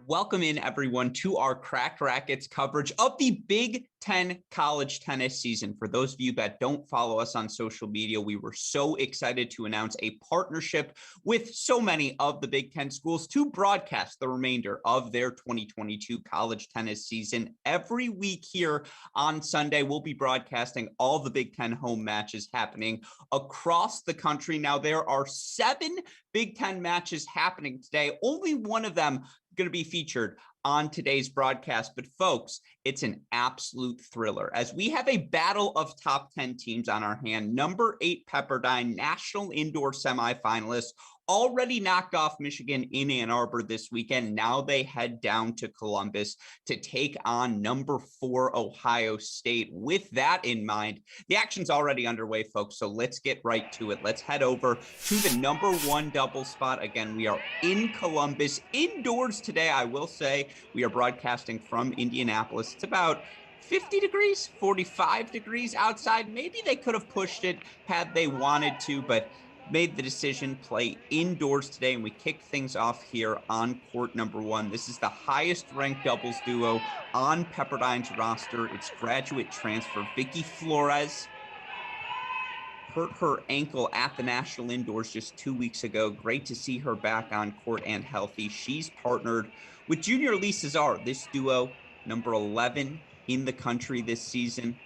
Welcome in, everyone, to our Cracked Racquets coverage of the Big Ten college tennis season. For those of you that don't follow us on social media, we were so excited to announce a partnership with so many of the Big Ten schools to broadcast the remainder of their 2022 college tennis season. Every week here on Sunday, we'll be broadcasting all the Big Ten home matches happening across the country. Now, there are 7 Big Ten matches happening today. Only one of them going to be featured on today's broadcast. But folks, it's an absolute thriller as we have a battle of top 10 teams on our hand. Number 8 Pepperdine, national indoor semifinalists, already knocked off Michigan in Ann Arbor this weekend. Now they head down to Columbus to take on number 4 Ohio State. With that in mind, the action's already underway, folks. So let's get right to it. Let's head over to the number 1 double spot. Again, we are in Columbus, indoors today. I will say we are broadcasting from Indianapolis. It's about 50 degrees, 45 degrees outside. Maybe they could have pushed it had they wanted to, but made the decision play indoors today, and we kick things off here on court number 1. This is the highest ranked doubles duo on Pepperdine's roster. It's graduate transfer Vicky Flores. Hurt her ankle at the national indoors just 2 weeks ago. Great to see her back on court and healthy. She's partnered with junior Lee Cesar. This duo, number 11 in the country this season.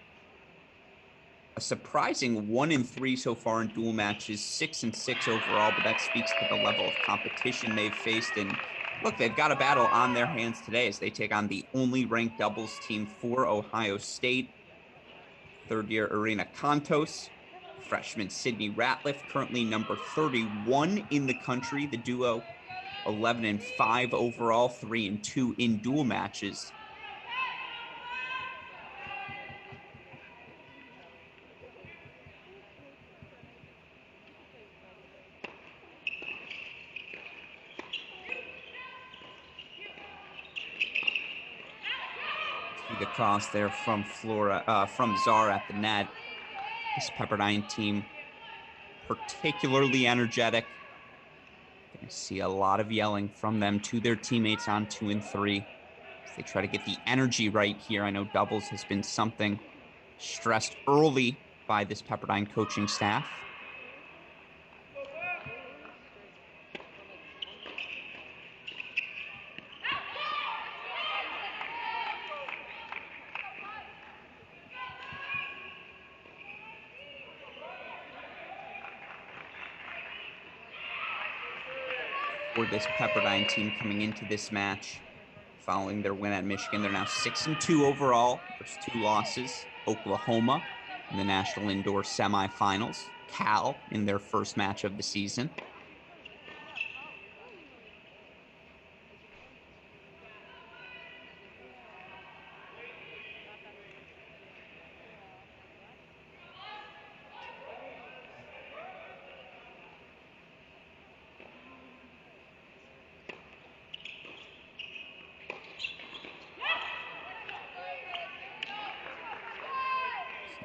A surprising 1-3 so far in dual matches, 6-6 overall, but that speaks to the level of competition they've faced. And look, they've got a battle on their hands today as they take on the only ranked doubles team for Ohio State. Third-year Irina Kontos, freshman Sydney Ratliff, currently number 31 in the country. The duo 11-5 overall, 3-2 in dual matches. The cross there from Czar at the net. This Pepperdine team particularly energetic. Gonna see a lot of yelling from them to their teammates on 2 and 3 as they try to get the energy right here. I know doubles has been something stressed early by this Pepperdine coaching staff. For this Pepperdine team coming into this match, following their win at Michigan, they're now 6-2 overall. There's 2 losses. Oklahoma in the national indoor semifinals. Cal in their first match of the season.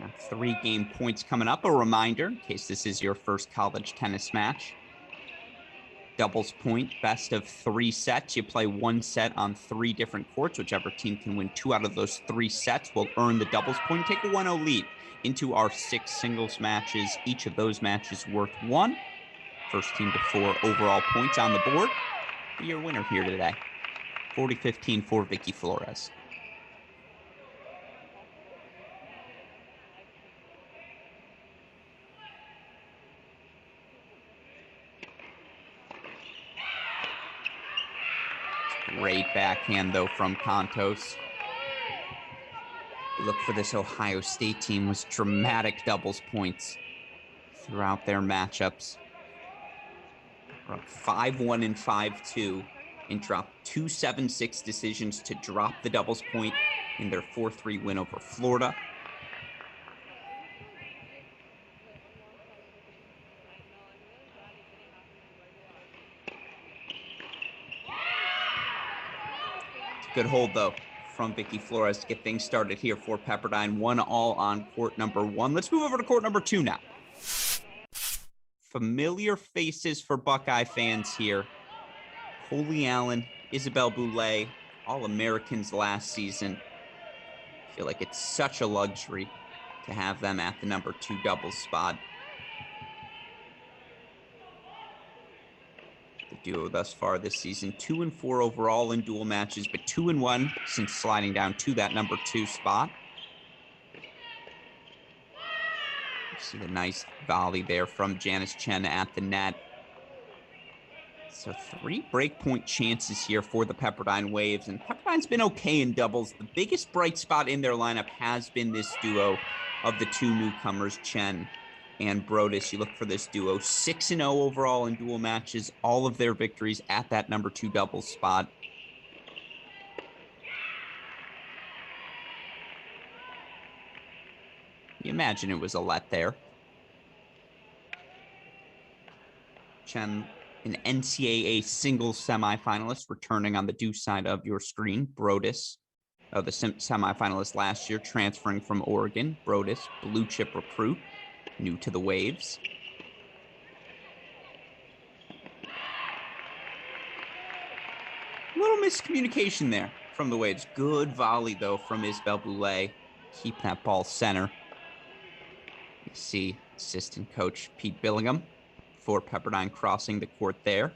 Now 3 game points coming up. A reminder, in case this is your first college tennis match. Doubles point, best of 3 sets. You play 1 set on 3 different courts. Whichever team can win 2 out of those 3 sets will earn the doubles point. Take a 1-0 lead into our 6 singles matches. Each of those matches worth 1. First team to 4 overall points on the board. Be your winner here today. 40-15 for Vicky Flores. Great backhand, though, from Kontos. Look for this Ohio State team with dramatic doubles points throughout their matchups. We're up 5-1 and 5-2 and dropped 2 7-6 decisions to drop the doubles point in their 4-3 win over Florida. Good hold, though, from Vicky Flores to get things started here for Pepperdine. 1-1 on court number 1. Let's move over to court number 2 now. Familiar faces for Buckeye fans here. Coley Allen Isabelle Boulay, All-Americans last season. I feel like it's such a luxury to have them at the number 2 doubles spot. The duo thus far this season, 2-4 overall in dual matches, but 2-1 since sliding down to that number 2 spot. You see the nice volley there from Janice Chen at the net. So 3 breakpoint chances here for the Pepperdine Waves, and Pepperdine's been okay in doubles. The biggest bright spot in their lineup has been this duo of the 2 newcomers, Chen and Brodus. You look for this duo, 6-0 overall in dual matches, all of their victories at that number 2 doubles spot. You imagine it was a let there. Chen, an NCAA singles semifinalist, returning on the due side of your screen. Brodus, the semifinalist last year, transferring from Oregon. Brodus, blue chip recruit, new to the Waves. Little miscommunication there from the Waves. Good volley, though, from Isabelle Boulay. Keep that ball center. You see assistant coach Pete Billingham for Pepperdine crossing the court there.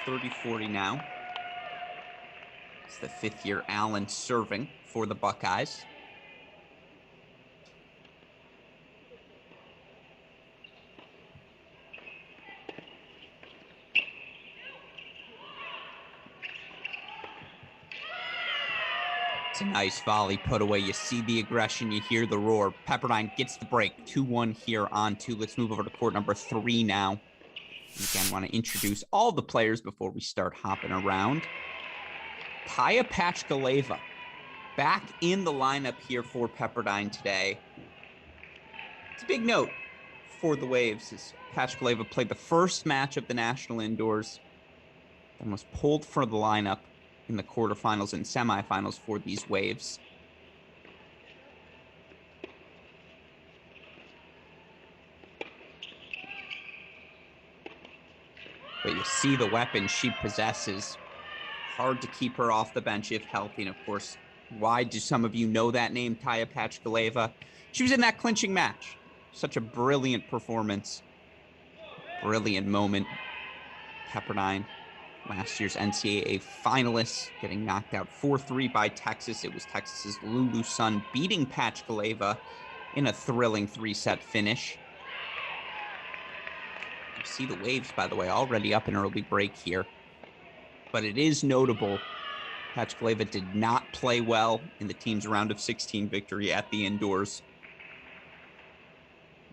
So 30-40 now. It's the 5th-year Allen serving for the Buckeyes. It's a nice volley put away. You see the aggression, you hear the roar. Pepperdine gets the break. 2-1 here on 2. Let's move over to court number 3 now. And again, want to introduce all the players before we start hopping around. Kaya Pachkaleva back in the lineup here for Pepperdine today. It's a big note for the Waves as Pachkaleva played the first match of the National Indoors, then was pulled from the lineup in the quarterfinals and semifinals for these Waves. But you see the weapon she possesses. Hard to keep her off the bench if healthy. And of course, why do some of you know that name, Kaya Pachkaleva? She was in that clinching match. Such a brilliant performance. Brilliant moment. Pepperdine, last year's NCAA finalists, getting knocked out 4-3 by Texas. It was Texas's Lulu Sun beating Pachkaleva in a thrilling 3-set finish. You see the Waves, by the way, already up an early break here. But it is notable, Pachkaleva did not play well in the team's round of 16 victory at the indoors.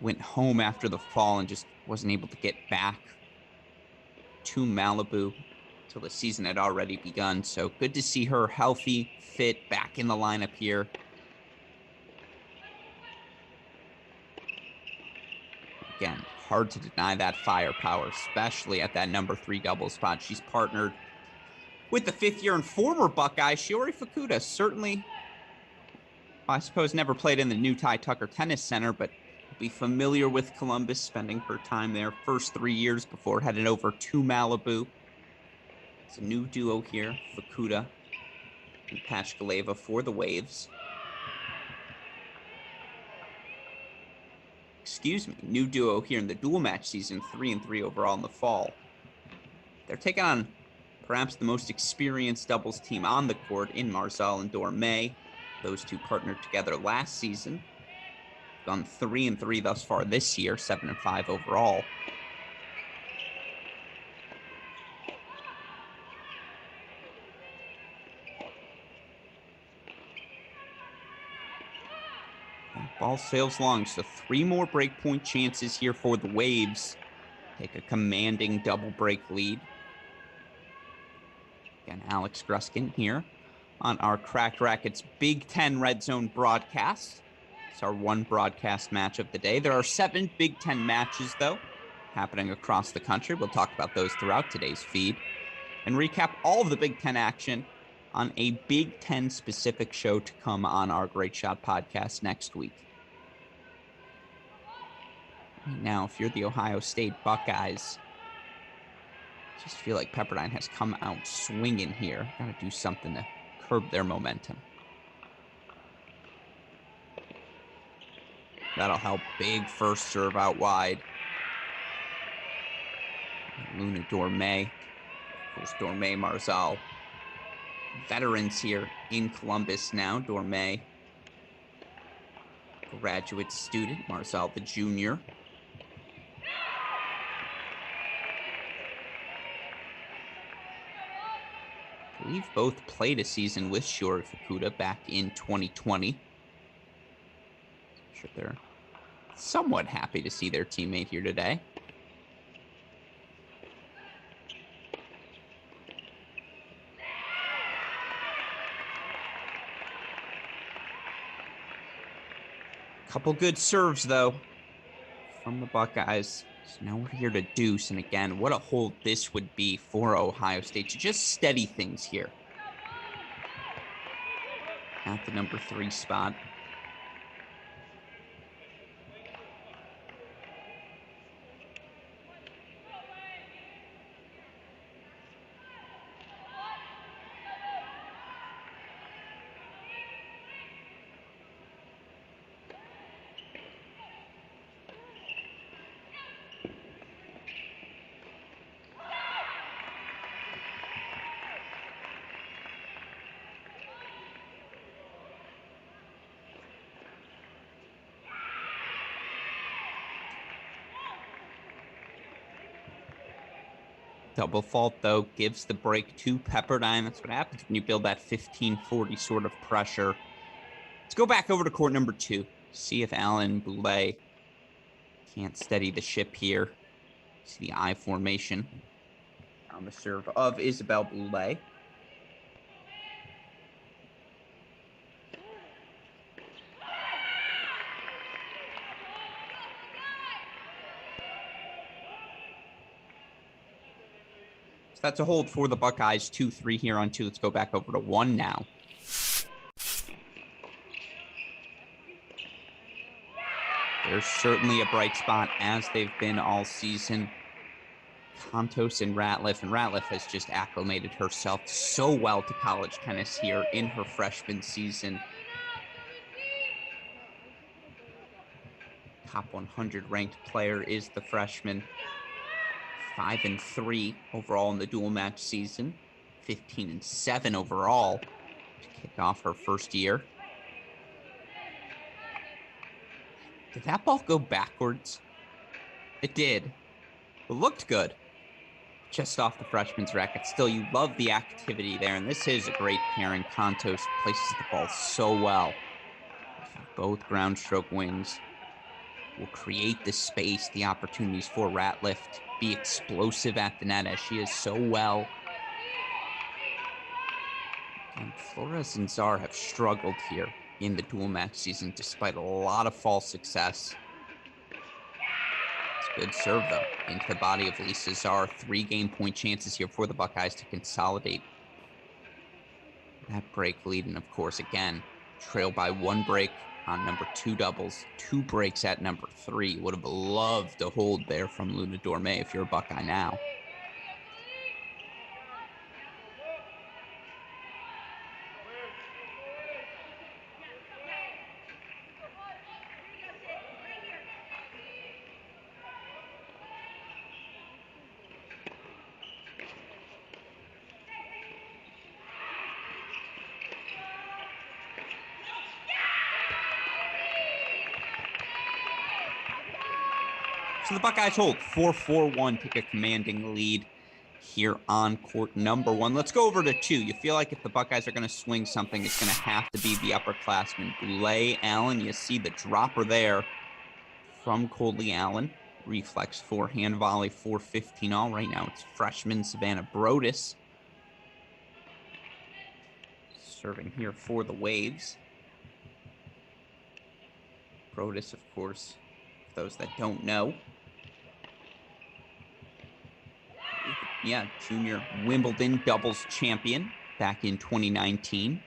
Went home after the fall and just wasn't able to get back to Malibu until the season had already begun. So good to see her healthy, fit, back in the lineup here. Again, hard to deny that firepower, especially at that number 3 double spot. She's partnered with the 5th-year and former Buckeye, Shiori Fukuda. Certainly, I suppose, never played in the new Ty Tucker Tennis Center, but will be familiar with Columbus, spending her time there first 3 years before heading over to Malibu. It's a new duo here, Fukuda and Pachkaleva for the Waves. Excuse me, new duo here in the dual match season, 3-3 overall in the fall. They're taking on perhaps the most experienced doubles team on the court in Marzal and Dorme. Those two partnered together last season. Gone 3-3 thus far this year, 7-5 overall. Ball sails long, so 3 more breakpoint chances here for the Waves. Take a commanding double break lead. Again, Alex Gruskin here on our Cracked Racquets Big Ten Redzone Broadcast. It's our 1 broadcast match of the day. There are 7 Big Ten matches, though, happening across the country. We'll talk about those throughout today's feed and recap all of the Big Ten action on a Big Ten specific show to come on our Great Shot podcast next week. Right now, if you're the Ohio State Buckeyes, I just feel like Pepperdine has come out swinging here. Got to do something to curb their momentum. That'll help. Big first serve out wide. Luna Dorme. Of course, Dorme Marzal. Veterans here in Columbus now. Dorme, graduate student. Marzal, the junior. I believe both played a season with Shiori Fukuda back in 2020. I'm sure they're somewhat happy to see their teammate here today. Couple good serves, though, from the Buckeyes. So now we're here to deuce. And again, what a hold this would be for Ohio State to just steady things here at the number 3 spot. Double fault, though, gives the break to Pepperdine. That's what happens when you build that 15-40 sort of pressure. Let's go back over to court number 2. See if Allen Boulay can't steady the ship here. See the I formation on the serve of Isabel Boulay. That's a hold for the Buckeyes. 2-3 here on 2. Let's go back over to 1 now. There's certainly a bright spot, as they've been all season. Contos and Ratliff has just acclimated herself so well to college tennis here in her freshman season. Top 100 ranked player is the freshman. 5-3 overall in the dual match season. 15-7 overall to kick off her first year. Did that ball go backwards? It did. It looked good. Just off the freshman's racket. Still, you love the activity there, and this is a great pairing. Contos places the ball so well. Both ground stroke wings will create the space, the opportunities for Ratliff to be explosive at the net, as she is so well. And Flores and Czar have struggled here in the dual match season despite a lot of false success. It's a good serve, though, into the body of Lisa Czar. 3 game point chances here for the Buckeyes to consolidate that break lead. And, of course, again, trail by 1 break on number 2 doubles, 2 breaks at number 3. Would have loved a hold there from Luna Dorme if you're a Buckeye now. So the Buckeyes hold 4-4-1, take a commanding lead here on court number 1. Let's go over to 2. You feel like if the Buckeyes are going to swing something, it's going to have to be the upperclassmen. Boulay, Allen, you see the dropper there from Coldley Allen. Reflex forehand volley 4-15 all. Right now it's freshman Savannah Brodus serving here for the Waves. Brodus, of course, for those that don't know, yeah, junior Wimbledon doubles champion back in 2019.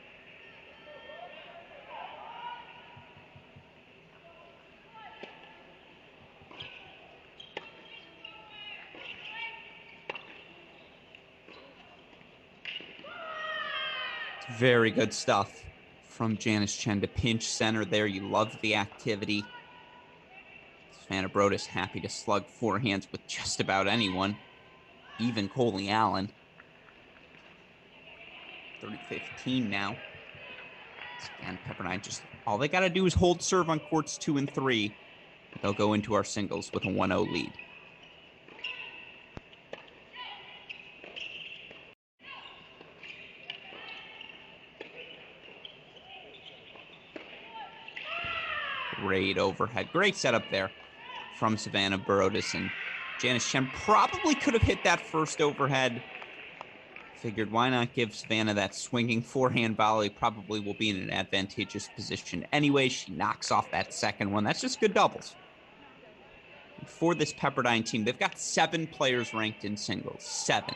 Very good stuff from Janice Chen to pinch center there. You love the activity. Savannah Brodus happy to slug forehands with just about anyone, even Coley Allen. 30-15 now. Again, Pepperdine just, all they got to do is hold serve on courts 2 and 3. They'll go into our singles with a 1-0 lead. Great overhead. Great setup there from Savannah Brodus. And Janice Chen probably could have hit that first overhead. Figured why not give Savannah that swinging forehand volley. Probably will be in an advantageous position anyway. She knocks off that second one. That's just good doubles. And for this Pepperdine team, they've got 7 players ranked in singles. 7.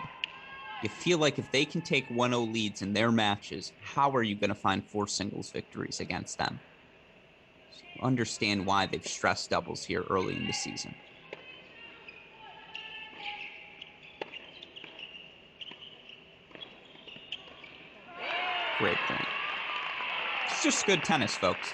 You feel like if they can take 1-0 leads in their matches, how are you going to find 4 singles victories against them? So understand why they've stressed doubles here early in the season. Great point. It's just good tennis, folks.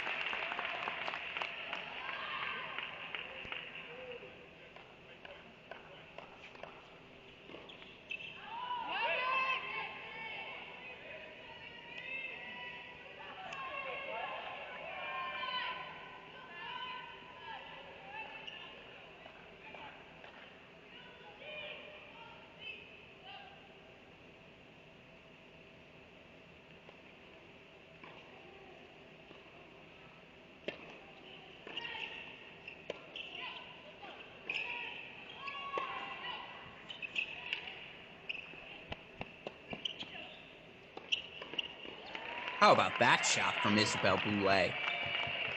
How about that shot from Isabelle Boulay?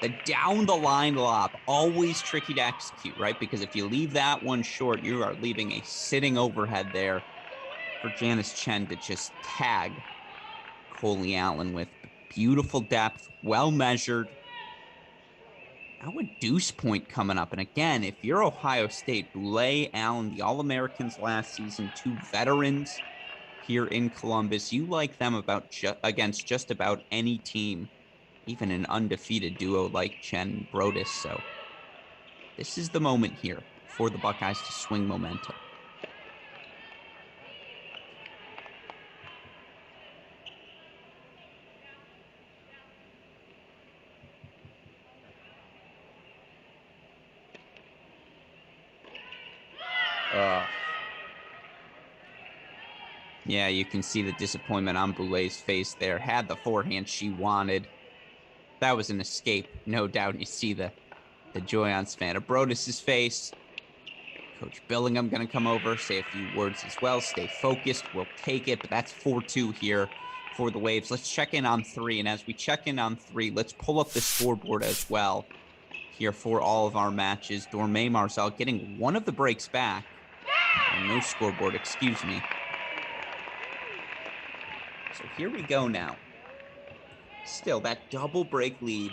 The down-the-line lob, always tricky to execute, right? Because if you leave that one short, you are leaving a sitting overhead there for Janice Chen to just tag Coley Allen with. Beautiful depth, well measured. Now a deuce point coming up. And again, if you're Ohio State, Boulay, Allen, the All-Americans last season, 2 veterans here in Columbus, you like them against just about any team, even an undefeated duo like Chen and Brodus. So this is the moment here for the Buckeyes to swing momentum. Yeah, you can see the disappointment on Boulay's face there. Had the forehand she wanted. That was an escape, no doubt. You see the joy on Savannah Brodus' face. Coach Billingham going to come over, say a few words as well. Stay focused. We'll take it, but that's 4-2 here for the Waves. Let's check in on 3, and as we check in on 3, let's pull up the scoreboard as well here for all of our matches. Dorme Marzal getting one of the breaks back. No scoreboard, excuse me. So here we go now. Still, that double break lead.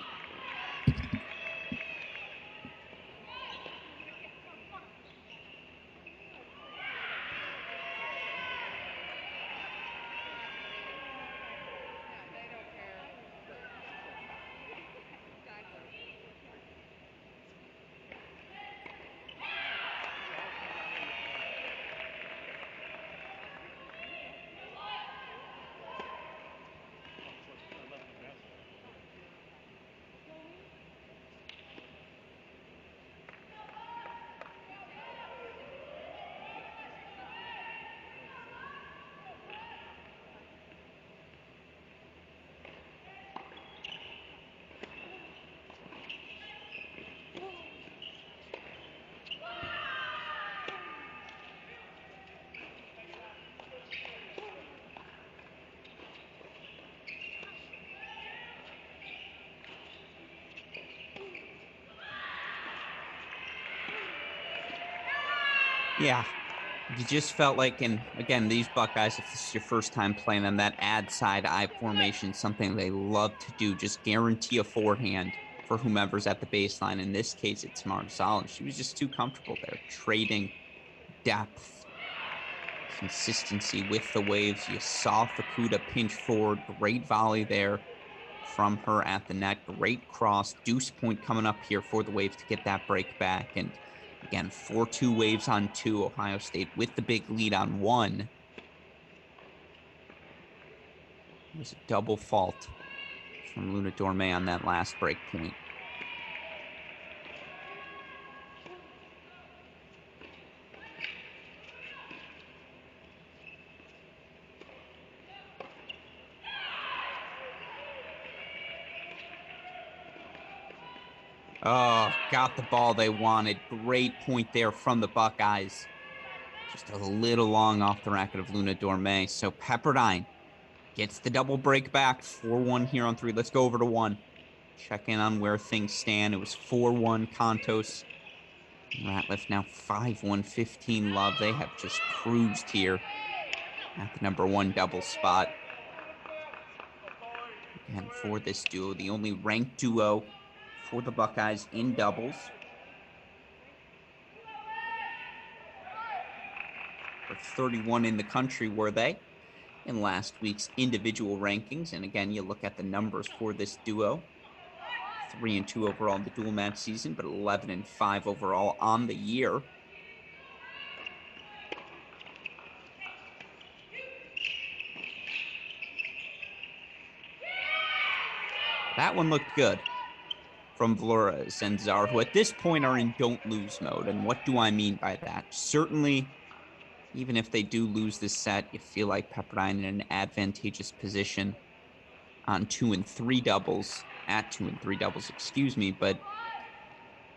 Yeah, you just felt like, and again, these Buckeyes, if this is your first time playing them, that ad side eye formation, something they love to do, just guarantee a forehand for whomever's at the baseline. In this case, it's Marzal. She was just too comfortable there, trading depth. consistency with the Waves. You saw Fukuda pinch forward. Great volley there from her at the net. Great cross. Deuce point coming up here for the Waves to get that break back. And again, 4-2 Waves on 2. Ohio State with the big lead on 1. It was a double fault from Luna Dorme on that last break point. Oh, got the ball they wanted. Great point there from the Buckeyes. Just a little long off the racket of Luna Dorme. So Pepperdine gets the double break back. 4-1 here on 3. Let's go over to 1. Check in on where things stand. It was 4-1 Contos. Ratliff now 5-1, 15 love. They have just cruised here at the number 1 double spot. And for this duo, the only ranked duo for the Buckeyes in doubles. For 31 in the country were they in last week's individual rankings. And again, you look at the numbers for this duo. 3-2 overall in the dual match season, but 11-5 overall on the year. That one looked good from Flores and Zar, who at this point are in don't lose mode. And what do I mean by that? Certainly, even if they do lose this set, you feel like Pepperdine in an advantageous position on 2 and 3 doubles, at 2 and 3 doubles, excuse me. But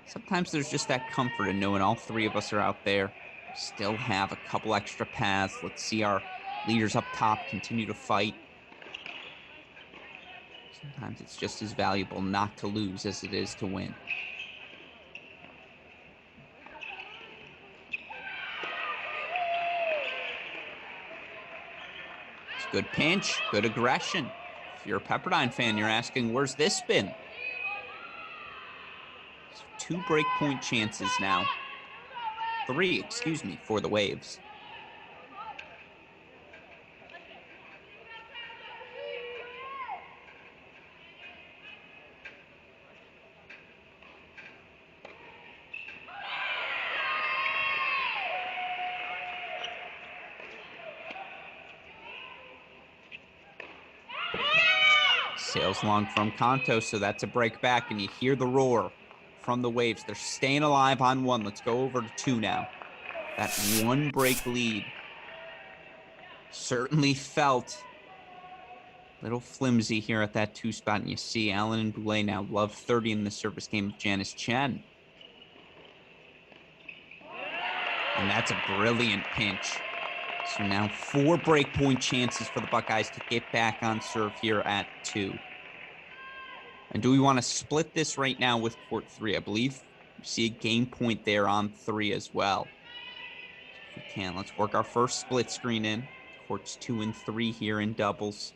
sometimes there's just that comfort in knowing all 3 of us are out there, still have a couple extra paths. Let's see our leaders up top continue to fight. Sometimes it's just as valuable not to lose as it is to win. It's a good pinch, good aggression. If you're a Pepperdine fan, you're asking, where's this been? So 2 break point chances now. 3, excuse me, for the Waves. Sails long from Conto, so that's a break back, and you hear the roar from the Waves. They're staying alive on 1. Let's go over to 2 now. That 1 break lead certainly felt a little flimsy here at that 2 spot, and you see Allen and Boulay now love 30 in the service game of Janice Chen. And that's a brilliant pinch. So now 4 break point chances for the Buckeyes to get back on serve here at 2. And do we want to split this right now with court 3? I believe you see a game point there on 3 as well. If we can, let's work our first split screen in. Courts 2 and 3 here in doubles.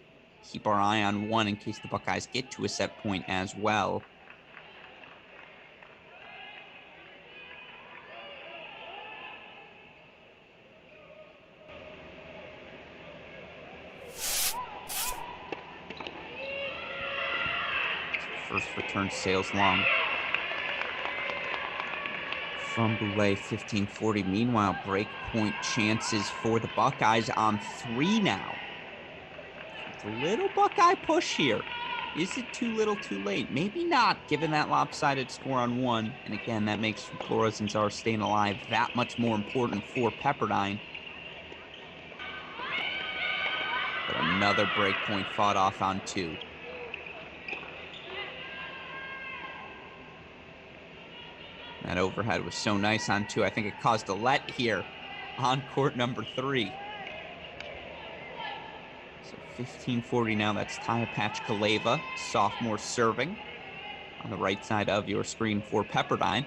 Keep our eye on 1 in case the Buckeyes get to a set point as well. First return sails long from Boulay, 15-40. Meanwhile, break point chances for the Buckeyes on 3 now. It's a little Buckeye push here. Is it too little too late? Maybe not, given that lopsided score on 1. And again, that makes Flores and Zar staying alive that much more important for Pepperdine. But another break point fought off on 2. That overhead was so nice on 2. I think it caused a let here on court number 3. So 15-40 now. That's Taya Patch-Kaleva, sophomore, serving on the right side of your screen for Pepperdine.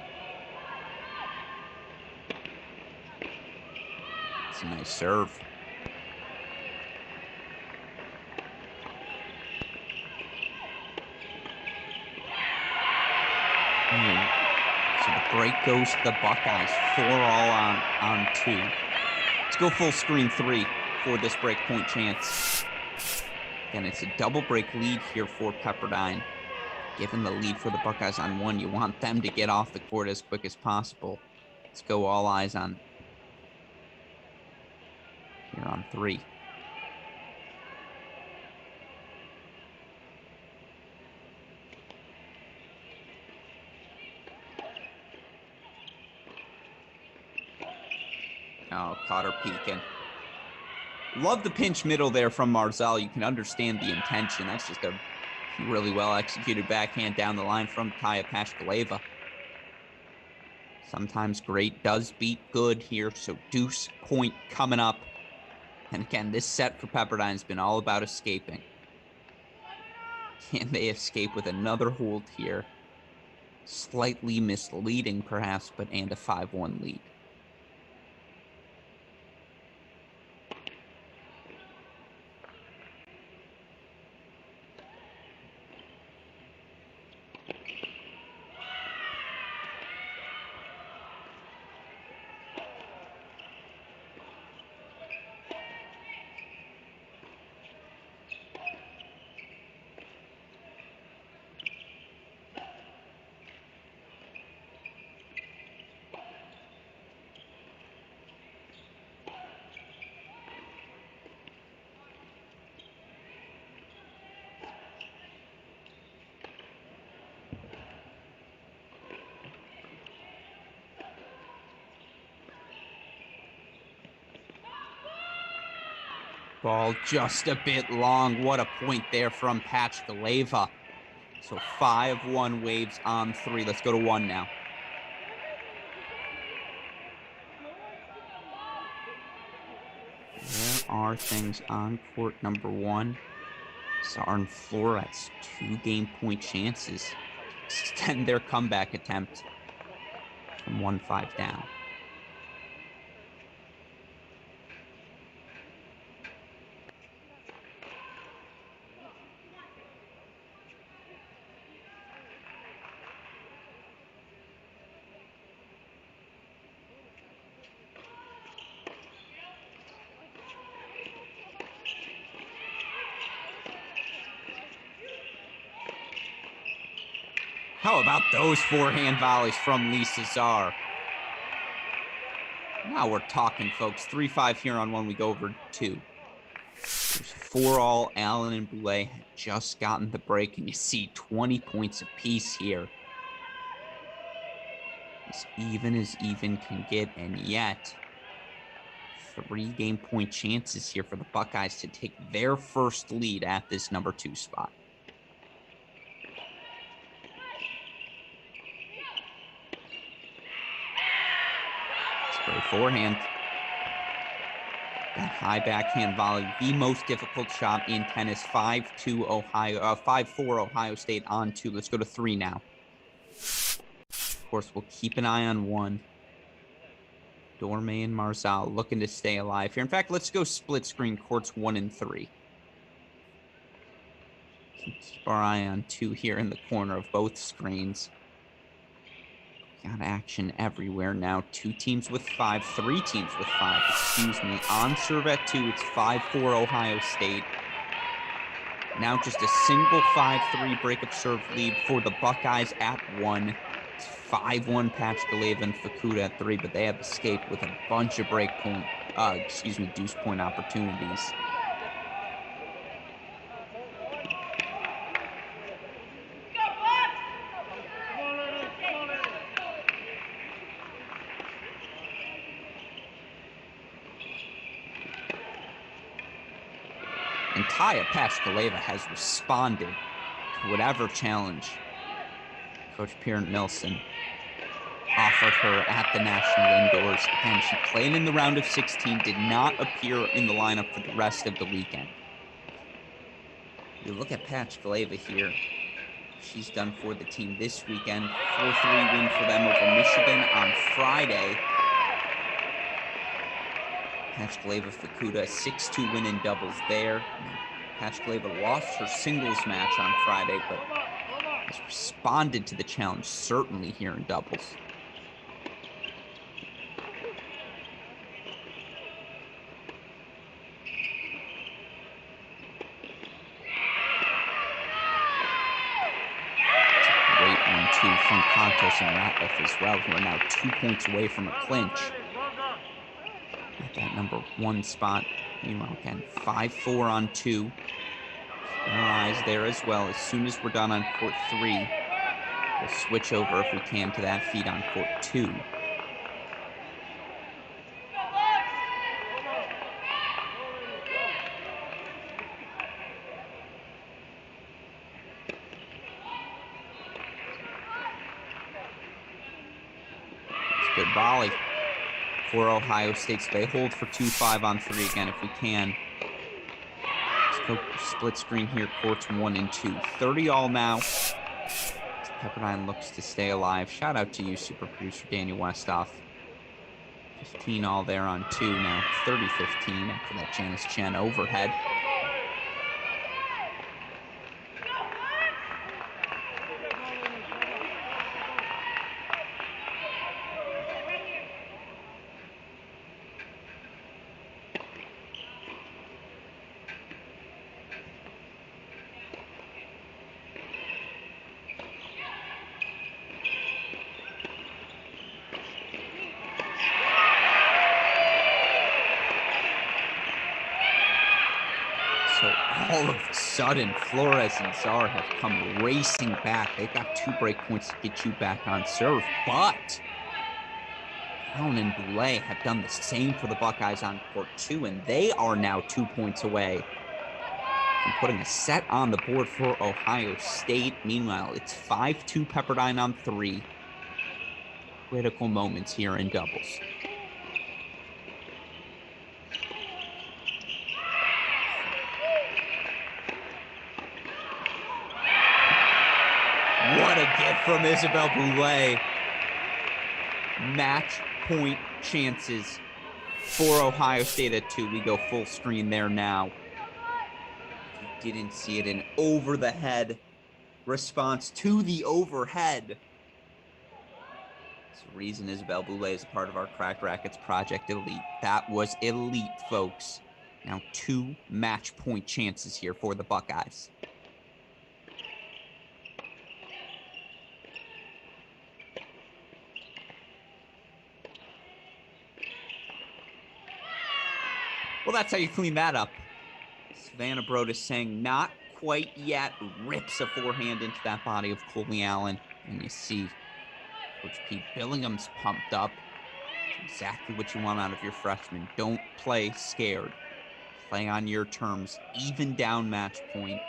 It's a nice serve. So the break goes to the Buckeyes, 4 all on 2. Let's go full screen 3 for this break point chance. Again, it's a double break lead here for Pepperdine. Given the lead for the Buckeyes on 1, you want them to get off the court as quick as possible. Let's go all eyes on here on 3. Oh, caught her peeking. Love the pinch middle there from Marzal. You can understand the intention. That's just a really well executed backhand down the line from Taya Pashkaleva. Sometimes great does beat good here. So deuce point coming up. And again, this set for Pepperdine has been all about escaping. Can they escape with another hold here? Slightly misleading perhaps, but and a 5-1 lead. Ball just a bit long. What a point there from Pashkaleva. So 5-1 Waves on 3. Let's go to 1 now. There are things on court number 1. Sarn Florets, 2 game point chances to extend their comeback attempt from 1-5 down. How about those forehand volleys from Lisa Czar? Now we're talking, folks. 3-5 here on 1. We go over 2. There's 4-all. Allen and Boulay had just gotten the break, and you see 20 points apiece here. As even can get, and yet 3 game point chances here for the Buckeyes to take their first lead at this number 2 spot. Great forehand. That high backhand volley, the most difficult shot in tennis. 5-4 Ohio State on 2. Let's go to 3 now. Of course, we'll keep an eye on 1. Dorme and Marzal looking to stay alive here. In fact, let's go split screen courts 1 and 3. Keep our eye on 2 here in the corner of both screens. Got action everywhere now. 2 teams with 5, 3 teams with 5, excuse me. On serve at 2, it's 5-4 Ohio State. Now just a single 5-3 break of serve lead for the Buckeyes at 1. It's 5-1 Pashkaleva and Fukuda at 3, but they have escaped with a bunch of deuce point opportunities. And Taya Pashkaleva has responded to whatever challenge Coach Pierre Nilsson offered her at the National Indoors. Again, she played in the round of 16, did not appear in the lineup for the rest of the weekend. You look at Pashkaleva here. She's done for the team this weekend. 4-3 win for them over Michigan on Friday. Pashkaleva Fukuda, 6-2 win in doubles there. Pashkaleva lost her singles match on Friday, but has responded to the challenge, certainly here in doubles. Contos and Ratliff as well, who are now 2 points away from a clinch at that number 1 spot. Meanwhile, again, 5-4 on 2. Keeping our eyes there as well. As soon as we're done on court 3, we'll switch over if we can to that feed on court 2. Good volley for Ohio State. So they hold for 2-5 on 3 again if we can. Let's go split screen here, courts 1 and 2. 30 all now. Pepperdine looks to stay alive. Shout out to you, super producer Daniel Westoff. 15 all there on 2 now. 30-15 after that Janice Chen overhead. So all of a sudden, Flores and Czar have come racing back. They've got 2 break points to get you back on serve, but Allen and Boulay have done the same for the Buckeyes on court 2, and they are now 2 points away from putting a set on the board for Ohio State. Meanwhile, it's 5-2 Pepperdine on 3. Critical moments here in doubles. What a gift from Isabel Boulay. Match point chances for Ohio State at 2. We go full screen there now. If you didn't see it, an over the head response to the overhead. That's the reason Isabel Boulay is a part of our Cracked Racquets Project Elite. That was elite, folks. Now 2 match point chances here for the Buckeyes. Well, that's how you clean that up. Savannah Brodus saying not quite yet. Rips a forehand into that body of Coley Allen. And you see Coach Pete Billingham's pumped up. It's exactly what you want out of your freshmen. Don't play scared. Play on your terms. Even down match point.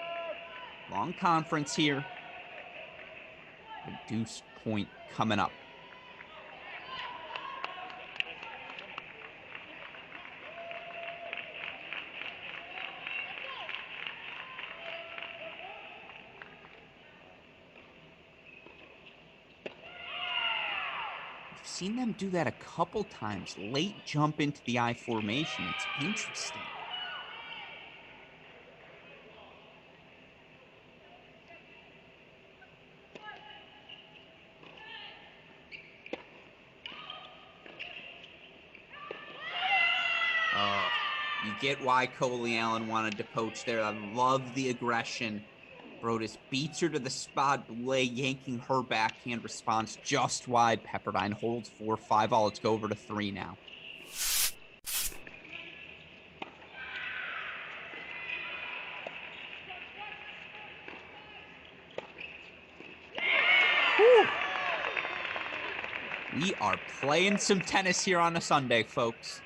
Long conference here. Reduced point coming up. Seen them do that a couple times. Late jump into the I formation. It's interesting. Oh, you get why Coley Allen wanted to poach there. I love the aggression. Brodus beats her to the spot. Boulay yanking her backhand response just wide. Pepperdine holds 4-5 all. Let's go over to 3 now. Whew. We are playing some tennis here on a Sunday, folks.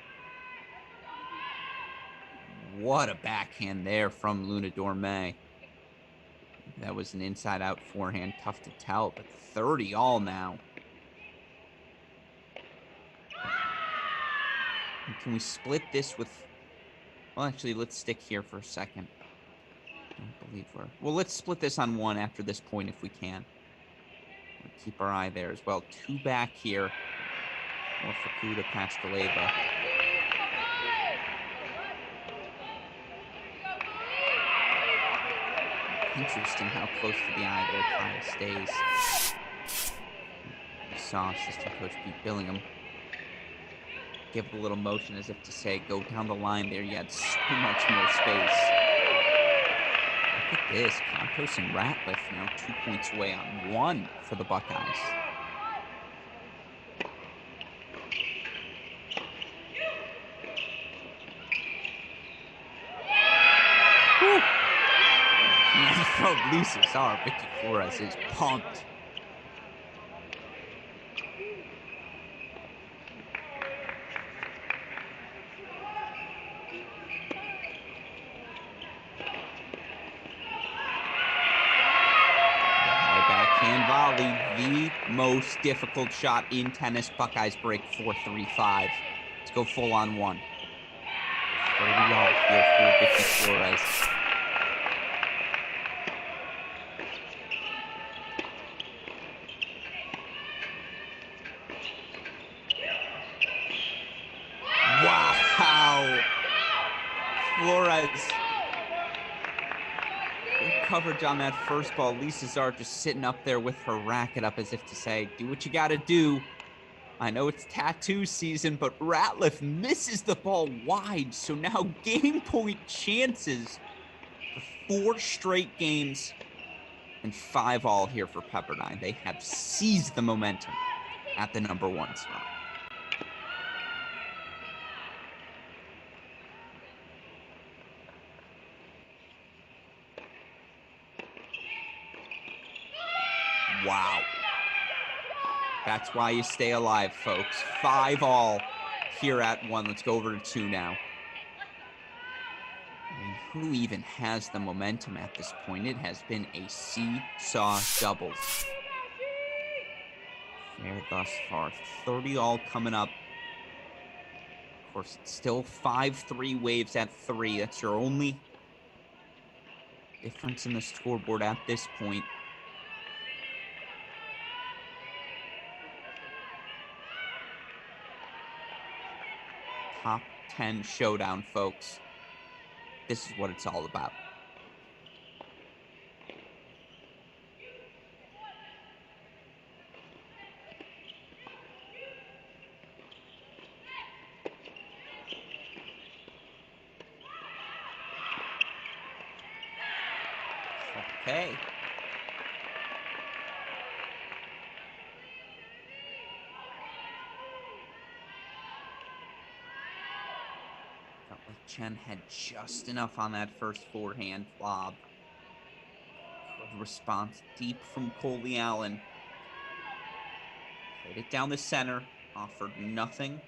What a backhand there from Luna Dorme. That was an inside-out forehand. Tough to tell, but 30 all now. And can we split this with... Well, actually, let's stick here for a second. I don't believe we're... Well, let's split this on 1 after this point if we can. We'll keep our eye there as well. 2 back here. More Fukuda, Pascaleva. Interesting how close to the eye there Kyle stays. You saw assistant coach Pete Billingham give a little motion as if to say, go down the line there. You had so much more space. Look at this. Contos and Ratliff now 2 points away on 1 for the Buckeyes. from Lisa Czar. Vicky Flores is pumped. Backhand volley, the most difficult shot in tennis. Buckeyes break 4-3-5. Let's go full on one. 30-all here for Vicky Flores. Wow. Flores. Great coverage on that first ball. Lisa Czar just sitting up there with her racket up as if to say, do what you got to do. I know it's tattoo season, but Ratliff misses the ball wide. So now game point chances for 4 straight games and 5-all here for Pepperdine. They have seized the momentum at the #1 spot. Wow. That's why you stay alive, folks. 5-all here at 1. Let's go over to 2 now. I mean, who even has the momentum at this point? It has been a seesaw doubles. Fair thus far. 30-all coming up. Of course, it's still 5-3 Waves at 3. That's your only difference in the scoreboard at this point. Top 10 showdown, folks. This is what it's all about. Okay. Felt like Chen had just enough on that first forehand lob. Good response deep from Coley Allen. Played it down the center, offered nothing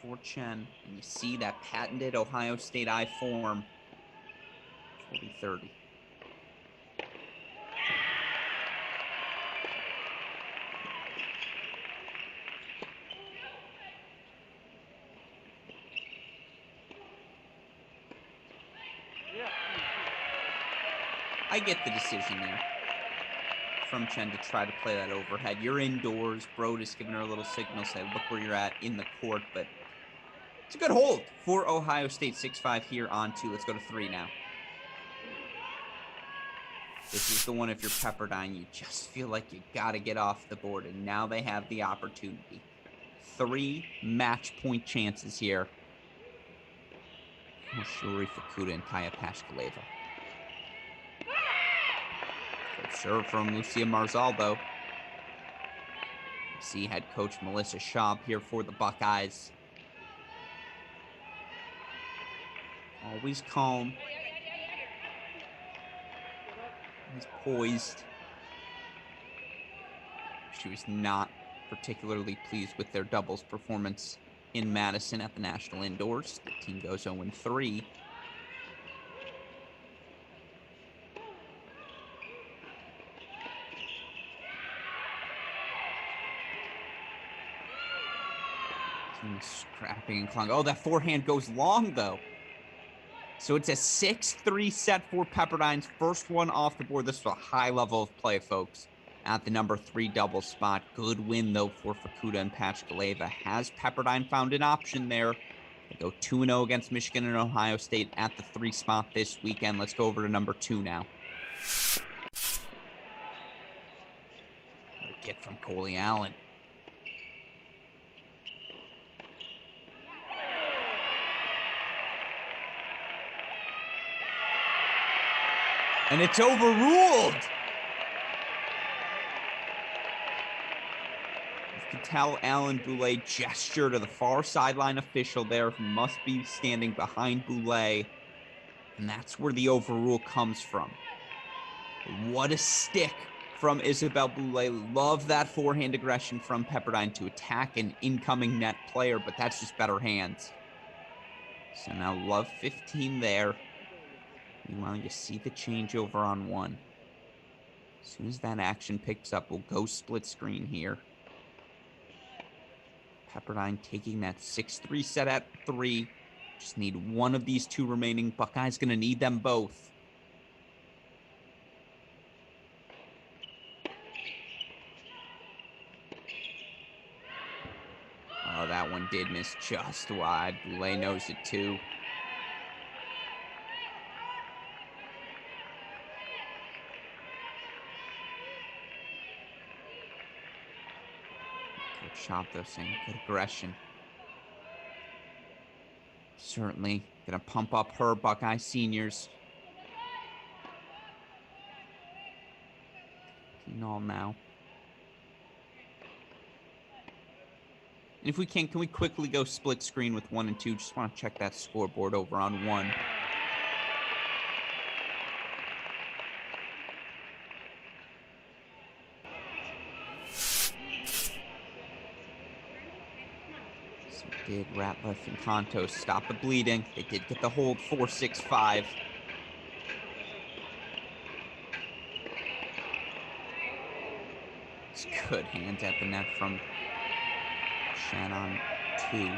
for Chen. And you see that patented Ohio State I form. 40-30. I get the decision there from Chen to try to play that overhead. You're indoors. Brodus giving her a little signal, say, look where you're at in the court. But it's a good hold for Ohio State. 6-5 here on 2. Let's go to 3 now. This is the one, if you're Pepperdine, you just feel like you got to get off the board. And now they have the opportunity. 3 match point chances here. Shuri Fukuda and Kaya Pashkaleva. Good serve from Lucia Marzaldo. See head coach Melissa Schaub here for the Buckeyes. Always calm. Always poised. She was not particularly pleased with their doubles performance in Madison at the National Indoors. The team goes 0-3. Scrapping and clawing. Oh, that forehand goes long, though. So it's a 6-3 set for Pepperdine's first one off the board. This was a high level of play, folks, at the #3 double spot. Good win, though, for Fukuda and Pashkaleva. Has Pepperdine found an option there? They go 2-0 against Michigan and Ohio State at the 3 spot this weekend. Let's go over to #2 now. What a kick from Coley Allen. And it's overruled. You can tell Alan Boulay gestured to the far sideline official there who must be standing behind Boulay. And that's where the overrule comes from. What a stick from Isabel Boulay. Love that forehand aggression from Pepperdine to attack an incoming net player, but that's just better hands. So now love 15 there. Meanwhile, you see the changeover on one. As soon as that action picks up, we'll go split screen here. Pepperdine taking that 6-3 set at 3. Just need one of these two remaining. Buckeyes going to need them both. Oh, that one did miss just wide. Boulay knows it too. Good shot though, saying good aggression. Certainly gonna pump up her Buckeye seniors. 15-all now. And if we can we quickly go split screen with 1 and 2? Just want to check that scoreboard over on 1. So did Ratliff and Contos stop the bleeding? They did get the hold 4-6-5. It's good hands at the net from Shannon 2.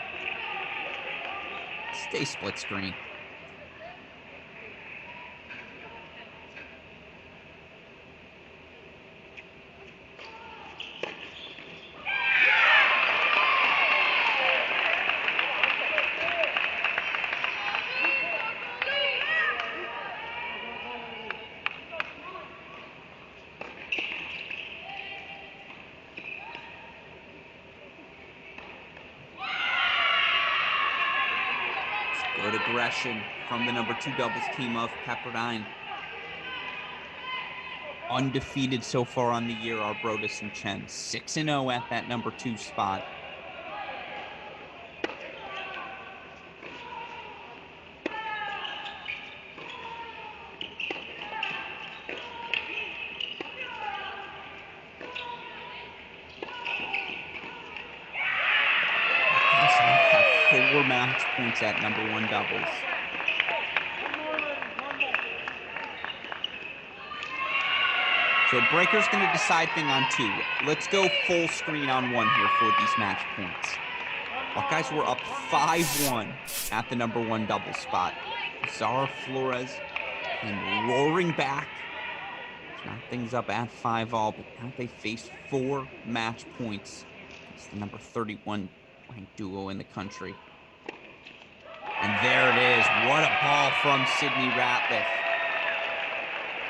Stay split screen. Good aggression from the number 2 doubles team of Pepperdine. Undefeated so far on the year are Brodus and Chen. 6-0 at that number 2 spot. Have 4 match points at number 1 doubles. So Breaker's going to decide thing on 2. Let's go full screen on 1 here for these match points. Buckeyes were up 5-1 at the number 1 double spot. Zara Flores came roaring back to knock things up at 5-all, but now they face 4 match points. It's the number 31 ranked duo in the country. And there it is. What a ball from Sydney Ratliff.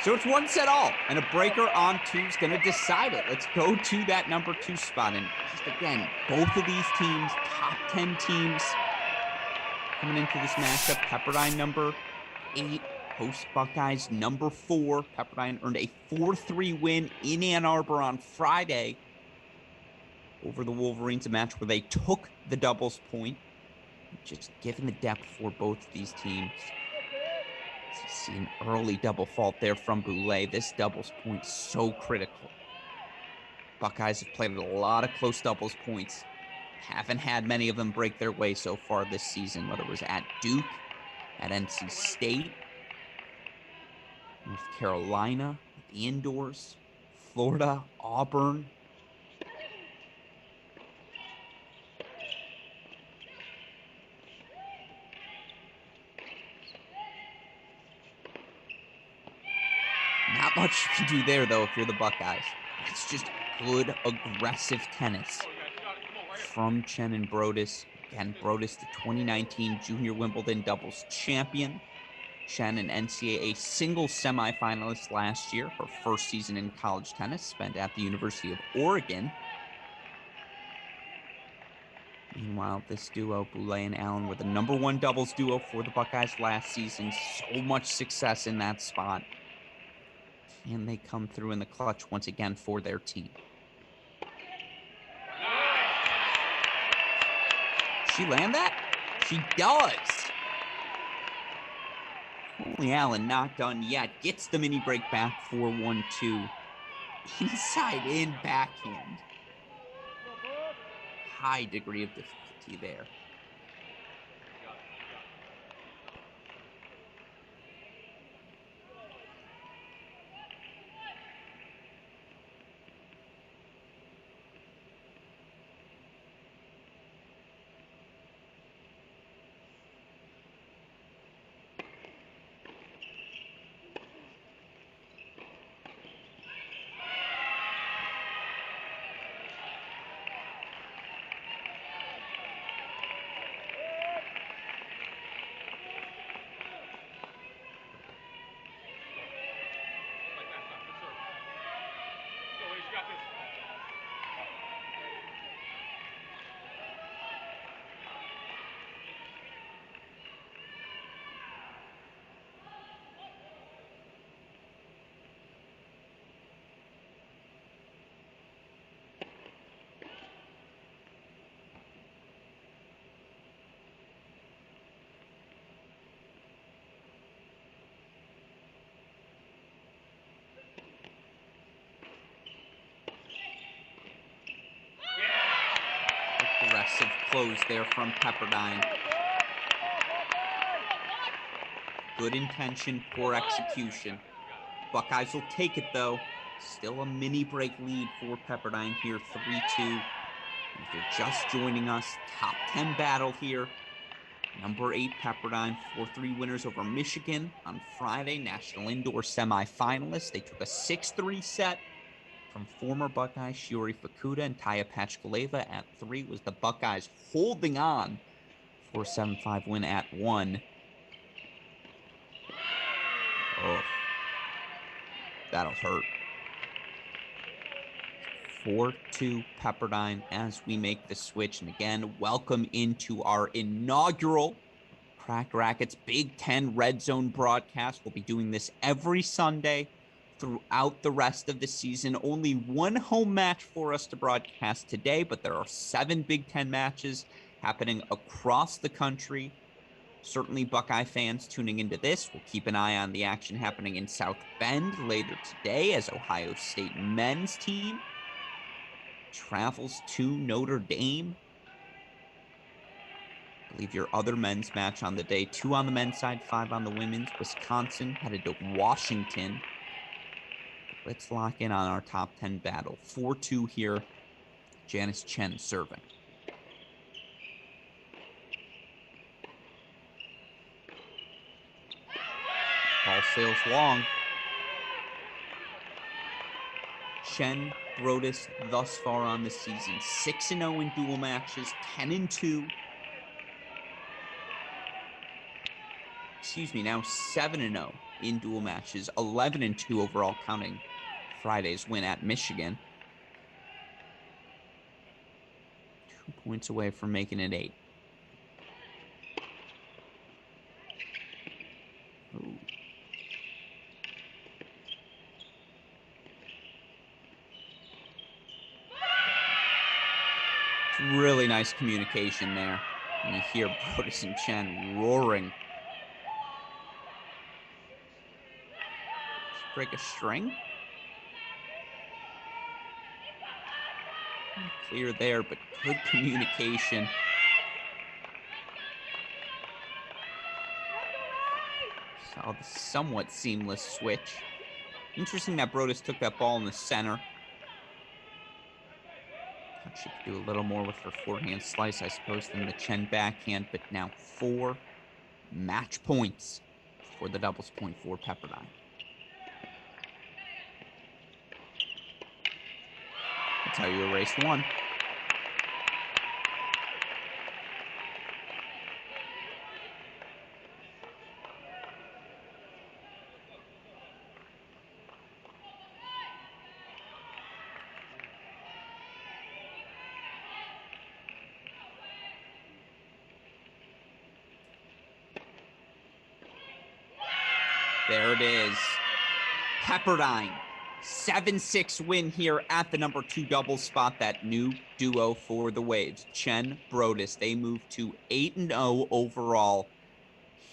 So it's 1 set all, and a breaker on 2 is going to decide it. Let's go to that number 2 spot. And just again, both of these teams, top 10 teams coming into this matchup. Pepperdine number 8, host Buckeyes number 4. Pepperdine earned a 4-3 win in Ann Arbor on Friday over the Wolverines, a match where they took the doubles point. Just given the depth for both of these teams. You see an early double fault there from Boulay. This doubles point so critical. Buckeyes have played a lot of close doubles points. Haven't had many of them break their way so far this season, whether it was at Duke, at NC State, North Carolina, at the indoors, Florida, Auburn. Not much you can do there, though, if you're the Buckeyes. It's just good, aggressive tennis from Chen and Brodus. Again, Brodus, the 2019 Junior Wimbledon doubles champion. Chen, an NCAA singles semifinalist last year. Her first season in college tennis, spent at the University of Oregon. Meanwhile, this duo, Boulay and Allen, were the number 1 doubles duo for the Buckeyes last season. So much success in that spot. Can they come through in the clutch once again for their team? She land that? She does. Stanley Allen not done yet. Gets the mini break back for 1-2. Inside in backhand. High degree of difficulty there. Aggressive close there from Pepperdine. Good intention, poor execution. Buckeyes will take it though. Still a mini break lead for Pepperdine here, 3-2. And if you're just joining us, top 10 battle here. Number 8 Pepperdine, 4-3 winners over Michigan on Friday, national indoor semifinalists. They took a 6-3 set from former Buckeye Shiori Fukuda and Taya Pachkaleva. At 3 was the Buckeyes holding on for a 7-5 win at 1. Oh, that'll hurt. 4-2 Pepperdine as we make the switch. And again, welcome into our inaugural Cracked Racquets Big Ten Redzone Broadcast. We'll be doing this every Sunday throughout the rest of the season. Only one home match for us to broadcast today, but there are 7 Big Ten matches happening across the country. Certainly Buckeye fans tuning into this will keep an eye on the action happening in South Bend later today as Ohio State men's team travels to Notre Dame. I believe your other men's match on the day, 2 on the men's side, 5 on the women's. Wisconsin headed to Washington. Let's lock in on our top 10 battle. 4-2 here. Janice Chen serving. Ball sails long. Chen Brodus thus far on the season. 6-0 in dual matches, 10-2. Excuse me, now 7-0 in dual matches, 11-2 overall, counting Friday's win at Michigan. 2 points away from making it 8. Ooh. It's really nice communication there. And you hear Brodus and Chen roaring. Break a string. Clear there, but good communication. Saw the somewhat seamless switch. Interesting that Brodus took that ball in the center. Thought she could do a little more with her forehand slice, I suppose, than the Chen backhand, but now 4 match points for the doubles point for Pepperdine. That's how you erase 1. There it is. Pepperdine, 7-6 win here at the number 2 doubles spot. That new duo for the Waves, Chen Brodus. They move to 8-0 overall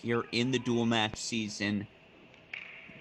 here in the dual match season.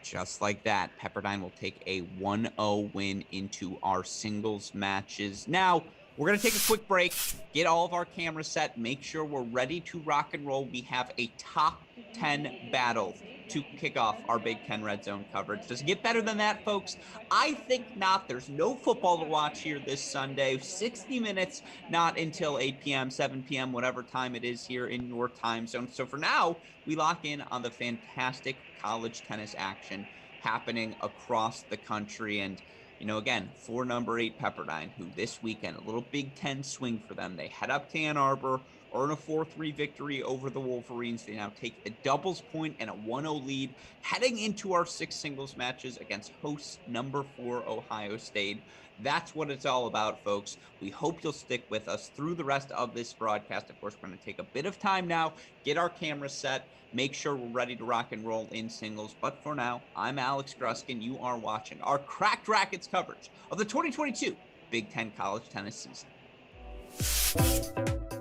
Just like that, Pepperdine will take a 1-0 win into our singles matches. Now, we're going to take a quick break, get all of our cameras set, make sure we're ready to rock and roll. We have a top 10 battle to kick off our Big Ten Red Zone coverage. Does it get better than that, folks? I think not. There's no football to watch here this Sunday. 60 minutes, not until 8 p.m., 7 p.m., whatever time it is here in your time zone. So for now, we lock in on the fantastic college tennis action happening across the country. And, again, for number 8 Pepperdine, who this weekend, a little Big Ten swing for them. They head up to Ann Arbor, earn a 4-3 victory over the Wolverines. They now take the doubles point and a 1-0 lead, heading into our 6 singles matches against hosts number 4 Ohio State. That's what it's all about, folks. We hope you'll stick with us through the rest of this broadcast. Of course, we're going to take a bit of time now, get our camera set, make sure we're ready to rock and roll in singles. But for now, I'm Alex Gruskin. You are watching our Cracked Racquets coverage of the 2022 Big Ten College Tennis season.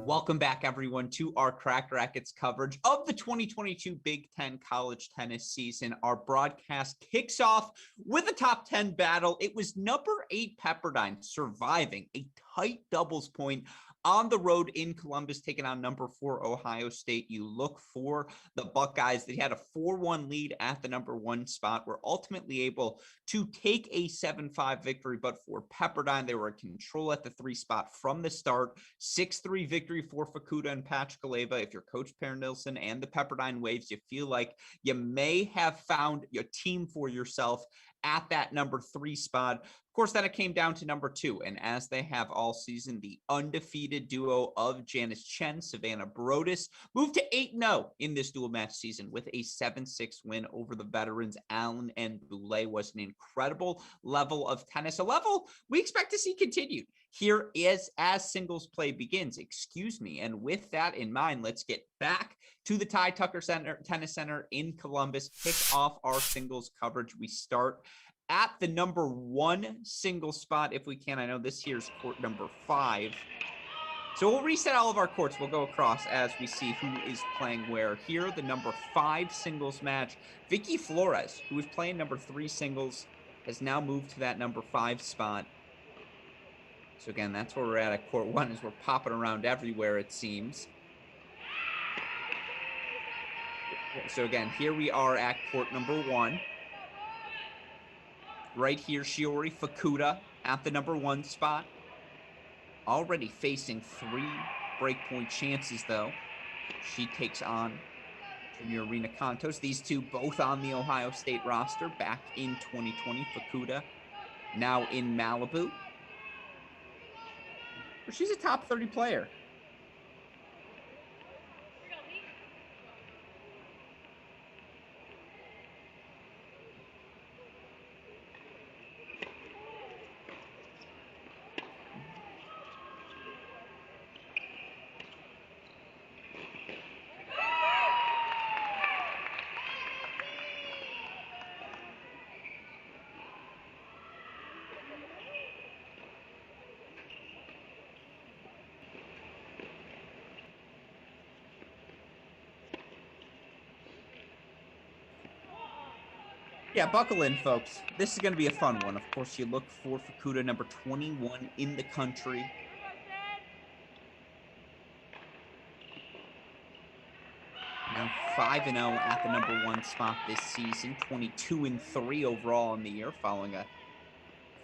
Welcome back, everyone, to our Cracked Racquets coverage of the 2022 Big Ten College Tennis season. Our broadcast kicks off with a top 10 battle. It was number 8 Pepperdine surviving a tight doubles point on the road in Columbus, taking on number 4 Ohio State. You look for the Buckeyes. They had a 4-1 lead at the number 1 spot. Were ultimately able to take a 7-5 victory, but for Pepperdine, they were in control at the 3 spot from the start. 6-3 victory for Fukuda and Pachkaleva. If you're Coach Per Nilsson and the Pepperdine Waves, you feel like you may have found your team for yourself at that number 3 spot. Of course, then it came down to number 2, and as they have all season, the undefeated duo of Janice Chen, Savannah Brodus, moved to 8-0 in this dual match season with a 7-6 win over the veterans Allen and Boulay. Was an incredible level of tennis, a level we expect to see continued here is as singles play begins. And with that in mind, let's get back to the Ty Tucker Tennis Center in Columbus, kick off our singles coverage. We start at the number 1 single spot if we can. I know this here's court number 5. So we'll reset all of our courts. We'll go across as we see who is playing where. Here, the number 5 singles match. Vicky Flores, who was playing number 3 singles, has now moved to that number 5 spot. So again, that's where we're at court 1 as we're popping around everywhere, it seems. So again, here we are at court number 1. Right here, Shiori Fukuda at the number 1 spot. Already facing 3 breakpoint chances, though. She takes on Junior Rena Cantos. These two both on the Ohio State roster back in 2020. Fukuda now in Malibu. She's a top 30 player. Yeah, buckle in, folks. This is going to be a fun one. Of course, you look for Fukuda, number 21 in the country. Now 5-0 at the number 1 spot this season. 22-3 overall in the year, following a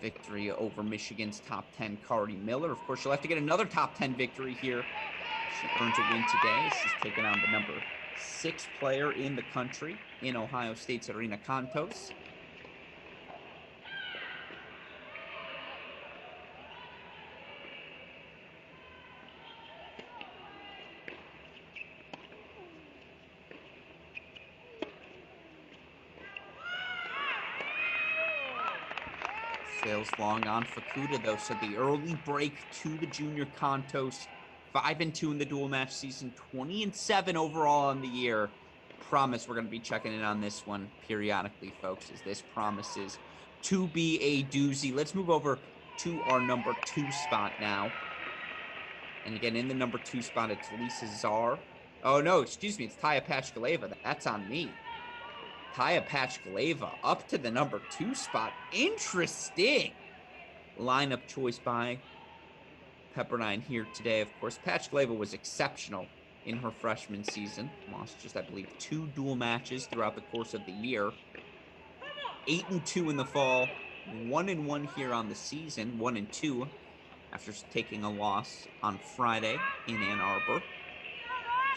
victory over Michigan's top 10, Cardi Miller. Of course, she'll have to get another top 10 victory here. She earns a win today. She's taking on the number 6 player in the country in Ohio State's Rena Cantos. Sails long on Fukuda, though, so the early break to the Junior Cantos. 5-2 in the dual match season, 20-7 overall on the year. Promise we're going to be checking in on this one periodically, folks, as this promises to be a doozy. Let's move over to our number 2 spot now. And again, in the number 2 spot, it's Lisa Czar. Oh, no, excuse me. It's Taya Pachkaleva. That's on me. Kaya Pachkaleva up to the number 2 spot. Interesting lineup choice by Pepperdine here today. Of course, Pachkaleva was exceptional in her freshman season. Lost just, I believe, 2 dual matches throughout the course of the year. 8-2 in the fall, 1-1 here on the season, 1-2 after taking a loss on Friday in Ann Arbor.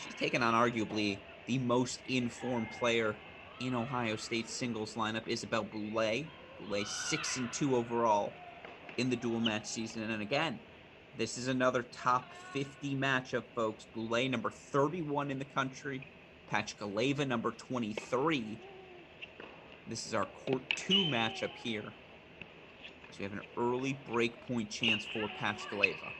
She's taken on arguably the most informed player in Ohio State's singles lineup, Isabelle Boulay. Boulay 6-2 overall in the dual match season. And again, this is another top 50 matchup, folks. Boulay, number 31 in the country. Pachkaleva, number 23. This is our court 2 matchup here. So we have an early break point chance for Pachkaleva.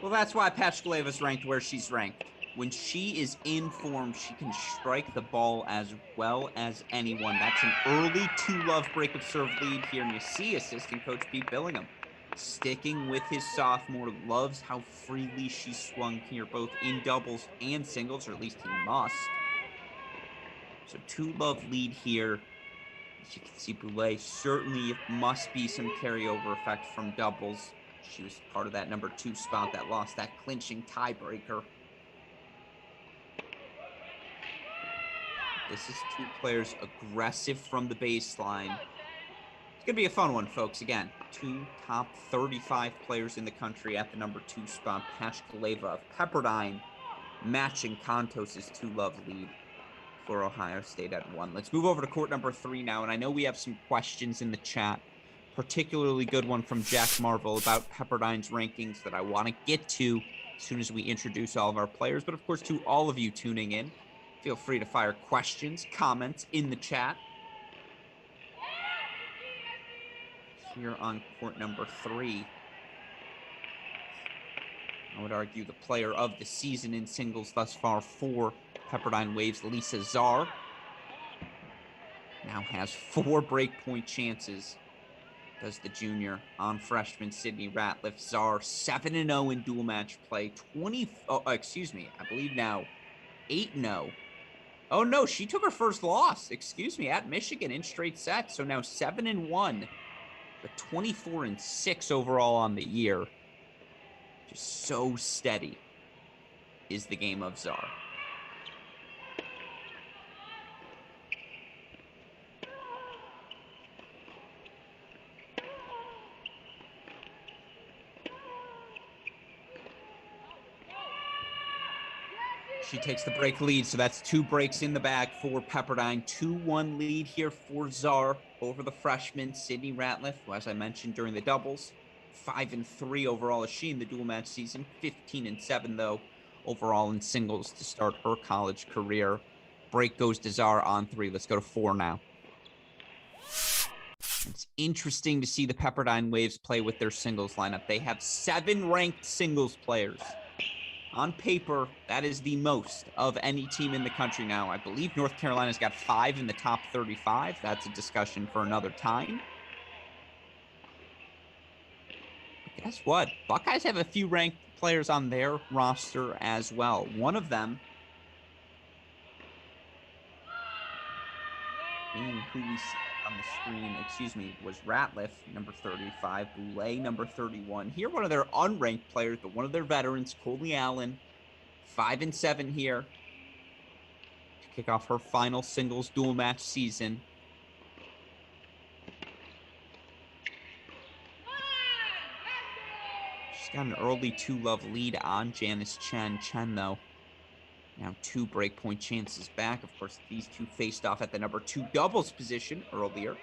Well, that's why Pachkaleva's ranked where she's ranked. When she is in form, she can strike the ball as well as anyone. That's an early 2-love break of serve lead here. And you see assistant coach Pete Billingham sticking with his sophomore. Loves how freely she swung here, both in doubles and singles, or at least he must. So 2-love lead here. As you can see, Boulay certainly must be some carryover effect from doubles. She was part of that number 2 spot that lost that clinching tiebreaker. This is 2 players aggressive from the baseline. It's going to be a fun one, folks. Again, 2 top 35 players in the country at the number 2 spot. Pachkaleva of Pepperdine matching Kontos's 2-love lead for Ohio State at 1. Let's move over to court number 3 now. And I know we have some questions in the chat. Particularly good one from Jack Marvel about Pepperdine's rankings that I want to get to as soon as we introduce all of our players. But of course, to all of you tuning in, feel free to fire questions, comments in the chat. Here on court number 3, I would argue the player of the season in singles thus far for Pepperdine Waves, Lisa Czar, now has 4 breakpoint chances. Does the junior on freshman Sydney Ratliff. Czar 7-0 in dual match play. I believe now 8-0. Oh no, she took her first loss. At Michigan in straight sets. So now 7-1, but 24-6 overall on the year. Just so steady is the game of Czar. She takes the break lead, so that's 2 breaks in the bag for Pepperdine. 2-1 lead here for Czar over the freshman Sydney Ratliff, who, as I mentioned during the doubles, 5-3 overall is she in the dual match season. 15-7 though overall in singles to start her college career. Break goes to Czar on 3. Let's go to 4 now. It's interesting to see the Pepperdine Waves play with their singles lineup. They have 7 ranked singles players. On paper, that is the most of any team in the country now. I believe North Carolina's got 5 in the top 35. That's a discussion for another time. But guess what? Buckeyes have a few ranked players on their roster as well. One of them being who we see on the screen, was Ratliff, number 35, Boulay, number 31. Here, one of their unranked players, but one of their veterans, Coley Allen, 5-7 here to kick off her final singles dual match season. She's got an early 2-love lead on Janice Chen. Chen, though, Now 2 breakpoint chances back. Of course, these two faced off at the number 2 doubles position earlier.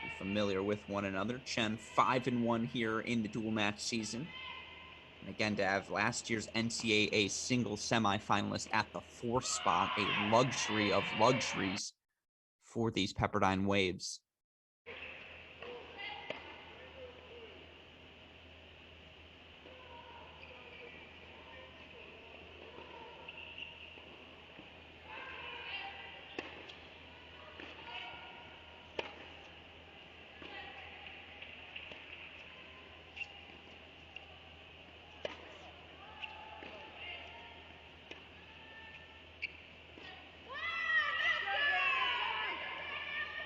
You're familiar with one another. Chen 5-1 here in the dual match season. And again, to have last year's NCAA single semifinalist at the 4th spot, a luxury of luxuries for these Pepperdine Waves.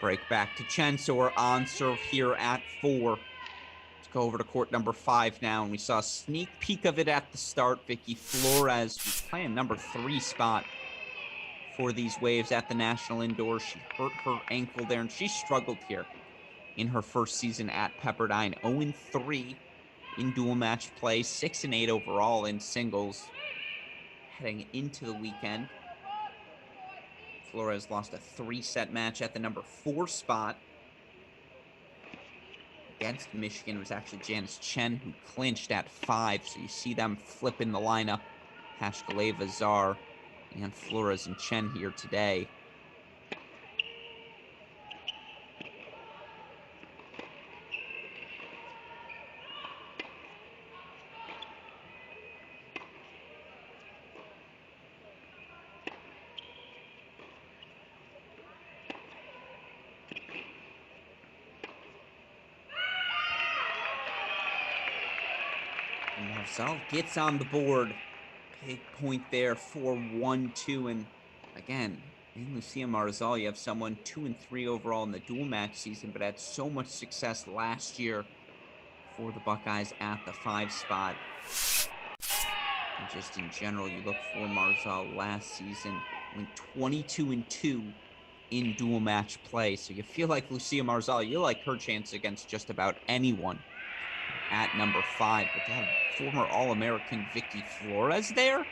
Break back to Chen, so we're on serve here at 4. Let's go over to court number 5 now, and we saw a sneak peek of it at the start. Vicky Flores, who's playing number 3 spot for these Waves at the National Indoor. She hurt her ankle there, and she struggled here in her first season at Pepperdine. 0-3 in dual match play, 6-8 overall in singles. Heading into the weekend, Flores lost a 3-set match at the number 4 spot against Michigan. It was actually Janice Chen who clinched at 5. So you see them flipping the lineup. Pashkaleva, Czar, and Flores and Chen here today. Marcel gets on the board. Big point there for 1-2. And again, in Lucia Marzal, you have someone 2-3 overall in the dual match season, but had so much success last year for the Buckeyes at the 5 spot. And just in general, you look for Marzal last season, went 22-2 in dual match play. So you feel like Lucia Marzal, you like her chance against just about anyone at number 5, but to have former All-American Vicky Flores there, I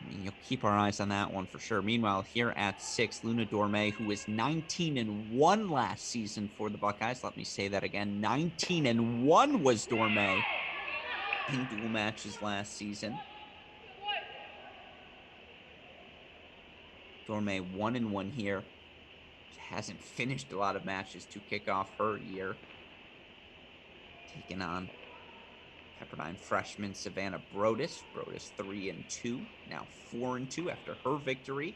mean, you'll keep our eyes on that one for sure. Meanwhile, here at 6, Luna Dorme, who was 19-1 last season for the Buckeyes. Let me say that again. 19-1 was Dorme in dual matches last season. Dorme 1-1 here. Hasn't finished a lot of matches to kick off her year. Taking on Pepperdine freshman Savannah Brodus. Brodus 3-2, now 4-2 after her victory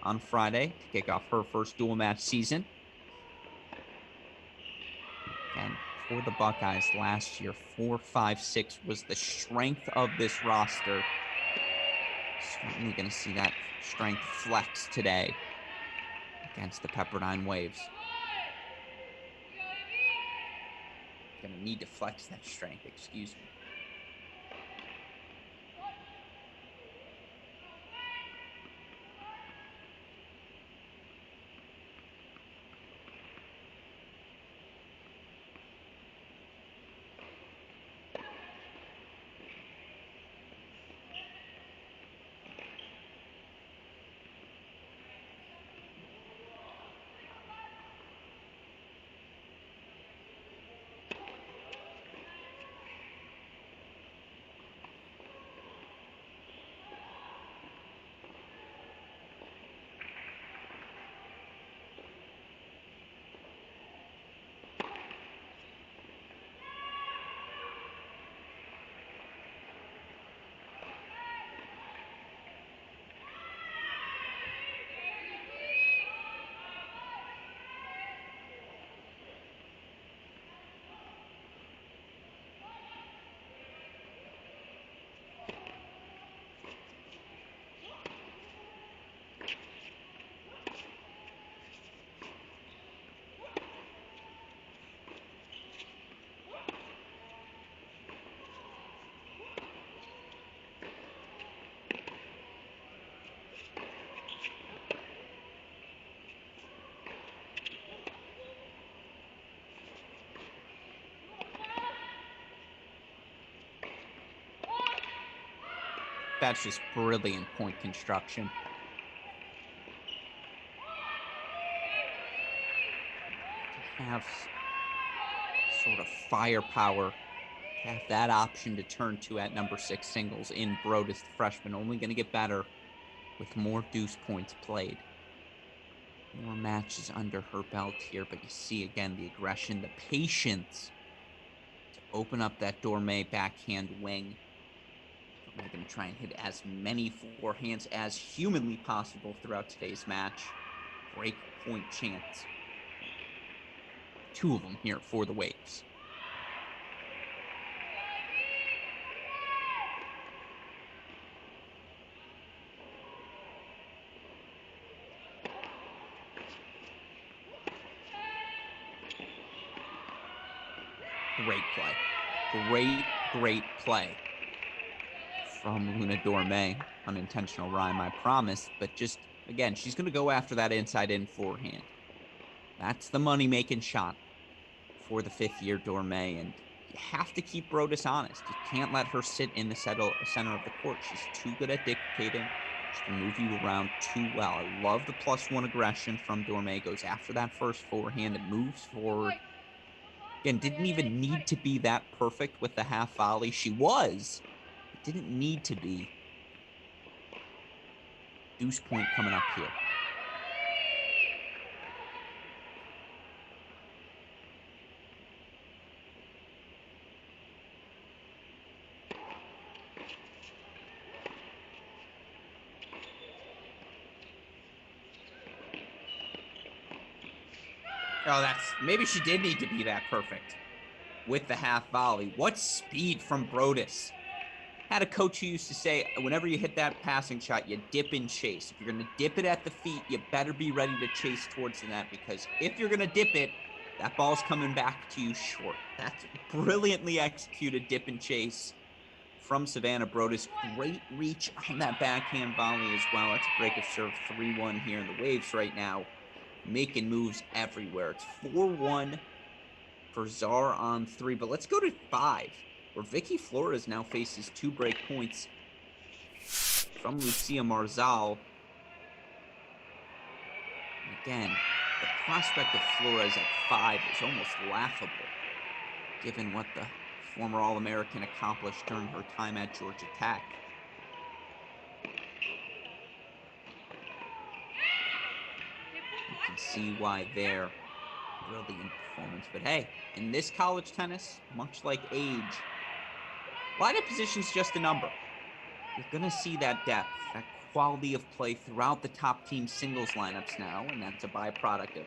on Friday to kick off her first dual match season. And for the Buckeyes last year, 4-5-6 was the strength of this roster. Certainly going to see that strength flex today against the Pepperdine Waves. Going to need to flex that strength, excuse me. That's just brilliant point construction. To have sort of firepower, to have that option to turn to at number 6 singles in Brodus, the freshman, only going to get better with more deuce points played. More matches under her belt here, but you see again the aggression, the patience to open up that Dorme backhand wing. Dorme going to try and hit as many forehands as humanly possible throughout today's match. Break point chance. 2 of them here for the Waves. Great play. Great play from Luna Dorme. Unintentional rhyme, I promise. But just, again, she's going to go after that inside-in forehand. That's the money-making shot for the 5th-year Dorme. And you have to keep Brodus honest. You can't let her sit in the center of the court. She's too good at dictating. She can move you around too well. I love the +1 aggression from Dorme. Goes after that first forehand and moves forward. Again, didn't even need to be that perfect with the half volley. She was. It didn't need to be. Deuce point coming up here. Oh, maybe she did need to be that perfect with the half volley. What speed from Brodus. Had a coach who used to say, whenever you hit that passing shot, you dip and chase. If you're going to dip it at the feet, you better be ready to chase towards the net, because if you're going to dip it, that ball's coming back to you short. That's brilliantly executed dip and chase from Savannah Brodus. Great reach on that backhand volley as well. That's a break of serve 3-1 here in the Waves right now. Making moves everywhere. It's 4-1 for Czar on 3, but let's go to 5, where Vicky Flores now faces 2 break points from Lucia Marzal. And again, the prospect of Flores at 5 is almost laughable, given what the former All-American accomplished during her time at Georgia Tech. You can see why there. Brilliant performance. But hey, in this college tennis, much like age, lineup position's just a number. You're going to see that depth, that quality of play throughout the top team singles lineups now, and that's a byproduct of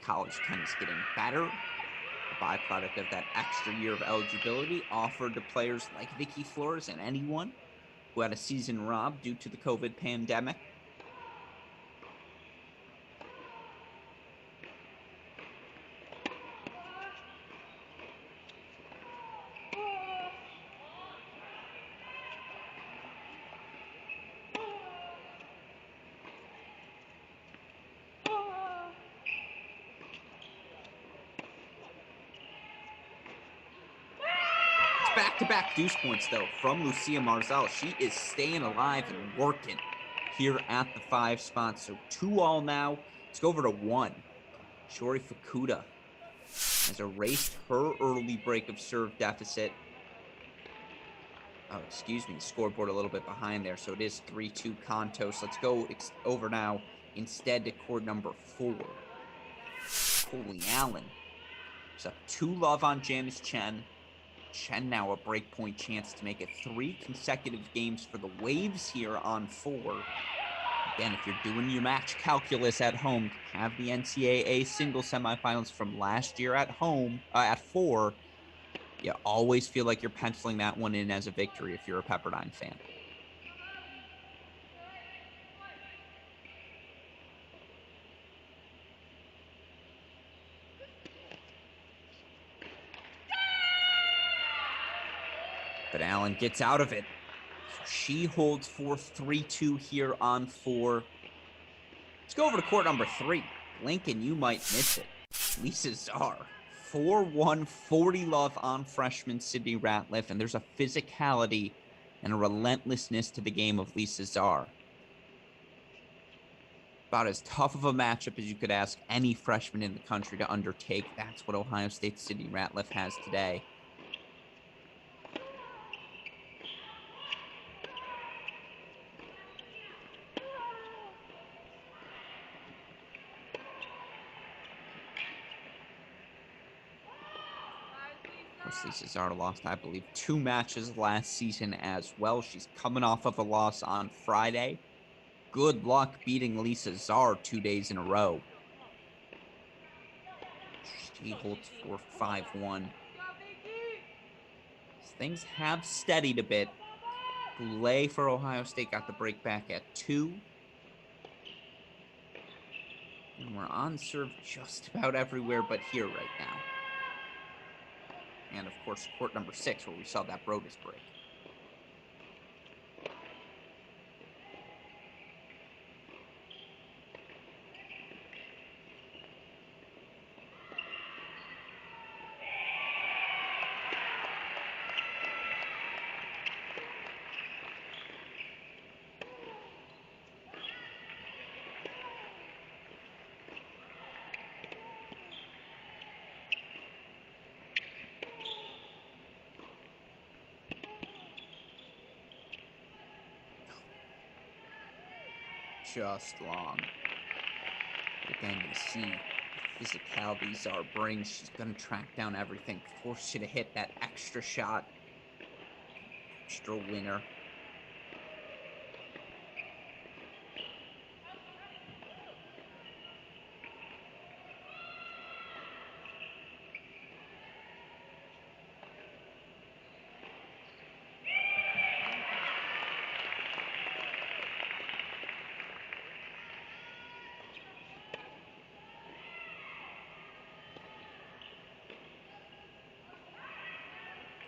college tennis getting better, a byproduct of that extra year of eligibility offered to players like Vicky Flores and anyone who had a season robbed due to the COVID pandemic. Back-to-back deuce points, though, from Lucia Marzal. She is staying alive and working here at the 5 spot. So 2-all now. Let's go over to 1. Shori Fukuda has erased her early break of serve deficit. Oh, excuse me. Scoreboard a little bit behind there. So it is 3-2 Contos. Let's go over now instead to court number 4. Coley Allen. It's up 2-love on Janice Chen. Chen now a breakpoint chance to make it 3 consecutive games for the Waves here on 4. Again, if you're doing your match calculus at home, have the NCAA single semifinals from last year at home at 4. You always feel like you're penciling that one in as a victory if you're a Pepperdine fan. But Allen gets out of it. She holds forth 3-2 here on 4. Let's go over to court number 3. Lincoln, you might miss it. Lisa Czar. 4-1, 40-love on freshman Sydney Ratliff. And there's a physicality and a relentlessness to the game of Lisa Czar. About as tough of a matchup as you could ask any freshman in the country to undertake. That's what Ohio State Sydney Ratliff has today. Lisa Czar lost, I believe, 2 matches last season as well. She's coming off of a loss on Friday. Good luck beating Lisa Czar 2 days in a row. She holds 4-5-1. Things have steadied a bit. Goulet for Ohio State got the break back at 2. And we're on serve just about everywhere but here right now. And, of course, court number 6, where we saw that Brodus break. Just long. But again, you see the physicality Czar brings. She's going to track down everything, force you to hit that extra shot, extra winner.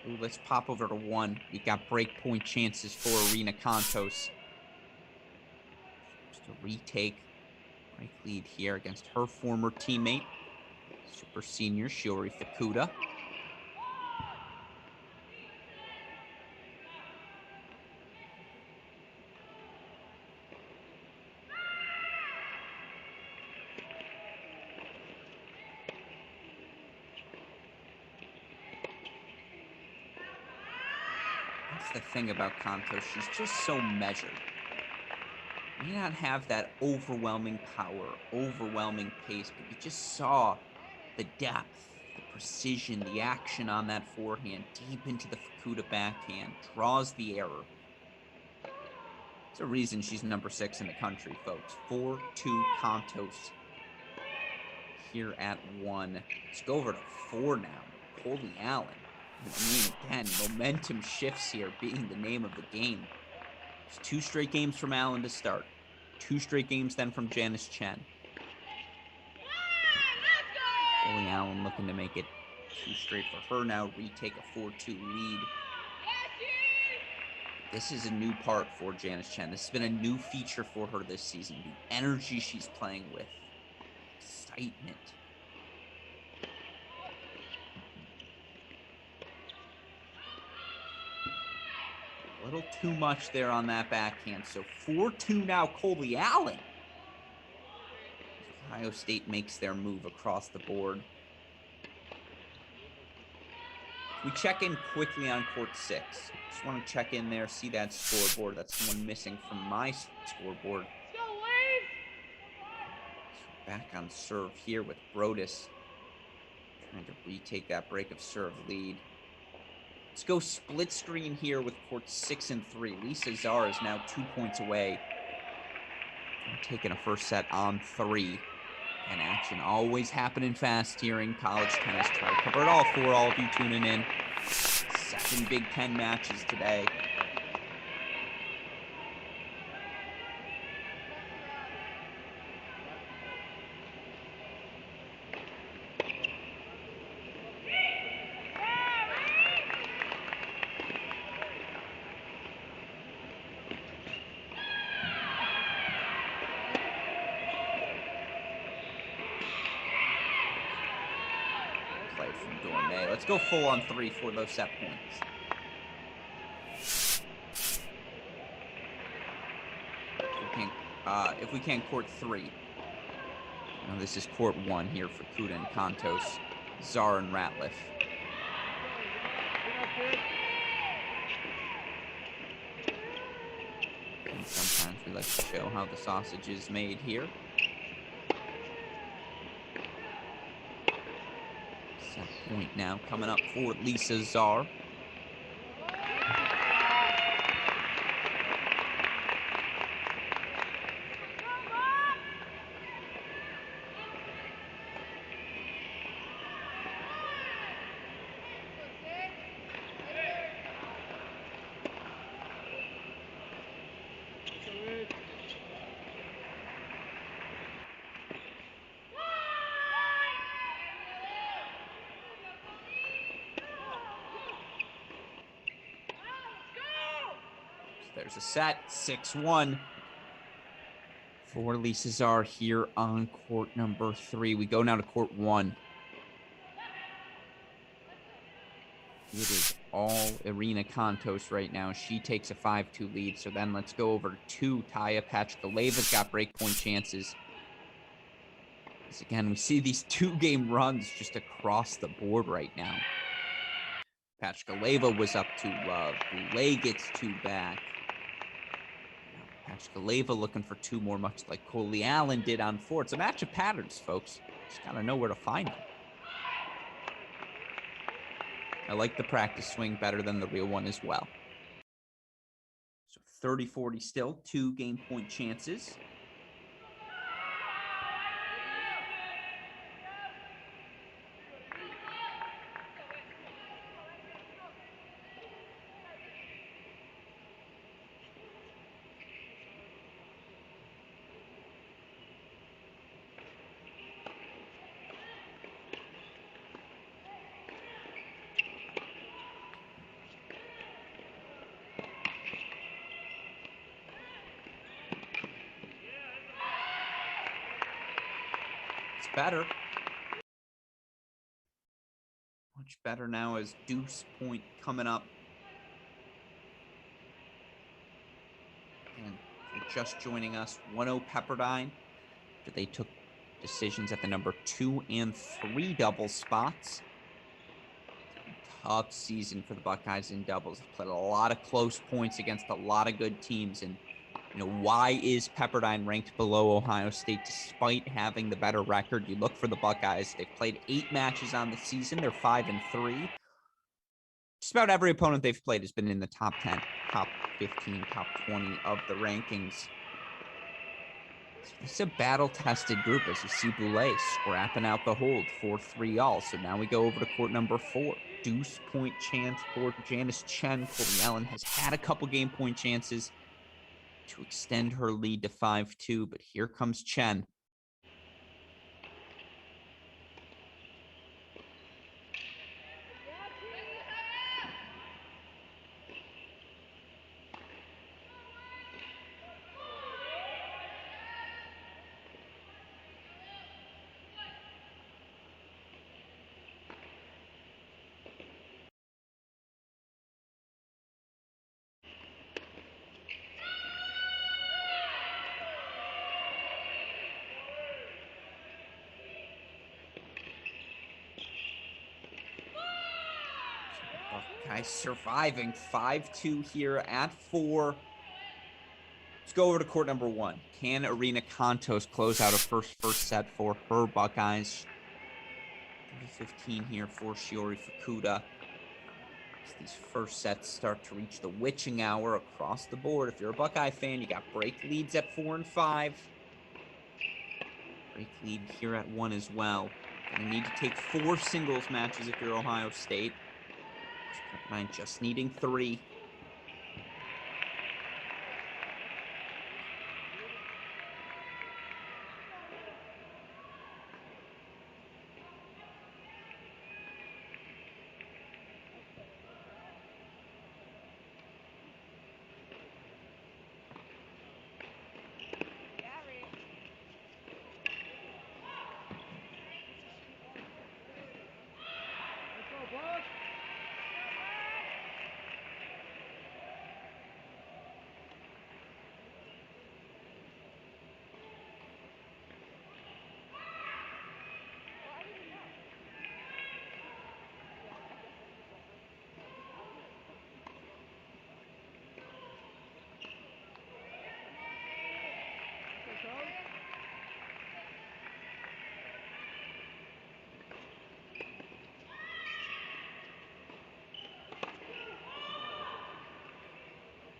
Ooh, let's pop over to 1. We got break point chances for Irina Kontos. Just to retake break lead here against her former teammate, super senior Shiori Fukuda. That's the thing about Kontos. She's just so measured. May not have that overwhelming power, overwhelming pace, but you just saw the depth, the precision, the action on that forehand, deep into the Fukuda backhand, draws the error. It's a reason she's number 6 in the country, folks. 4-2 Kontos here at 1. Let's go over to 4 now. Coley Allen. I mean, again, momentum shifts here being the name of the game. It's 2 straight games from Allen to start. 2 straight games then from Janice Chen. Coley Allen looking to make it 2 straight for her now, retake a 4-2 lead. This is a new part for Janice Chen. This has been a new feature for her this season. The energy she's playing with. Excitement. A little too much there on that backhand. So 4-2 now, Coley Allen. Ohio State makes their move across the board. We check in quickly on court 6. Just want to check in there, see that scoreboard. That's the one missing from my scoreboard. So back on serve here with Brodus. Trying to retake that break of serve lead. Let's go split screen here with court 6 and 3. Lisa Czar is now 2 points away. Taking a first set on 3. And action always happening fast here in college tennis. Try to cover it all for all of you tuning in. 7 Big Ten matches today. Let's go full on 3 for those set points. if we can, court 3. Now this is court 1 here for Kuda and Kontos, Czar and Ratliff. And sometimes we like to show how the sausage is made here. Set point now coming up for Lisa Czar. There's a set, 6-1 for Lisa Czar here on court number 3. We go now to court 1. It is all Irina Kontos right now. She takes a 5-2 lead. So then let's go over to Taya Pachkaleva's got breakpoint chances. As again, we see these 2-game runs just across the board right now. Pachkaleva was up 2 love. Boulay gets 2 back. Pachkaleva looking for 2 more, much like Coley Allen did on 4. It's a match of patterns, folks. Just got to know where to find them. I like the practice swing better than the real one as well. So 30-40 still, 2 game point chances. Better. Much better now as deuce point coming up. And if you're just joining us, 1-0 Pepperdine. They took decisions at the number 2 and 3 double spots. Tough season for the Buckeyes in doubles. They've played a lot of close points against a lot of good teams. And you know, why is Pepperdine ranked below Ohio State despite having the better record? You look for the Buckeyes. They've played 8 matches on the season. They're 5-3. Just about every opponent they've played has been in the top 10, top 15, top 20 of the rankings. So this is a battle-tested group as you see Boulay scrapping out the hold, 4-3 all. So now we go over to court number 4. Deuce point chance for Janice Chen. Colby Allen has had a couple game point chances to extend her lead to 5-2, but here comes Chen. Buckeyes surviving 5-2 here at 4. Let's go over to court number 1. Can Irina Kontos close out a first set for her Buckeyes? 30-15 here for Shiori Fukuda. As these first sets start to reach the witching hour across the board. If you're a Buckeye fan, you got break leads at 4 and 5. Break lead here at 1 as well. Gonna need to take 4 singles matches if you're Ohio State. Pepperdine just needing 3.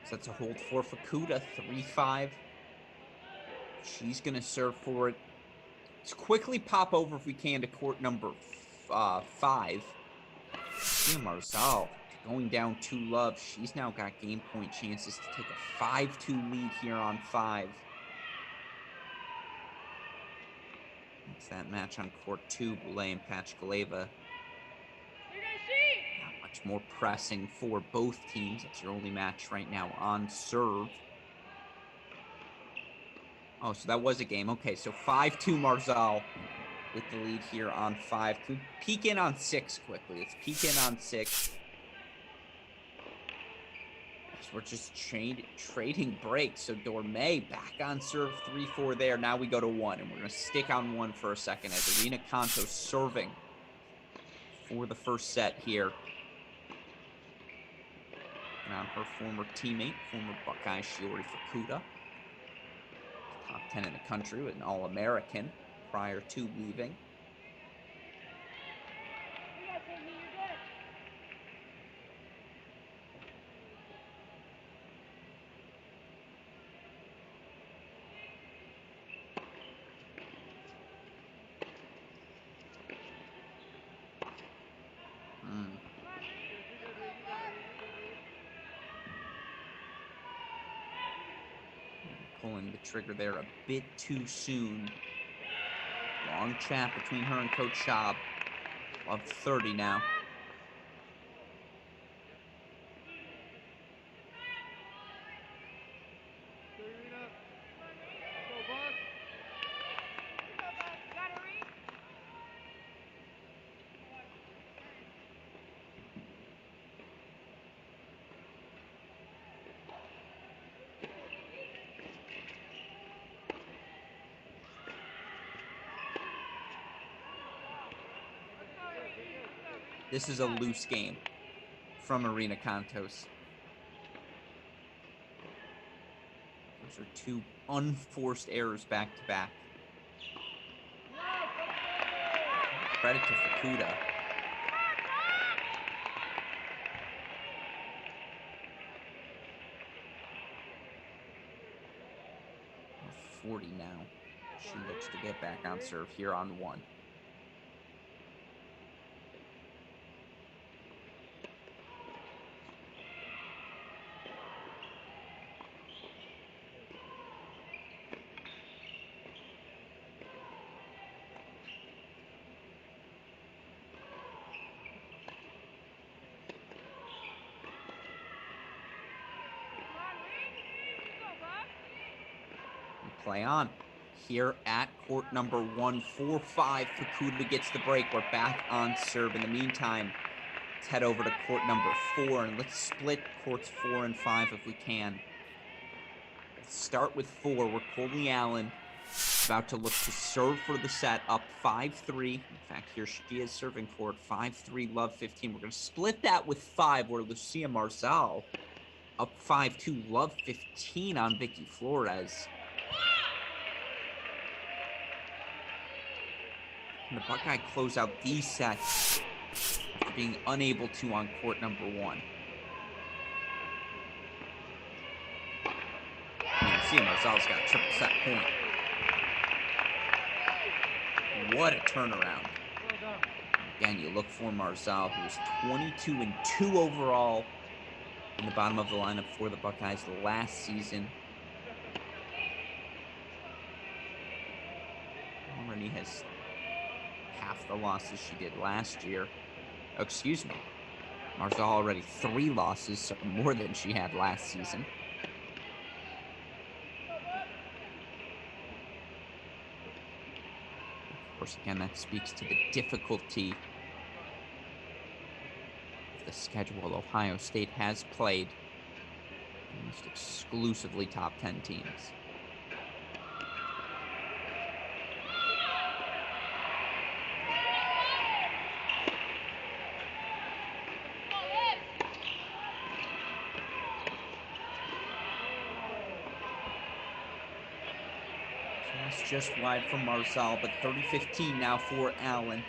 So that's a hold for Fukuda, 3-5. She's going to serve for it. Let's quickly pop over if we can to court number 5. Tia Marzal going down 2-love. She's now got game point chances to take a 5-2 lead here on 5. It's that match on court 2, Boulay and Pachkaleva. Not much more pressing for both teams. It's your only match right now on serve. Oh, so that was a game. Okay, so 5-2 Marzal with the lead here on 5. Can we peek in on 6 quickly? Let's peek in on 6. So we're just trading breaks. So Dorme back on serve 3-4 there. Now we go to 1, and we're going to stick on 1 for a second as Irina Kanto serving for the first set here. And on her former teammate, former Buckeye Shiori Fukuda. Top 10 in the country with an All-American prior to leaving. Pulling the trigger there a bit too soon. Long chat between her and Coach Schaub. Above 30 now. This is a loose game from Irina Kantos. Those are 2 unforced errors back to back. Credit to Fukuda. Oh, 40 now. She looks to get back on serve here on 1. Play on here at court number 1, 4-5. Fukuda gets the break. We're back on serve. In the meantime, let's head over to court number 4, and let's split courts 4 and 5 if we can. Let's start with 4, where Coley Allen is about to look to serve for the set, up 5-3. In fact, here she is serving for it, 5-3, love 15. We're going to split that with 5, where Lucia Marzal up 5-2, love 15 on Vicky Flores. And the Buckeye close out these sets after being unable to on court number 1. I mean, Lucia Marzal's got a triple set point. What a turnaround. Again, you look for Marzal, who was 22-2 overall in the bottom of the lineup for the Buckeyes last season. Already has half the losses she did last year. Oh, excuse me. Marzal already 3 losses, so more than she had last season. Of course, again, that speaks to the difficulty of the schedule Ohio State has played. Almost exclusively top 10 teams. Just wide from Marzal, but 30-15 now for Allen.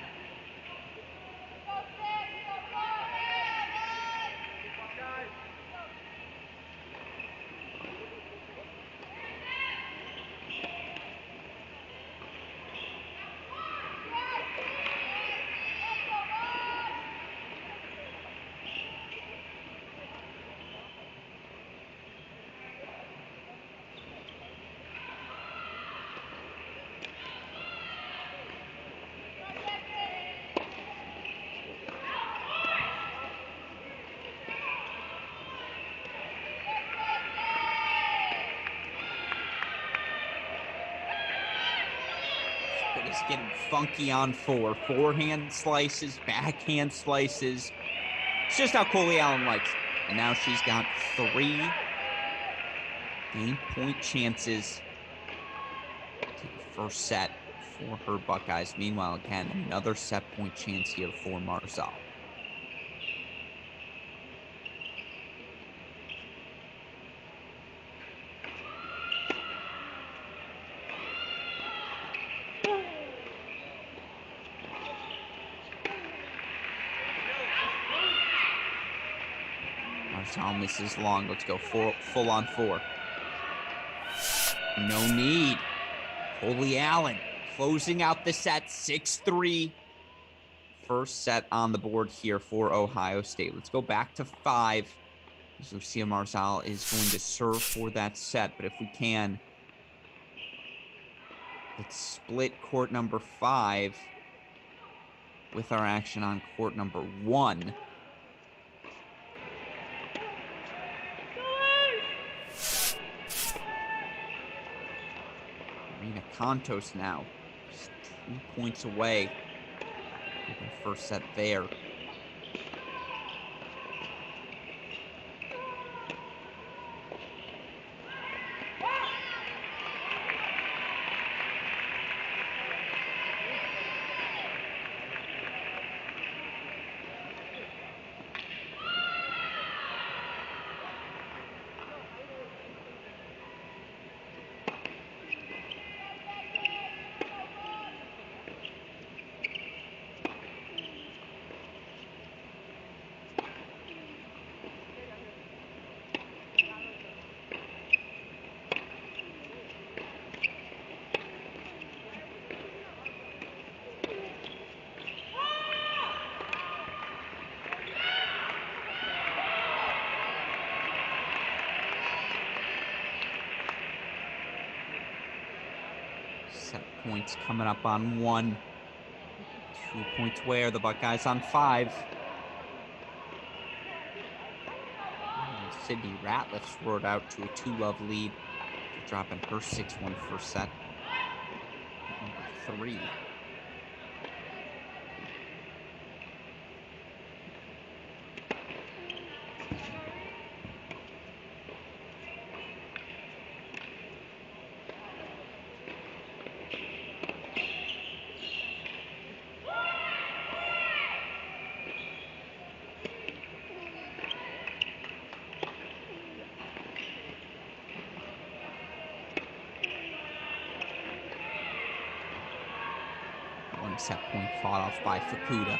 But it's getting funky on four. Forehand slices, backhand slices. It's just how Coley Allen likes. And now she's got 3 game point chances to the first set for her Buckeyes. Meanwhile, again, another set point chance here for Marzal. Marzal misses long. Let's go full on 4. No need. Coley Allen closing out the set, 6-3. First set on the board here for Ohio State. Let's go back to 5. Lucia Marzal is going to serve for that set, but if we can, let's split court number 5 with our action on court number 1. Marina Contos now, just 2 points away from the first set there. Set points coming up on 1. 2 points where the Buckeyes on 5. And Sydney Ratliff's roared out to a 2-love lead, dropping her 6-1 first set. Number 3. One set point fought off by Fukuda.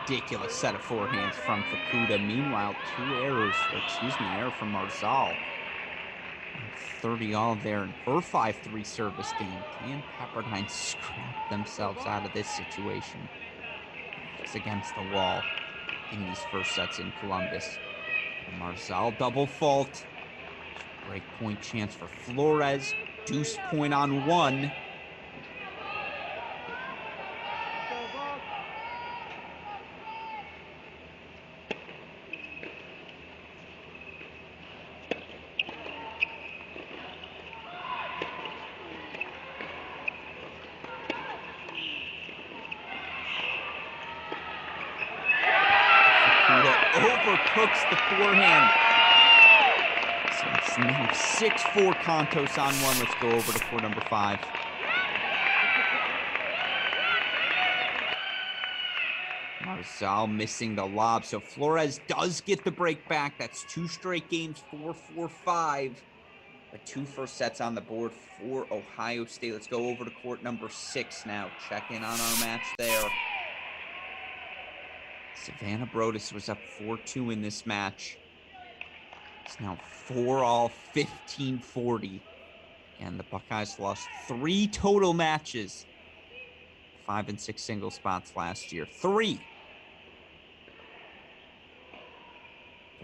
Ridiculous set of forehands from Fukuda. Meanwhile, 2 errors, an error from Marzal. 30 all there in her 5-3 service game. Can Pepperdine scrap themselves out of this situation? It's against the wall in these first sets in Columbus. Marzal double fault. Break point chance for Flores. Deuce point on 1. Overcooks the forehand. So it's now 6-4 Contos on 1. Let's go over to court number 5. Marzal missing the lob. So Flores does get the break back. That's 2 straight games, 4-4-5. The 2 first sets on the board for Ohio State. Let's go over to court number 6 now. Check in on our match there. Savannah Brodus was up 4-2 in this match. It's now 4-all, 15-40. And the Buckeyes lost 3 total matches. 5 and 6 single spots last year. 3.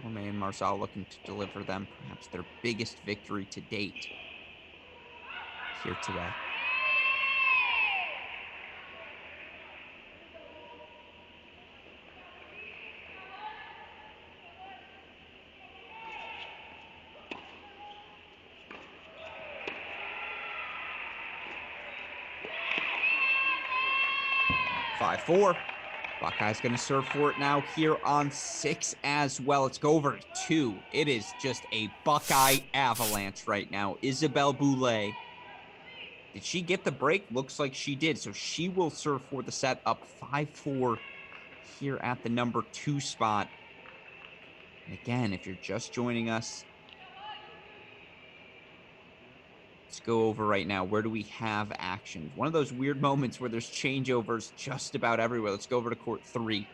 Dorme and Marzal looking to deliver them perhaps their biggest victory to date here today. Five, 4. Buckeyes going to serve for it now here on 6 as well. Let's go over to 2. It is just a Buckeye avalanche right now. Isabelle Boulay. Did she get the break? Looks like she did. So she will serve for the set, up 5-4 here at the number 2 spot. And again, if you're just joining us, let's go over right now. Where do we have action? One of those weird moments where there's changeovers just about everywhere. Let's go over to court 3.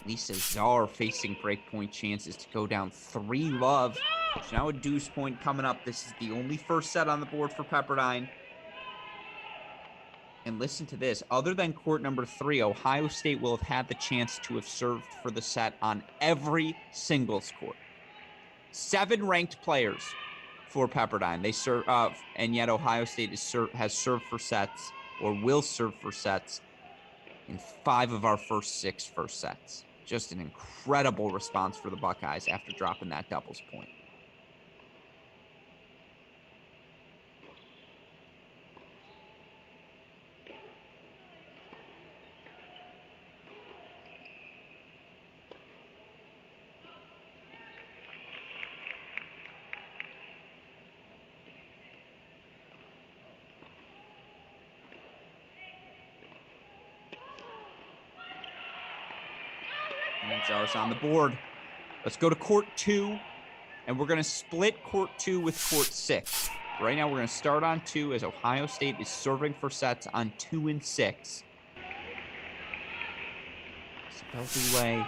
Lisa Czar facing breakpoint chances to go down 3-love. So now a deuce point coming up. This is the only first set on the board for Pepperdine. And listen to this. Other than court number 3, Ohio State will have had the chance to have served for the set on every singles court. 7 ranked players for Pepperdine. They serve, and yet Ohio State has served for sets, or will serve for sets, in 5 of our first 6 first sets. Just an incredible response for the Buckeyes after dropping that doubles point. And Czar's on the board. Let's go to court 2, and we're going to split court 2 with court 6. Right now, we're going to start on 2 as Ohio State is serving for sets on 2 and 6. Isabelle Boulay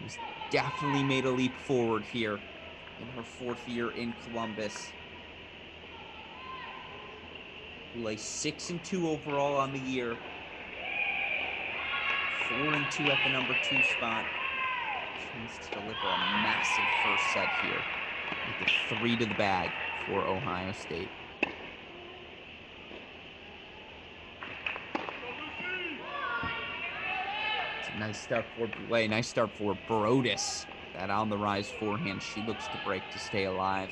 has definitely made a leap forward here in her 4th year in Columbus. Boulay 6-2 overall on the year. 4-2 at the number 2 spot. Chance to deliver a massive first set here. Make it 3 to the bag for Ohio State. It's a nice start for Boulay. Nice start for Brodus. That on the rise forehand. She looks to break to stay alive.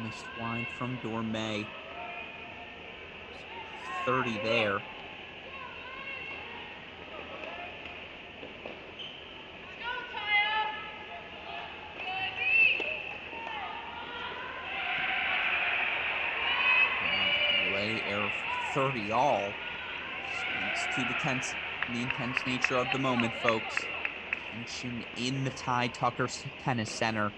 Missed wide from Dorme. 30 there. Boulay error 30 all. Speaks to the intense nature of the moment, folks. Tension in the Ty Tucker Tennis Center.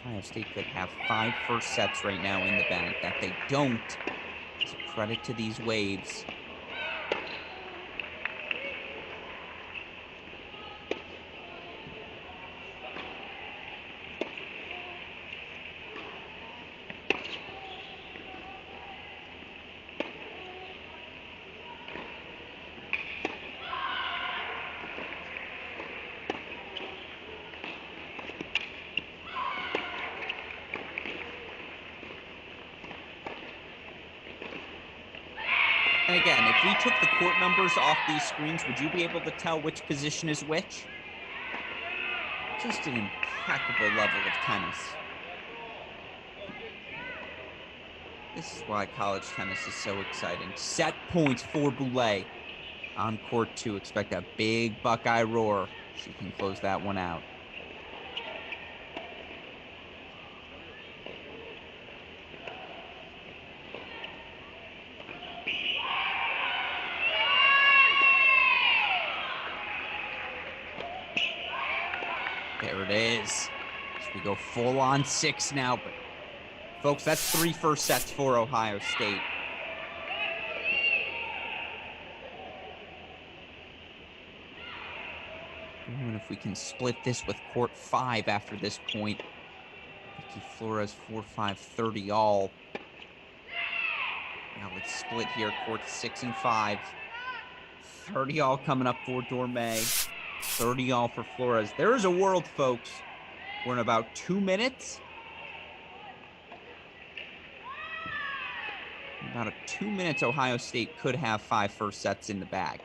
Ohio State could have 5 first sets right now in the bank. That they don't. It's a credit to these Waves. And again, if we took the court numbers off these screens, would you be able to tell which position is which? Just an impeccable level of tennis. This is why college tennis is so exciting. Set points for Boulay. On court 2, expect a big Buckeye roar. She can close that one out. There it is. So we go full on 6 now, but folks, that's 3 first sets for Ohio State. And if we can split this with court 5 after this point. Vicky Flores 4-5-30 all. Now let's split here, court 6 and 5. 30 all coming up for Dorme. 30 all for Flores. There is a world, folks. We're in about 2 minutes. In about 2 minutes, Ohio State could have 5 first sets in the bag.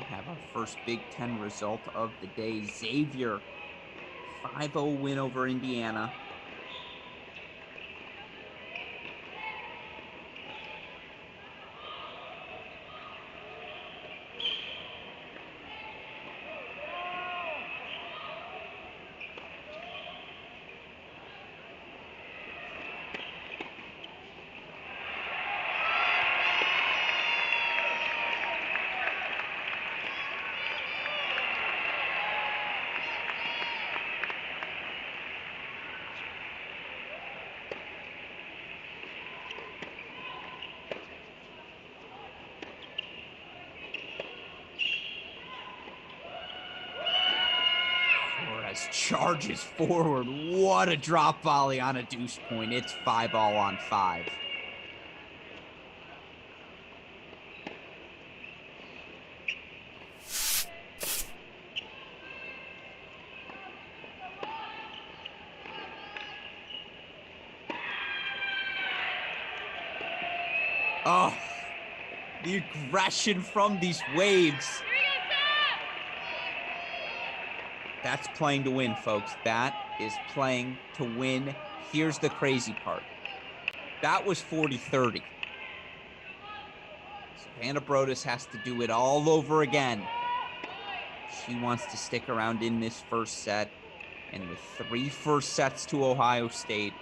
Have our first Big Ten result of the day. Xavier, 5-0 win over Indiana. Flores charges forward. What a drop volley on a deuce point. It's 5 all on 5. Oh, the aggression from these waves. That's playing to win, folks. That is playing to win. Here's the crazy part. That was 40-30. Savannah Broadus has to do it all over again. She wants to stick around in this first set. And with 3 first sets to Ohio State,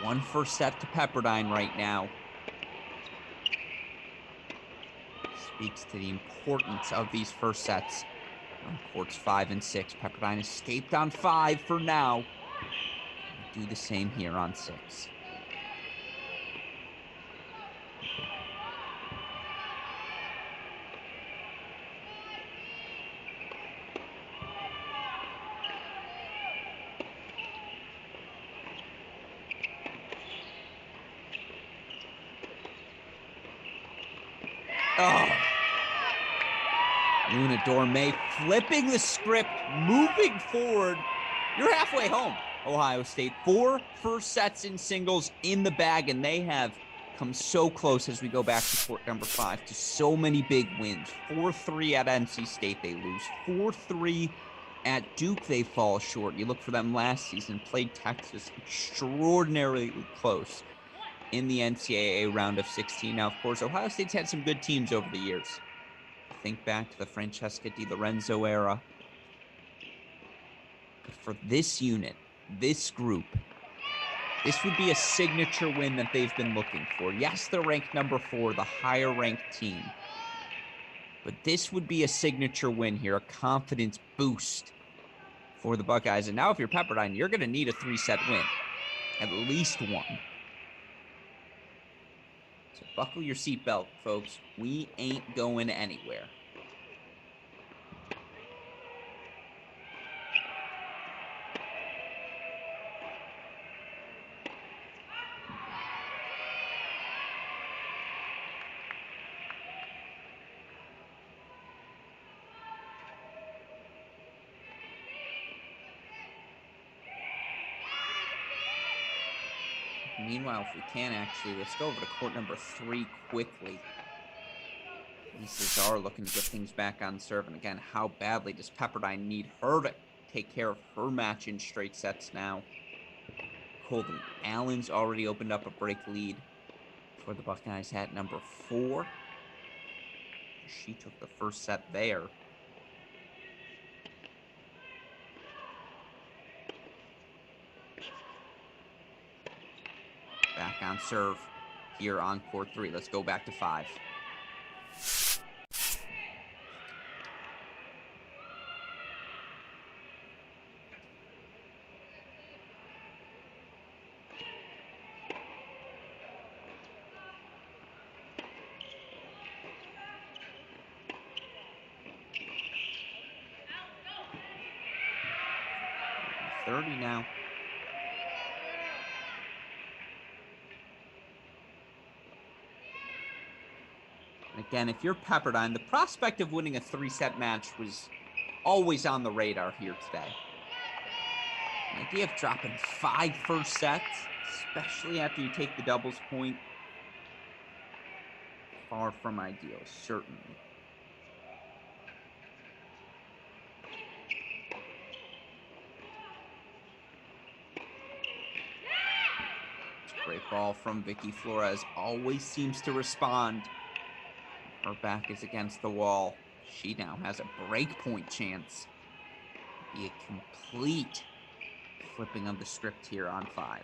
1 first set to Pepperdine right now, speaks to the importance of these first sets. On courts 5 and 6, Pepperdine escaped on 5 for now. Do the same here on 6. Oh. Luna Dorme flipping the script, moving forward. You're halfway home, Ohio State. 4 first sets in singles in the bag, and they have come so close as we go back to court number 5 to so many big wins. 4-3 at NC State, they lose. 4-3 at Duke, they fall short. You look for them last season, played Texas extraordinarily close in the NCAA round of 16. Now, of course, Ohio State's had some good teams over the years. Think back to the Francesca Di Lorenzo era. But for this unit, this group, this would be a signature win that they've been looking for. Yes, they're ranked number 4, the higher ranked team. But this would be a signature win here, a confidence boost for the Buckeyes. And now if you're Pepperdine, you're going to need a 3-set win, at least 1. So buckle your seatbelt, folks. We ain't going anywhere. Meanwhile, if we can actually, let's go over to court number 3 quickly. Mrs. R looking to get things back on serve. And again, how badly does Pepperdine need her to take care of her match in straight sets now? Colden Allen's already opened up a break lead for the Buckeyes at number 4. She took the first set there. Back on serve here on court 3. Let's go back to 5. Now. And again, if you're Pepperdine, the prospect of winning a 3-set match was always on the radar here today. The idea of dropping 5 first sets, especially after you take the doubles point, far from ideal, certainly. Great ball from Vicky Flores. Always seems to respond. Her back is against the wall. She now has a break point chance. Be a complete flipping of the script here on 5.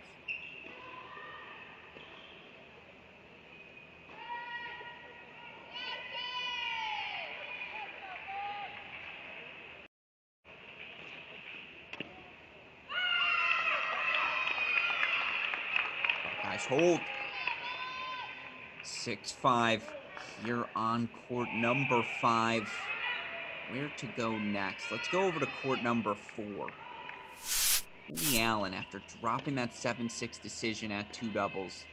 Buckeyes hold. 6-5 here on court number 5. Where to go next? Let's go over to court number 4. Lee Allen, after dropping that 7-6 decision at 2 doubles,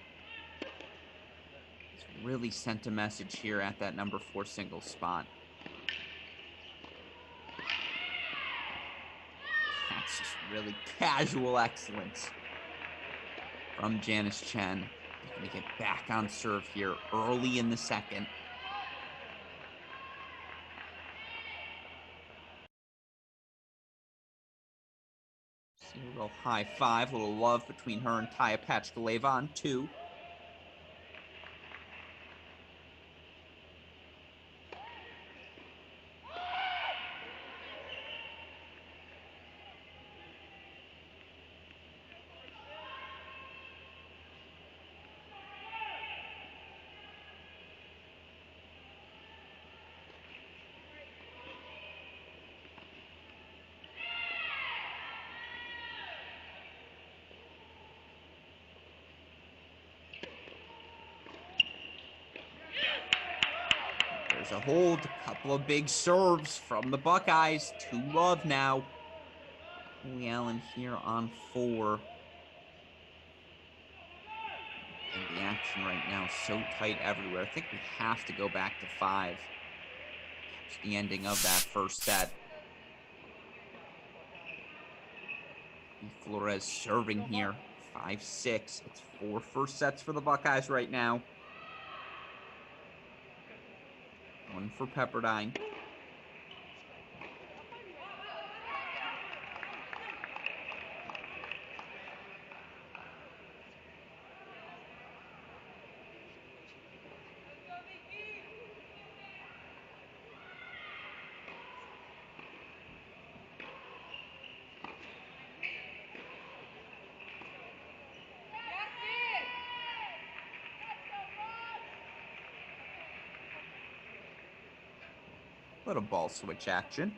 has really sent a message here at that number 4 singles spot. That's just really casual excellence from Janice Chen. Looking to get back on serve here early in the second. See a little high five, a little love between her and Taya Pachkaleva on 2. There's a hold, a couple of big serves from the Buckeyes. 2-love now. Lee Allen here on 4. And the action right now is so tight everywhere. I think we have to go back to 5. Catch the ending of that first set. Flores serving here. 5-6. It's 4 first sets for the Buckeyes right now. 1 for Pepperdine. Little ball switch action.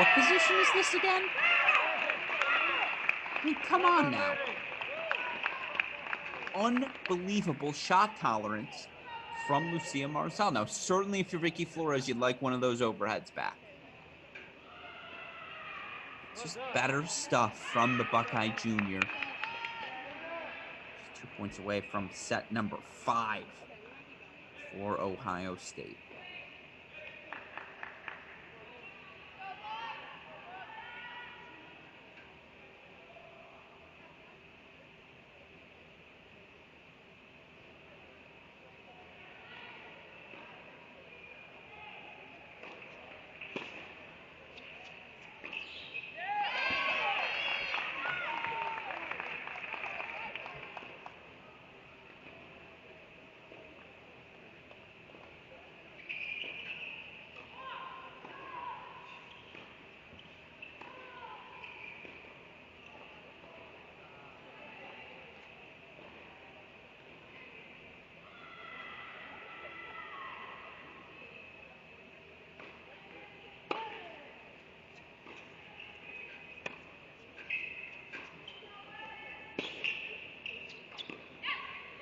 What position is this again? I mean, come on now. Unbelievable shot tolerance from Lucia Marzal. Now, certainly if you're Vicky Flores, you'd like one of those overheads back. Just better stuff from the Buckeye Junior. Just 2 points away from set number 5 for Ohio State.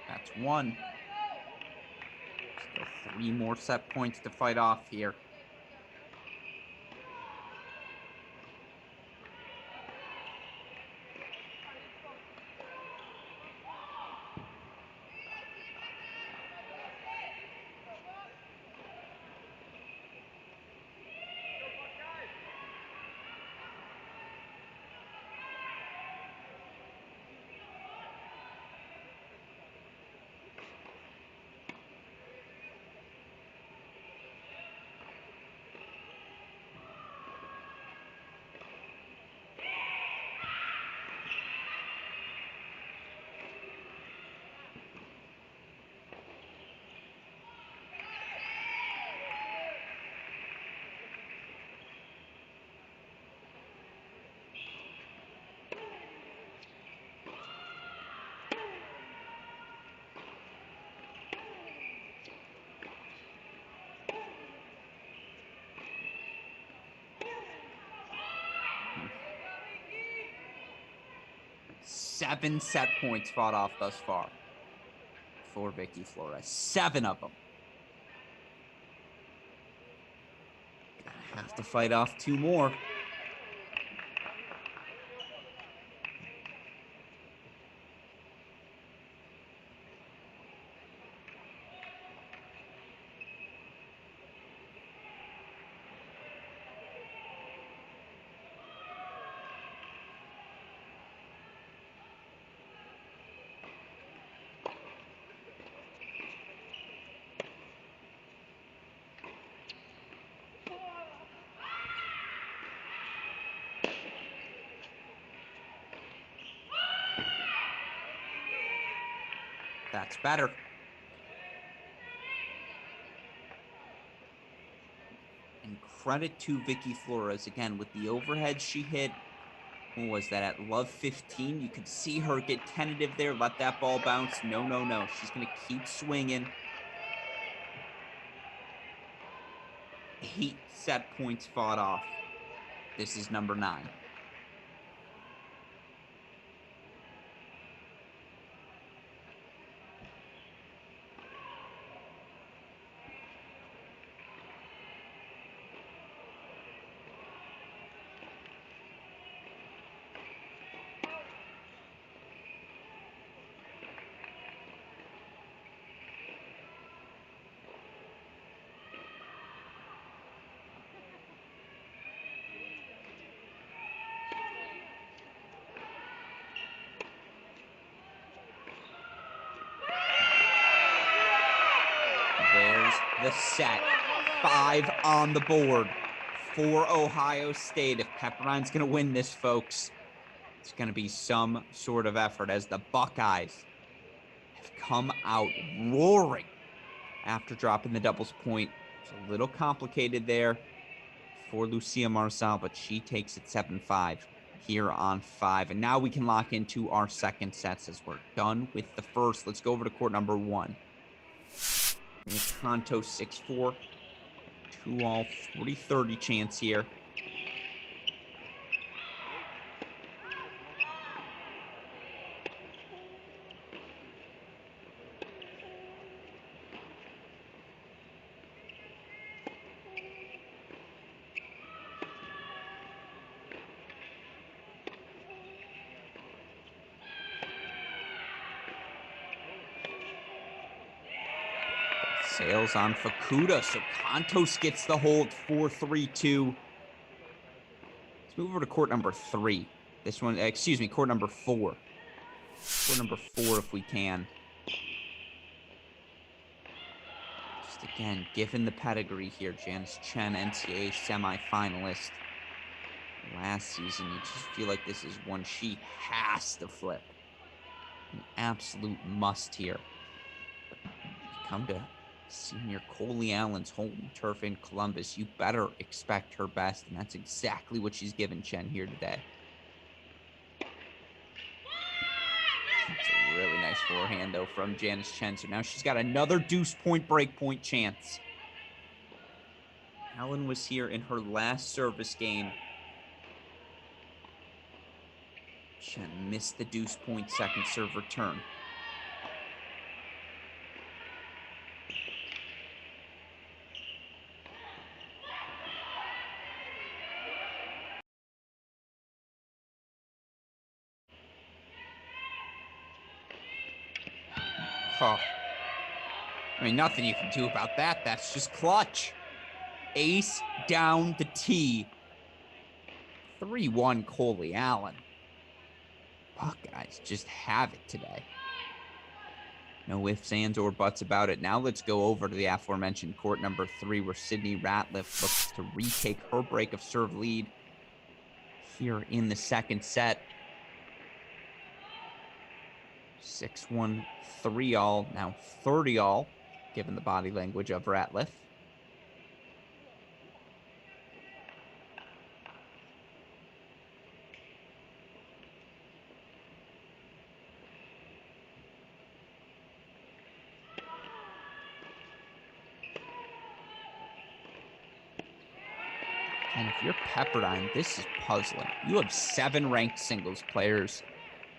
That's one. Still 3 more set points to fight off here. Seven set points fought off thus far for Vicky Flores. 7 of them. Gonna have to fight off 2 more. That's better. And credit to Vicky Flores again with the overhead she hit. What was that at love 15? You could see her get tentative there, let that ball bounce. No, no, no. She's going to keep swinging. 8 set points fought off. This is number 9. There's the set. 5 on the board for Ohio State. If Pepperdine's going to win this, folks, it's going to be some sort of effort as the Buckeyes have come out roaring after dropping the doubles point. It's a little complicated there for Lucia Marzal, but she takes it 7-5 here on 5. And now we can lock into our second sets as we're done with the first. Let's go over to court number 1. Kanto 6-4, 2-all, 40-30 chance here. Sails on Fukuda, so Kontos gets the hold, 4-3-2. Let's move over to court number 3. This one, excuse me, court number 4. Court number 4 if we can. Just again, given the pedigree here, Janice Chen, NCAA semifinalist last season, you just feel like this is one she has to flip. An absolute must here. Come to senior Coley Allen's home turf in Columbus, you better expect her best, and that's exactly what she's given Chen here today. That's a really nice forehand, though, from Janice Chen. So now she's got another deuce point break point chance. Allen was here in her last service game. Chen missed the deuce point second serve return. Huh. I mean, nothing you can do about that. That's just clutch. Ace down the tee. 3-1 Coley Allen. Buckeyes just have it today. No ifs, ands, or buts about it. Now let's go over to the aforementioned court number 3, where Sydney Ratliff looks to retake her break of serve lead here in the second set. 6-1, 3-all, now 30-all, given the body language of Ratliff. And if you're Pepperdine, this is puzzling. You have 7 ranked singles players.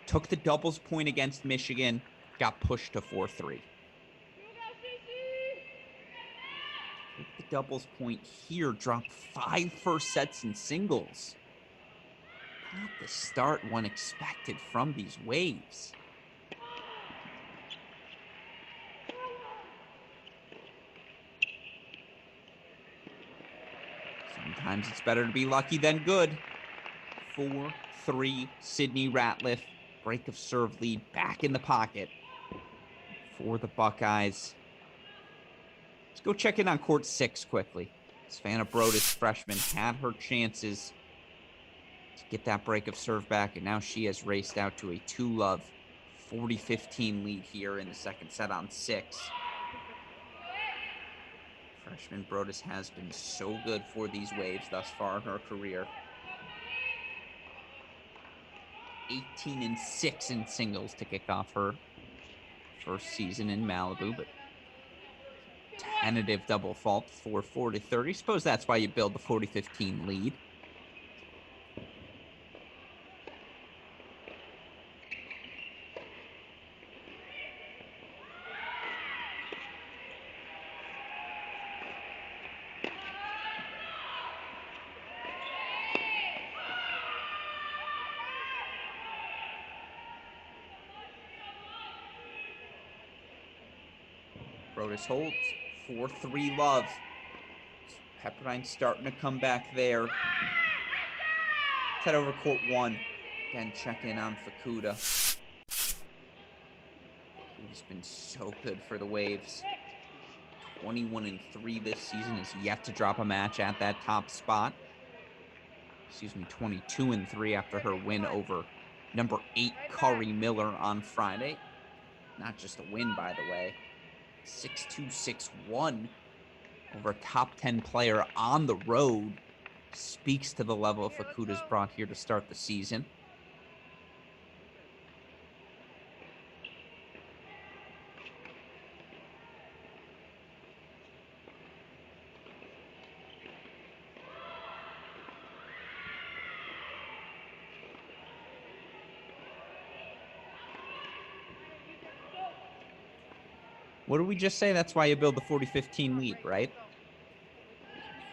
Took the doubles point against Michigan, got pushed to 4-3. Took the doubles point here, dropped 5 first sets in singles. Not the start one expected from these Waves. Sometimes it's better to be lucky than good. 4-3, Sydney Ratliff. Break of serve lead back in the pocket for the Buckeyes. Let's go check in on court 6 quickly. Savannah Brodus, freshman, had her chances to get that break of serve back, and now she has raced out to a 2-love 40-15 lead here in the second set on 6. Freshman Brodus has been so good for these Waves thus far in her career. 18-6 in singles to kick off her first season in Malibu, but tentative double fault, 4-40-30. Suppose that's why you build the 40-15 lead. Brodus holds, 4-3 love. Pepperdine starting to come back there. Let's head over court 1. Again, check in on Fukuda. Fukuda's been so good for the Waves. 21-3 this season, has yet to drop a match at that top spot. 22-3 after her win over number 8 Curry Miller on Friday. Not just a win, by the way. 6-2, 6-1 over a top 10 player on the road. Speaks to the level of Fukuda's brought here to start the season. What did we just say? That's why you build the 40-15 lead, right?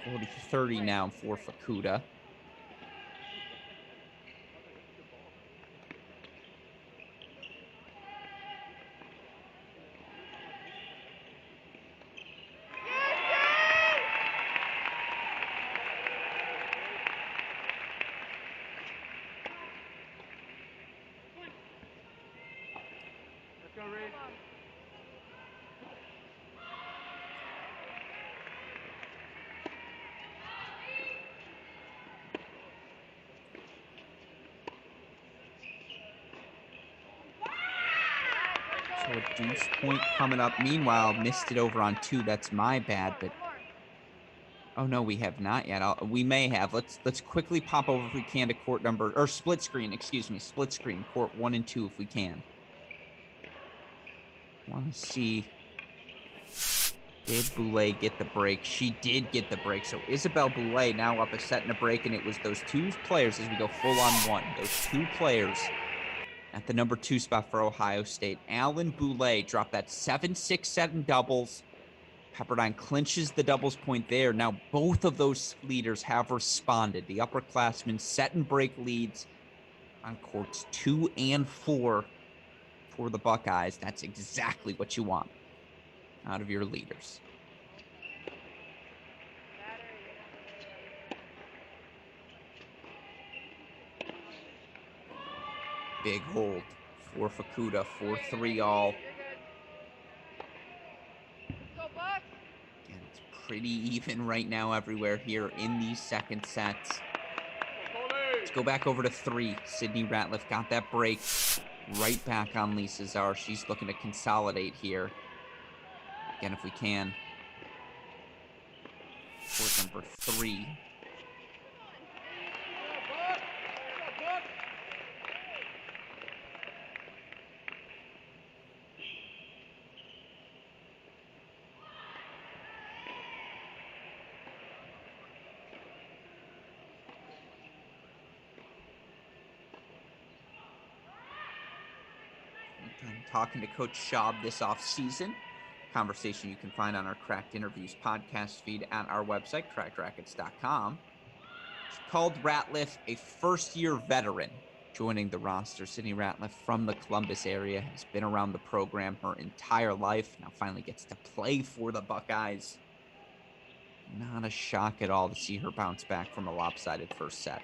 40-30 now for Fukuda. Now a deuce point coming up. Meanwhile, missed it over on 2. That's my bad, but oh no, we have not yet. We may have. Let's quickly pop over if we can to court number or split screen. Excuse me, split screen court 1 and 2 if we can. Want to see. Did Boulay get the break? She did get the break. So Isabel Boulay now up a set and a break, and it was those 2 players as we go full on 1. Those 2 players at the number 2 spot for Ohio State. Alan Boulay dropped that 7-6 set in doubles. Pepperdine clinches the doubles point there. Now both of those leaders have responded. The upperclassmen set and break leads on courts 2 and 4 for the Buckeyes. That's exactly what you want out of your leaders. Big hold for Fukuda, 4-3 all. Again, it's pretty even right now everywhere here in these second sets. Let's go back over to 3. Sydney Ratliff got that break right back on Lisa Czar. She's looking to consolidate here. Again, if we can. Court number 3. I'm talking to Coach Schaub this offseason. Conversation you can find on our Cracked Interviews podcast feed at our website, crackedrackets.com. She called Ratliff a first-year veteran joining the roster. Sydney Ratliff from the Columbus area has been around the program her entire life. Now finally gets to play for the Buckeyes. Not a shock at all to see her bounce back from a lopsided first set.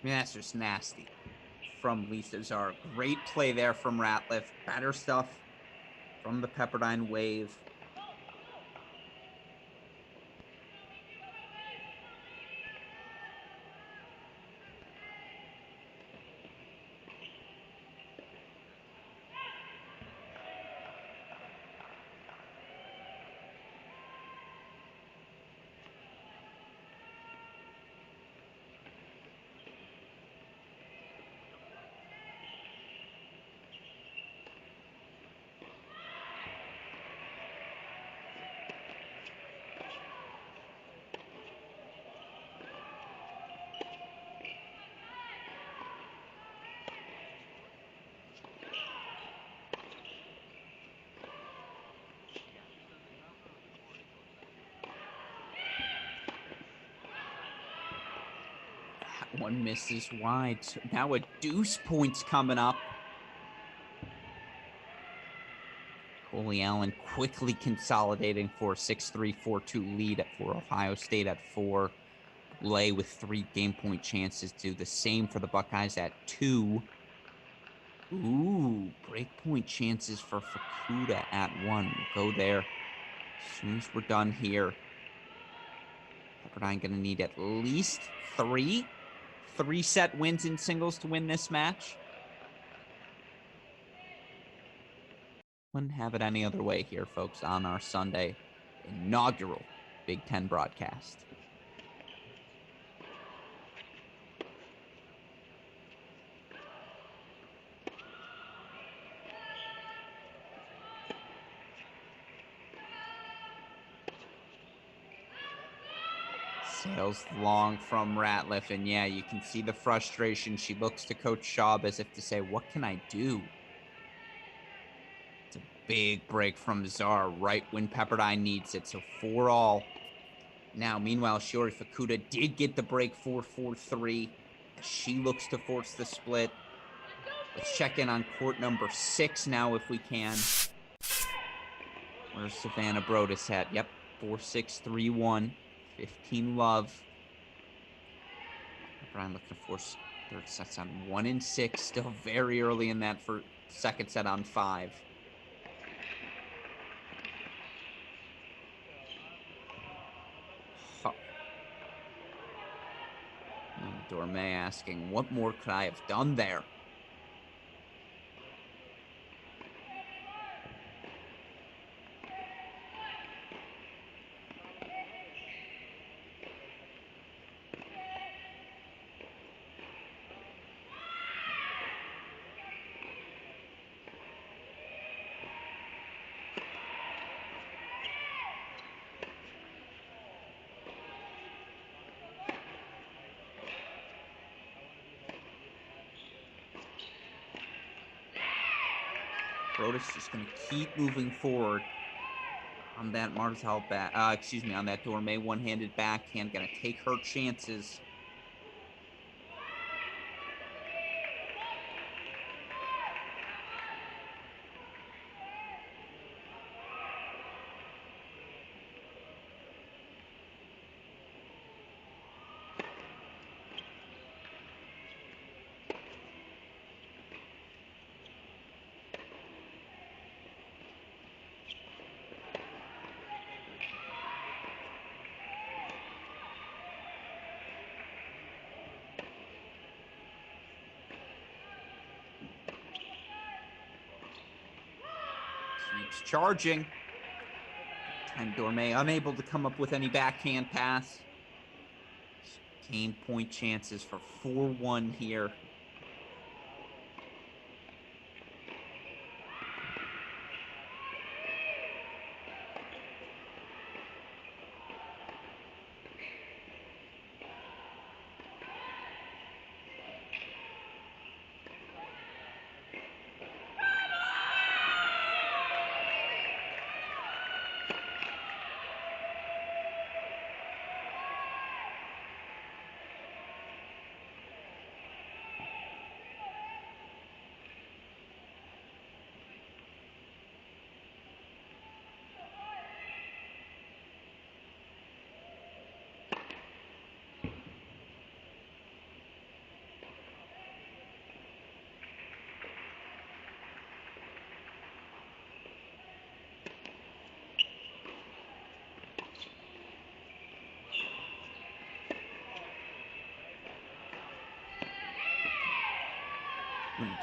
I mean, that's just nasty from Lisa Czar. Great play there from Ratliff. Better stuff from the Pepperdine Wave. One misses wide. So now a deuce point's coming up. Coley Allen quickly consolidating for a 6-3, 4-2 lead for Ohio State at 4. Lay with 3 game point chances. Do the same for the Buckeyes at 2. Ooh, break point chances for Fukuda at 1. We'll go there as soon as we're done here. Pepperdine going to need at least 3 set wins in singles to win this match. Wouldn't have it any other way here, folks, on our Sunday inaugural Big Ten broadcast. Sails long from Ratliff, and yeah, you can see the frustration. She looks to Coach Schaub as if to say, what can I do? It's a big break from Czar right when Pepperdine needs it, so 4 all. Now, meanwhile, Shiori Fukuda did get the break 4-4-3. She looks to force the split. Let's check in on court number 6 now if we can. Where's Savannah Brodus at? Yep, 4-6-3-1. 15 love. Pepperdine looking to force third sets on 1 and 6. Still very early in that for second set on 5. Huh. Dorme asking, what more could I have done there? Brodus just going to keep moving forward on that Martel back. On that Dorme one-handed backhand. Going to take her chances. Keeps charging. And Dorme unable to come up with any backhand pass. Gain point chances for 4-1 here.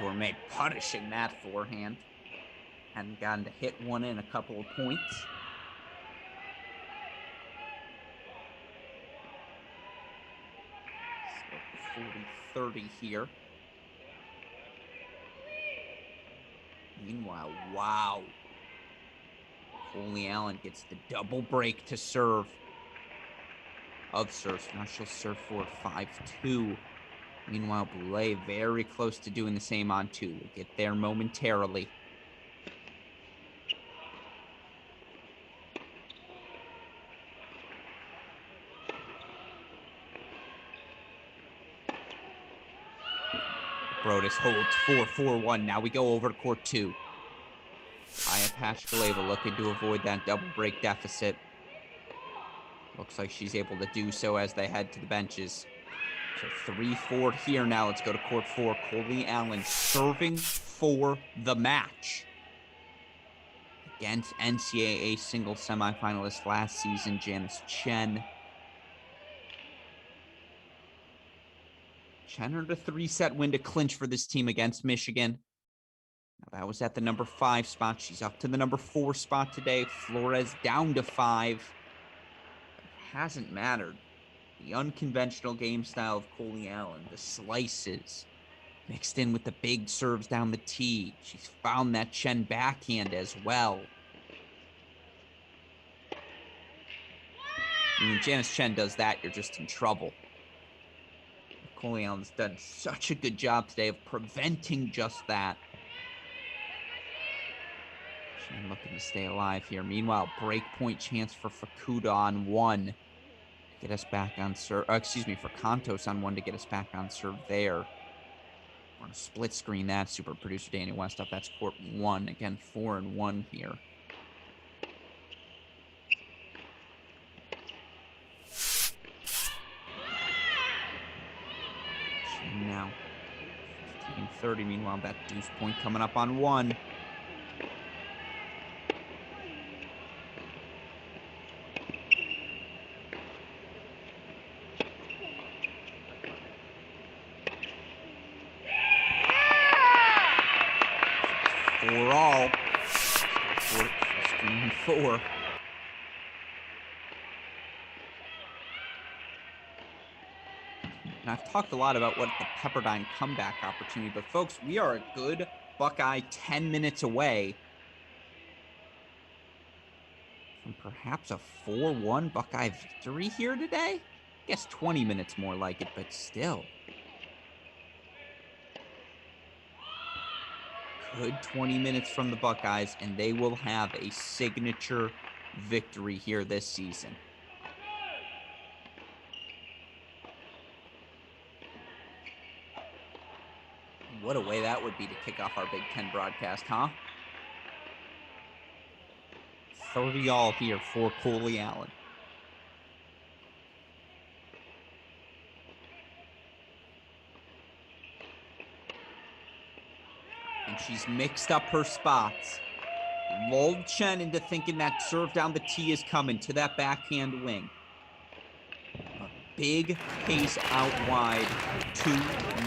Dorme punishing that forehand. Hadn't gotten to hit one in a couple of points. So 40-30 here. Meanwhile, wow. Coley Allen gets the double break to serve. Of serves. Now she'll serve for 5-2. Meanwhile, Boulay very close to doing the same on 2. We'll get there momentarily. Brodus holds 4-4-1. Now we go over to court 2. Aya Pashkaleva looking to avoid that double break deficit. Looks like she's able to do so as they head to the benches. So 3-4 here now. Let's go to court 4. Coley Allen serving for the match against NCAA single semifinalist last season, Janice Chen. Chen earned a 3-set win to clinch for this team against Michigan. Now that was at the number 5 spot. She's up to the number 4 spot today. Flores down to 5. It hasn't mattered. The unconventional game style of Coley Allen, the slices, mixed in with the big serves down the tee. She's found that Chen backhand as well. When Janice Chen does that, you're just in trouble. Coley Allen's done such a good job today of preventing just that. Chen looking to stay alive here. Meanwhile, break point chance for Fukuda on 1. Get us back on serve. Excuse me, for Contos on one to get us back on serve there. We're going to split screen that. Super producer Daniel Westoff. That's court 1. Again, 4-1 here. Now 15-30. Meanwhile, that deuce point coming up on 1. For all. Screen 4. And I've talked a lot about what the Pepperdine comeback opportunity, but folks, we are a good Buckeye 10 minutes away from perhaps a 4-1 Buckeye victory here today. I guess 20 minutes more like it, but still. Good 20 minutes from the Buckeyes, and they will have a signature victory here this season. What a way that would be to kick off our Big Ten broadcast, huh? 30-all here for Coley Allen. And she's mixed up her spots. Lulled Chen into thinking that serve down the tee is coming to that backhand wing. A big pace out wide, 2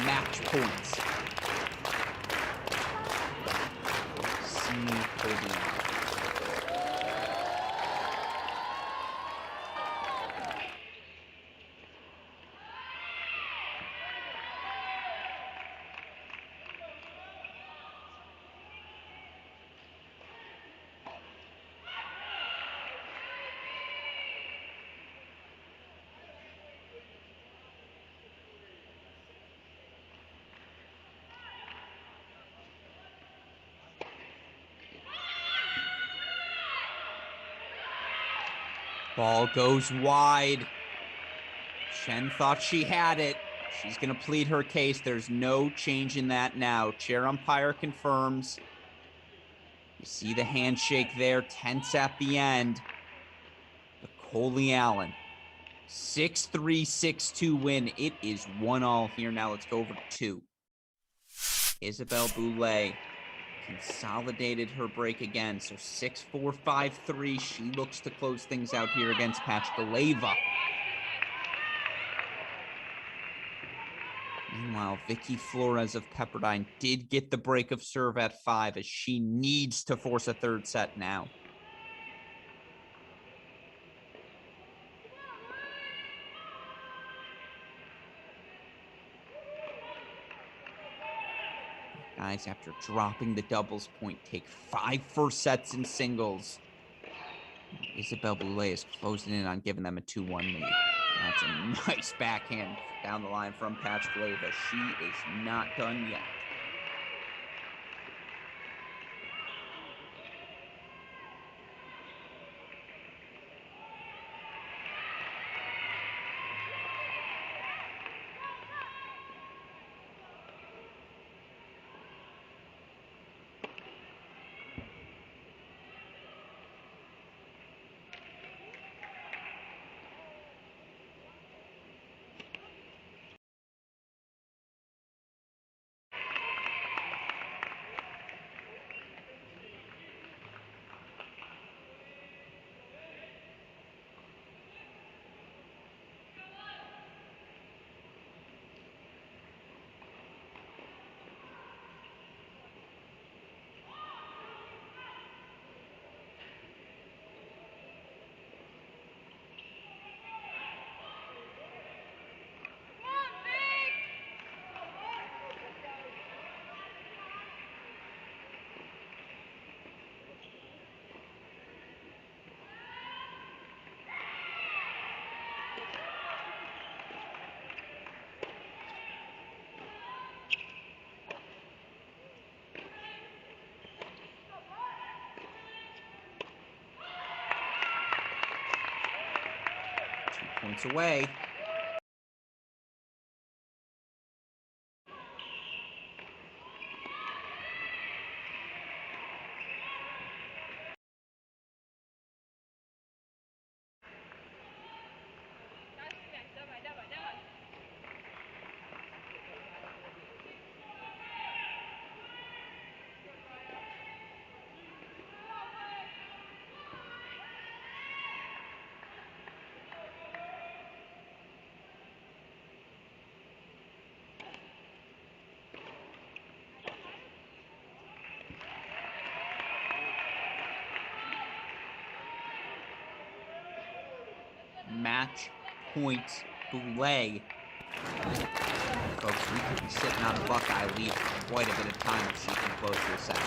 match points. Ball goes wide. Chen thought she had it. She's going to plead her case. There's no change in that now. Chair umpire confirms. You see the handshake there, tense at the end. But Coley Allen, 6-3, 6-2 win. It is 1-all here. Now let's go over to 2. Isabel Boulay consolidated her break again. So 6-4, 5-3. She looks to close things out here against Pachkaleva. Meanwhile, Vicky Flores of Pepperdine did get the break of serve at 5 as she needs to force a third set now. Guys, after dropping the doubles point, take 5 first sets in singles. Isabel Boulay is closing in on giving them a 2-1 lead. That's a nice backhand down the line from Pachkaleva. She is not done yet. points away. Match point Boulay. Folks, we could be sitting on a Buckeye lead for quite a bit of time if she can close this out.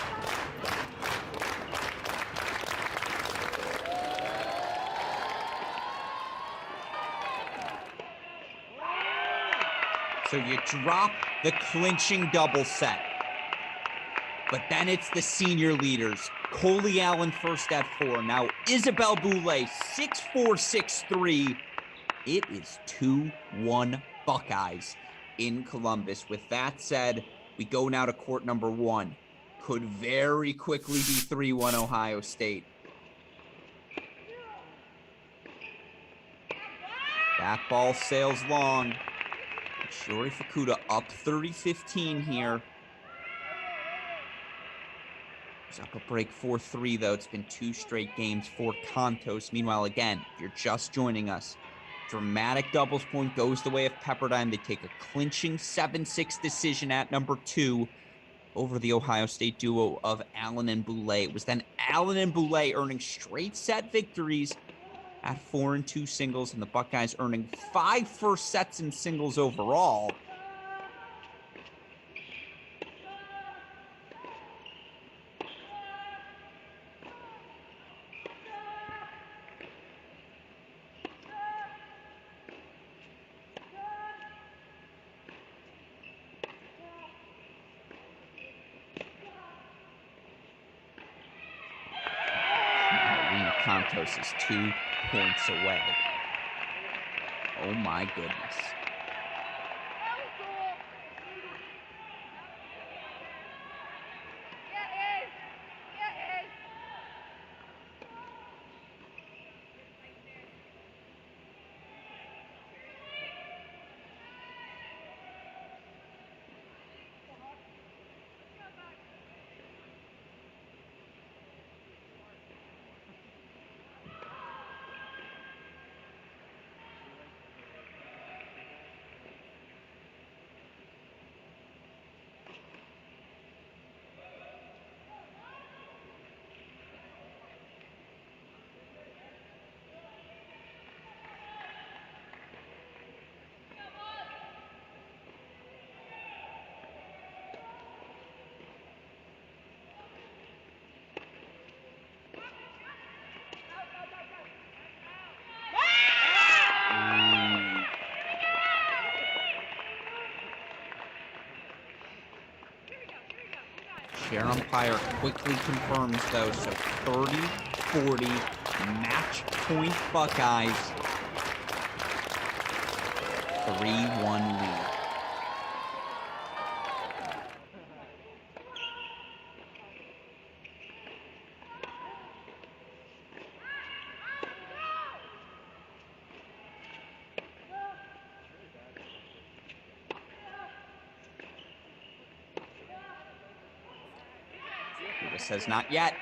So you drop the clinching double set. But then it's the senior leaders. Coley Allen first at 4. Now Isabel Boulay, 6'4", 6'3". It is 2-1 Buckeyes in Columbus. With that said, we go now to court number 1. Could very quickly be 3-1 Ohio State. That ball sails long. Shiori Fukuda up 30-15 here. Up a break 4-3, though. It's been 2 straight games for Contos. Meanwhile, again, if you're just joining us, dramatic doubles point goes the way of Pepperdine. They take a clinching 7-6 decision at number 2 over the Ohio State duo of Allen and Boulay. It was then Allen and Boulay earning straight set victories at 4-2 singles, and the Buckeyes earning 5 first sets in singles overall. Contos is 2 points away. Oh my goodness. Chair umpire quickly confirms, though, so 30-40, match point Buckeyes, 3-1 lead. Says not yet.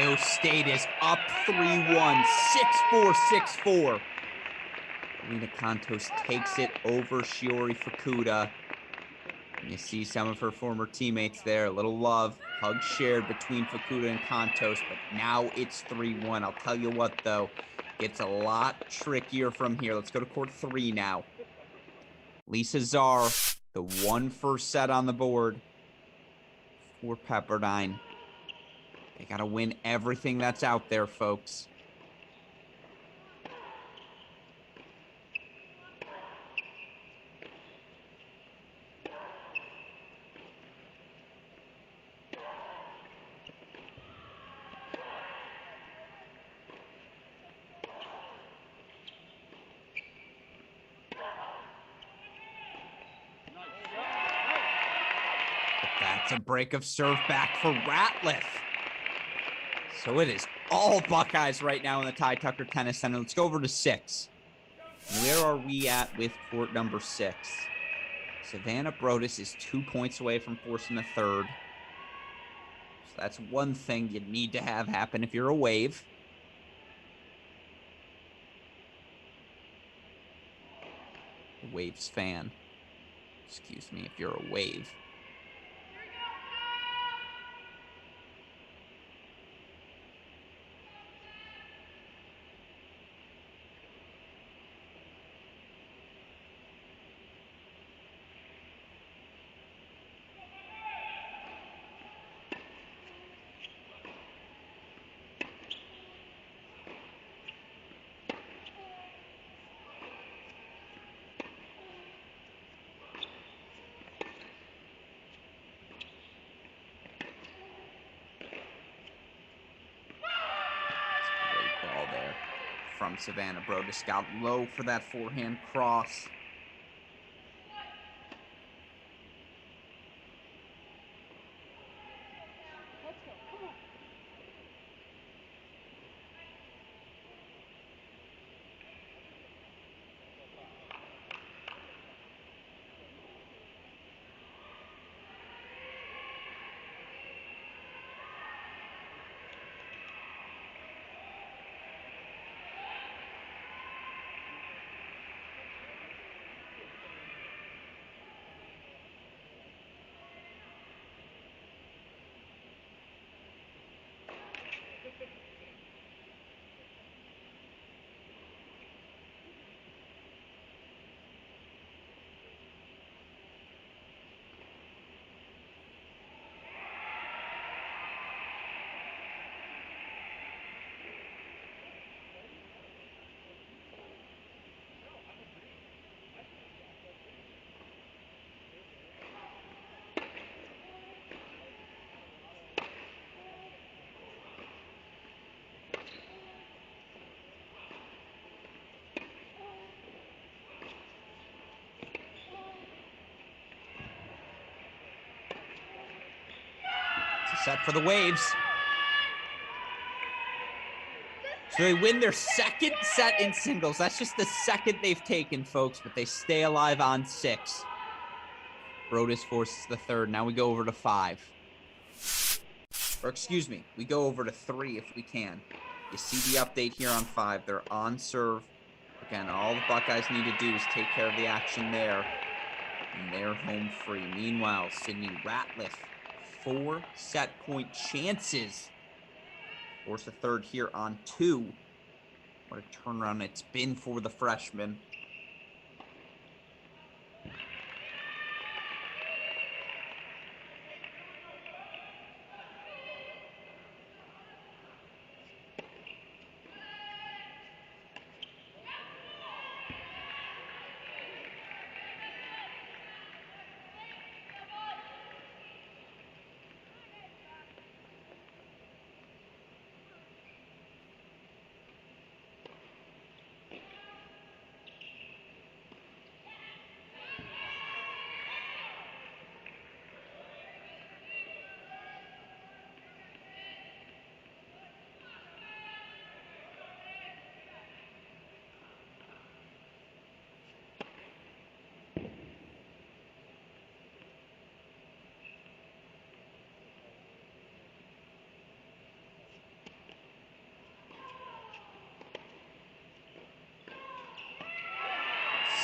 Ohio State is up 3-1, 6-4, 6-4. Alina Kontos takes it over Shiori Fukuda. And you see some of her former teammates there. A little love, hug shared between Fukuda and Kontos, but now it's 3-1. I'll tell you what, though, gets a lot trickier from here. Let's go to court 3 now. Lisa Czar, the 1 first set on the board for Pepperdine. They got to win everything that's out there, folks. That's a break of serve back for Ratliff. So it is all Buckeyes right now in the Ty Tucker Tennis Center. Let's go over to 6. Where are we at with court number 6? Savannah Brodus is 2 points away from forcing the third. So that's one thing you need to have happen if you're a Wave. A Waves fan. Excuse me, if you're a Wave. From Savannah Brodus, got low for that forehand cross. Set for the Waves. So they win their second set in singles. That's just the second they've taken, folks, but they stay alive on 6. Brodus forces the third. Now we go over to 5. Or excuse me, we go over to 3 if we can. You see the update here on 5. They're on serve. Again, all the Buckeyes need to do is take care of the action there. And they're home free. Meanwhile, Sydney Ratliff, 4 set point chances. Force the third here on 2. What a turnaround it's been for the freshman.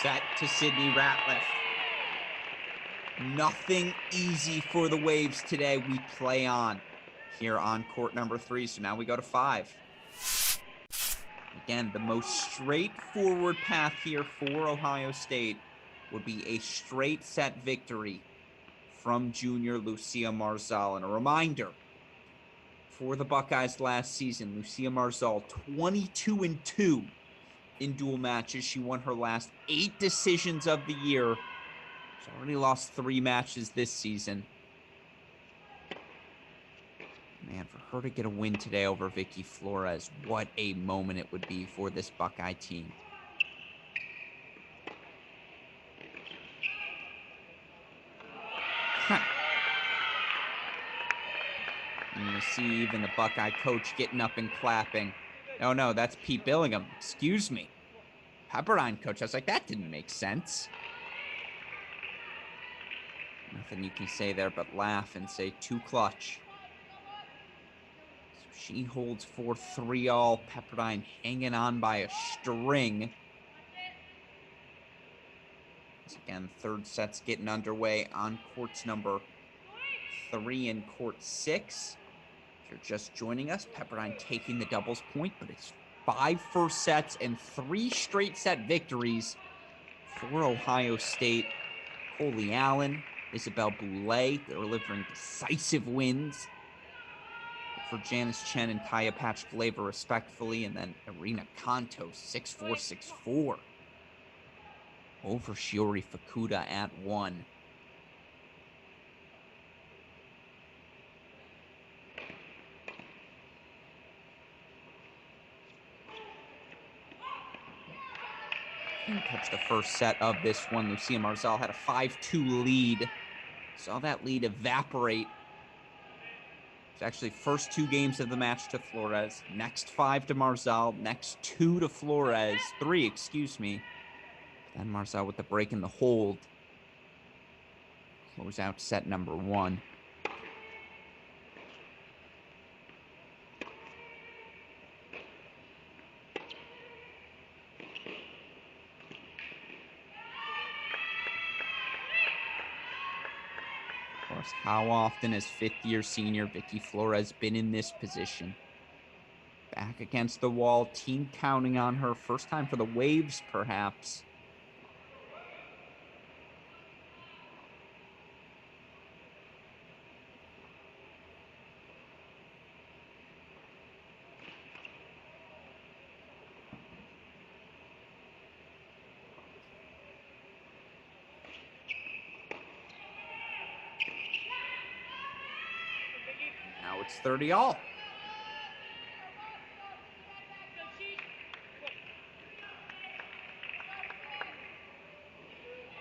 set to Sydney Ratliff. Nothing easy for the Waves today. We play on here on court number 3. So now we go to 5. Again, the most straightforward path here for Ohio State would be a straight set victory from junior Lucia Marzal. And a reminder, for the Buckeyes last season, Lucia Marzal 22-2 in dual matches. She won her last 8 decisions of the year. She's already lost 3 matches this season. Man, for her to get a win today over Vicky Flores, what a moment it would be for this Buckeye team. And you see even the Buckeye coach getting up and clapping. Oh no, that's Pete Billingham. Excuse me. Pepperdine coach. I was like, that didn't make sense. Nothing you can say there but laugh and say too clutch. So she holds 4-3 Pepperdine hanging on by a string. Once again, third set's getting underway on courts number 3 and court 6. If you're just joining us, Pepperdine taking the doubles point, but it's 5 first sets and 3 straight set victories for Ohio State. Coley Allen, Isabel Boulay, they're delivering decisive wins for Janice Chen and Taya Patch-Glaver respectfully, and then Irina Kanto 6-4, 6-4 over Shiori Fukuda at 1. Can't touch the first set of this one. Lucia Marzal had a 5-2 lead. Saw that lead evaporate. It's actually first 2 games of the match to Flores. Next 5 to Marzal. Next 2 to Flores. 3, excuse me. Then Marzal with the break in the hold. Close out set number 1. How often has 5th-year senior Vicky Flores been in this position? Back against the wall, team counting on her. First time for the Waves, perhaps. Now it's 30-all.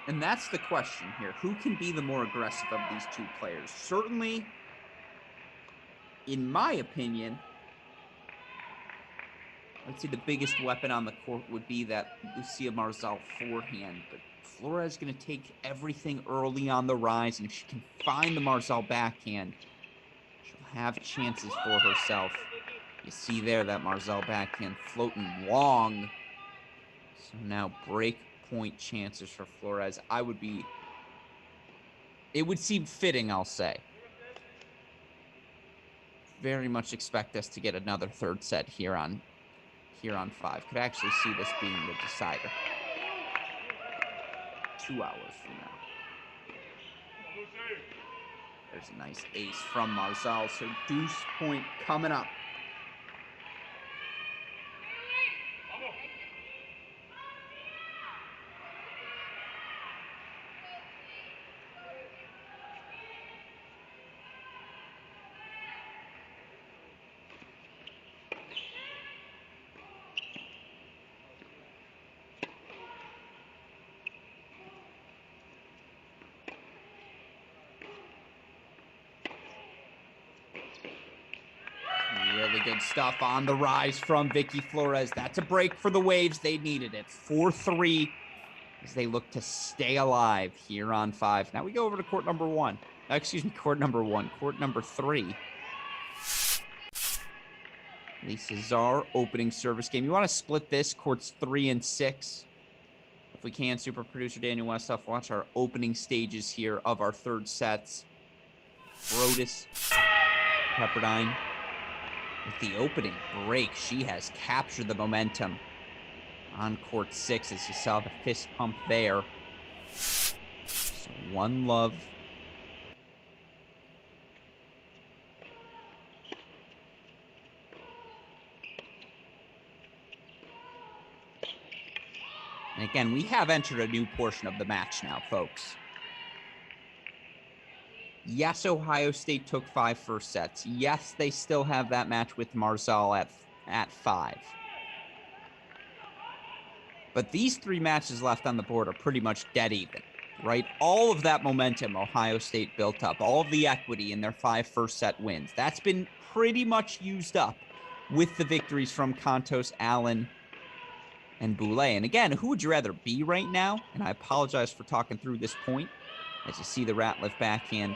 And that's the question here. Who can be the more aggressive of these 2 players? Certainly, in my opinion, I'd say the biggest weapon on the court would be that Lucia Marzal forehand. But Flores is going to take everything early on the rise, and if she can find the Marzal backhand, she'll have chances for herself. You see there that Marzal backhand floating long. So now break point chances for Flores. It would seem fitting, I'll say. Very much expect us to get another third set here on 5. Could actually see this being the decider. 2 hours from now. There's a nice ace from Marzal. So deuce point coming up. Really good stuff on the rise from Vicky Flores. That's a break for the Waves. They needed it. 4-3 as they look to stay alive here on 5. Now we go over to court number 1. Court number 1. Court number 3. Lisa Czar, opening service game. You want to split this, courts 3 and 6. If we can, super producer Daniel Westhoff, watch our opening stages here of our third sets. Brodus, Pepperdine with the opening break. She has captured the momentum on court 6, as you saw the fist pump there. So 1-love. And again, we have entered a new portion of the match now, folks. Yes, Ohio State took 5 first sets. Yes, they still have that match with Marzal at 5. But these 3 matches left on the board are pretty much dead even, right? All of that momentum Ohio State built up, all of the equity in their 5 first set wins, that's been pretty much used up with the victories from Kontos, Allen, and Boulay. And again, who would you rather be right now? And I apologize for talking through this point. As you see the Ratliff backhand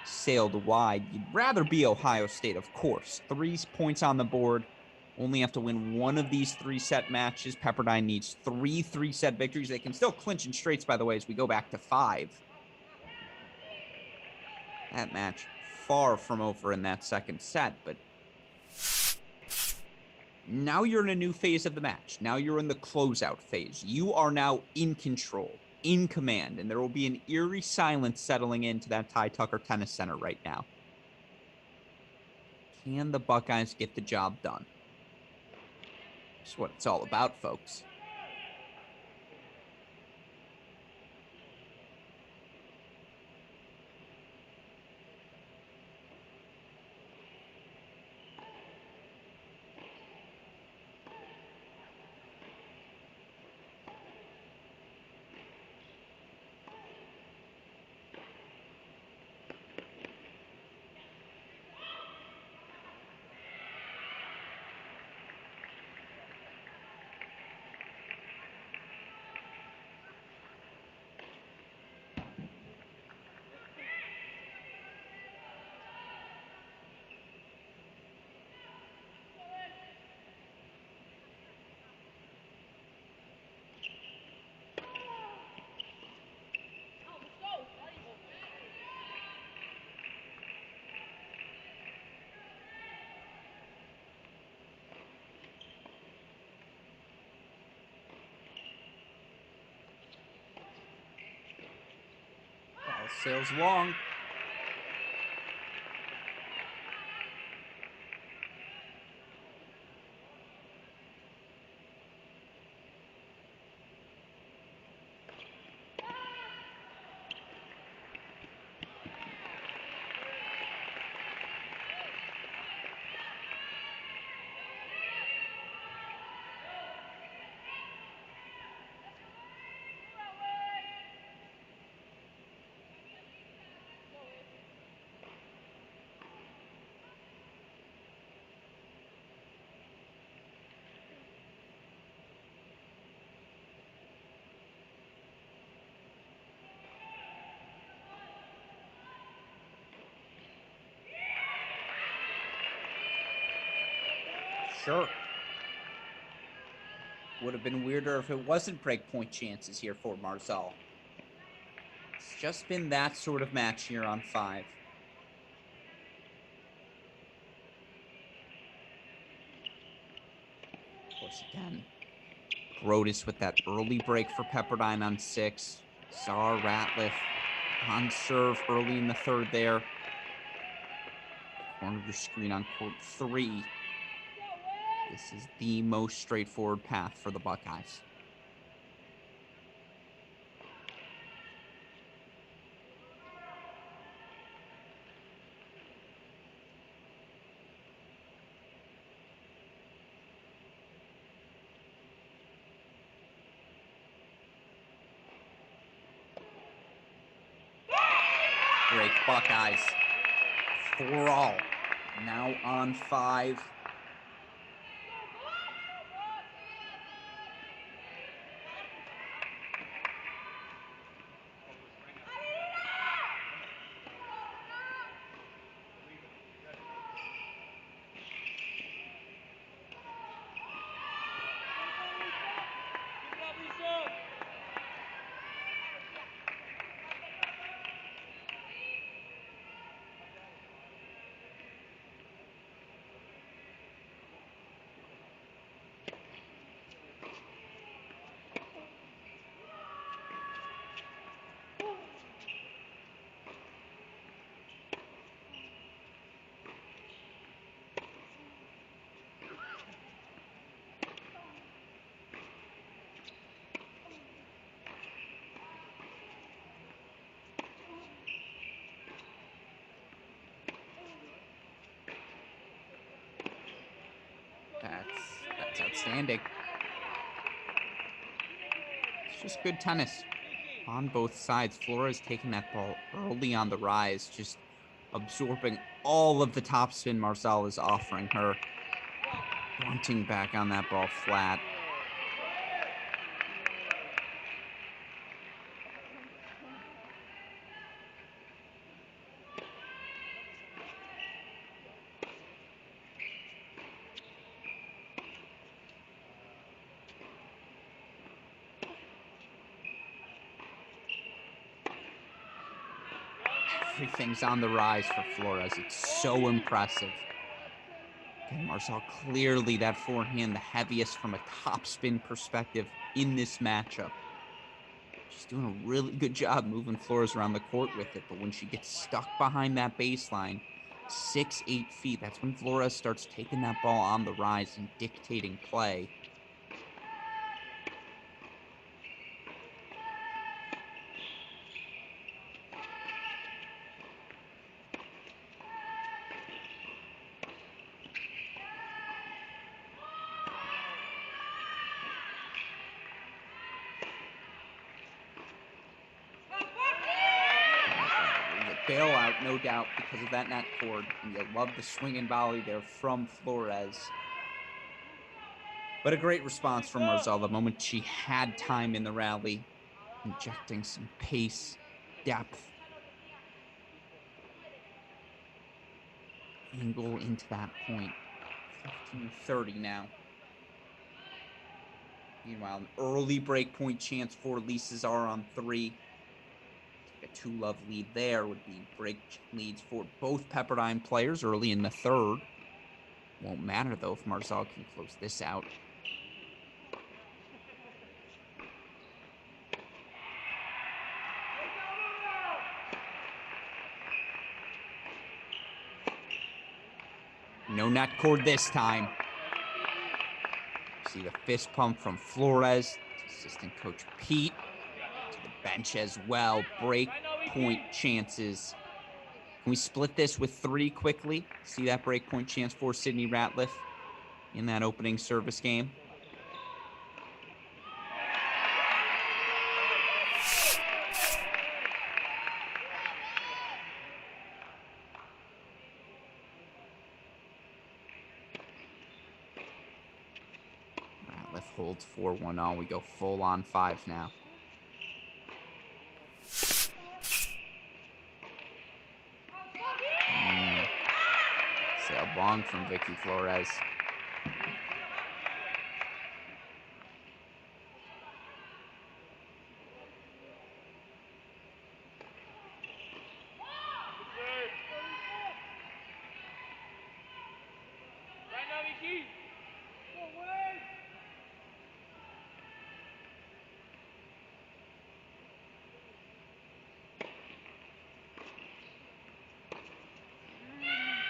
sailed wide. You'd rather be Ohio State, of course. 3 points on the board. Only have to win 1 of these 3-set matches. Pepperdine needs 3 3-set victories. They can still clinch in straights, by the way, as we go back to 5. That match far from over in that second set, but now you're in a new phase of the match. Now you're in the closeout phase. You are now in control, in command, and there will be an eerie silence settling into that Ty Tucker Tennis Center right now. Can the Buckeyes get the job done? That's what it's all about, folks. Ball sails long. Sure. Would have been weirder if it wasn't breakpoint chances here for Marzal. It's just been that sort of match here on 5. Of course, again, Brodus with that early break for Pepperdine on 6. Saw Ratliff on serve early in the third there. Corner of your screen on court 3. This is the most straightforward path for the Buckeyes. Break Buckeyes. 4-all. Now on 5. outstanding. It's just good tennis on both sides. Flores taking that ball early on the rise, just absorbing all of the topspin Marcel is offering her. Bunting back on that ball flat. Everything's on the rise for Flores. It's so impressive. Again, Marcel clearly that forehand the heaviest from a topspin perspective in this matchup. She's doing a really good job moving Flores around the court with it, but when she gets stuck behind that baseline, 6-8 feet, that's when Flores starts taking that ball on the rise and dictating play. Bailout, no doubt, because of that net cord. And you love the swing and volley there from Flores. But a great response from Marcel the moment she had time in the rally, injecting some pace, depth, angle into that point. 15-30 now. Meanwhile, an early break point chance for Lisa Czar on 3. A 2-love lead there would be break leads for both Pepperdine players early in the third. Won't matter, though, if Marcel can close this out. No net cord this time. See the fist pump from Flores to assistant coach Pete. To the bench as well. Break point chances. Can we split this with 3 quickly? See that break point chance for Sydney Ratliff in that opening service game. Ratliff holds 4-1 all. We go full on 5 now. Sailed long from Vicky Flores.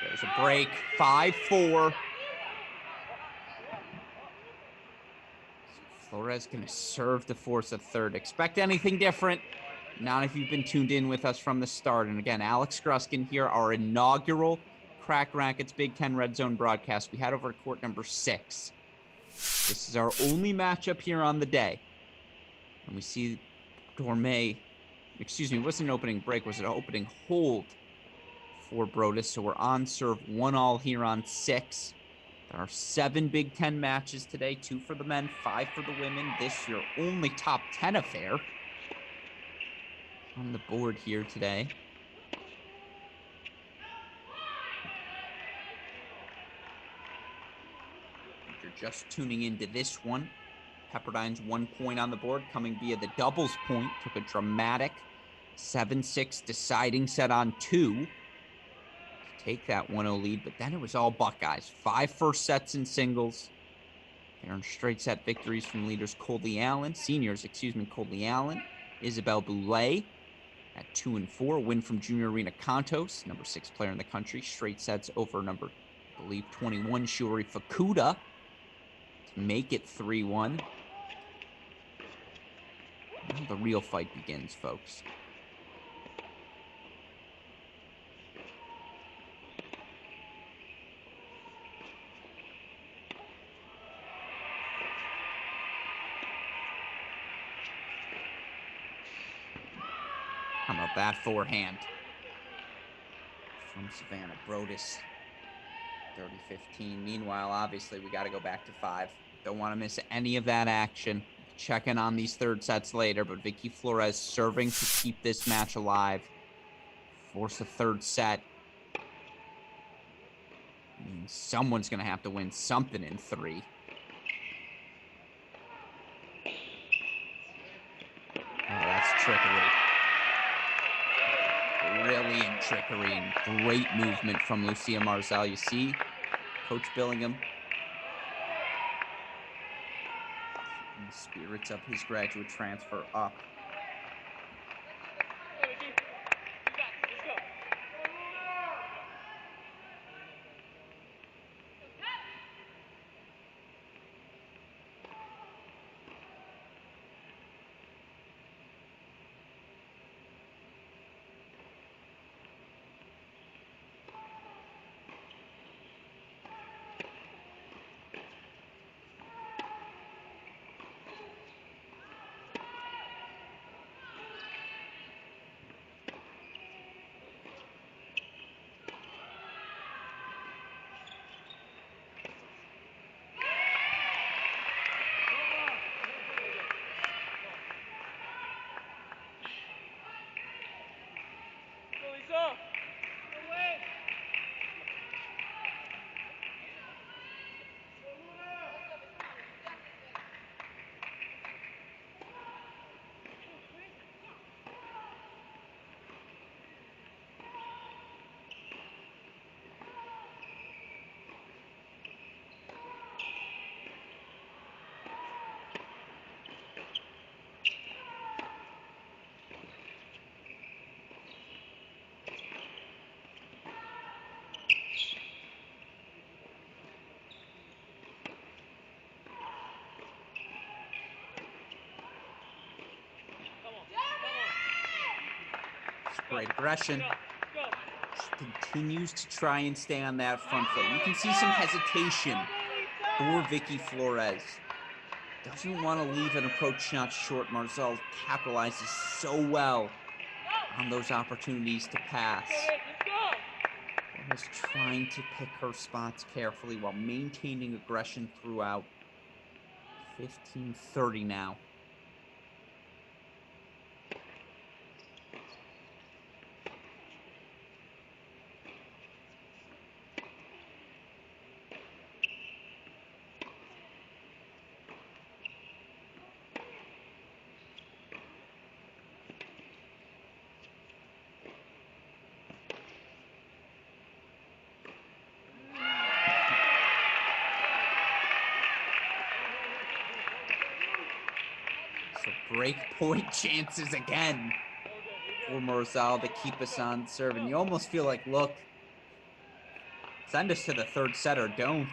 There's a break, 5-4. Flores going to serve to force a third. Expect anything different? Not if you've been tuned in with us from the start. And again, Alex Gruskin here, our inaugural Cracked Racquets Big Ten Redzone Broadcast. We had over at court number 6. This is our only matchup here on the day. And we see Gourmet, excuse me, it wasn't an opening break, was it an opening hold for Brodus? So we're on serve 1-all here on 6. There are 7 Big Ten matches today, 2 for the men, 5 for the women. This your only top 10 affair on the board here today. If you're just tuning into this one, Pepperdine's 1 point on the board coming via the doubles point. Took a dramatic 7-6 deciding set on 2 to take that 1-0 lead, but then it was all Buckeyes. 5 first sets in singles. They earned straight set victories from leaders seniors, Coley Allen, Isabel Boulay at 2 and 4. Win from junior Rena Contos, number 6 player in the country. Straight sets over number, I believe, 21 Shiori Fukuda to make it 3-1. Now the real fight begins, folks. How about that forehand from Savannah Brodus? 30-15. Meanwhile, obviously, we got to go back to 5. Don't want to miss any of that action. Checking on these third sets later, but Vicky Flores serving to keep this match alive. Force a third set. Means someone's going to have to win something in 3. Oh, that's trickery. Brilliant trickery and great movement from Lucia Marzal. You see Coach Billingham and the spirits of his graduate transfer up. Great aggression. She continues to try and stay on that front foot. You can see some hesitation for Vicky Flores. Doesn't want to leave an approach shot short. Marzal capitalizes so well on those opportunities to pass. Flores trying to pick her spots carefully while maintaining aggression throughout. 15-30 now. So break point chances again for Marzal to keep us on serve. And you almost feel like, look, send us to the third set or don't.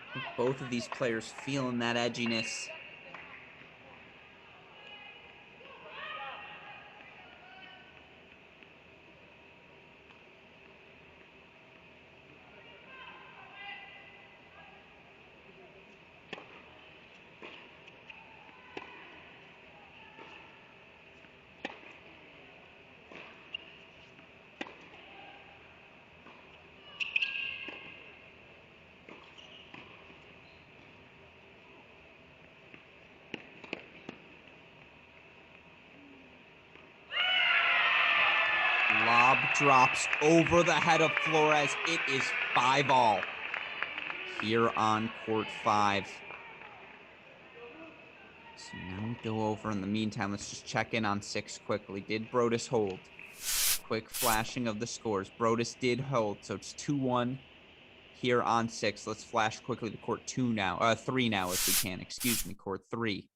I think both of these players feeling that edginess. Lob drops over the head of Flores. It is 5-all here on court 5. So now we go over. In the meantime, let's just check in on 6 quickly. Did Brodus hold? Quick flashing of the scores. Brodus did hold, so it's 2-1 here on 6. Let's flash quickly to court 3 now if we can. Excuse me, court 3.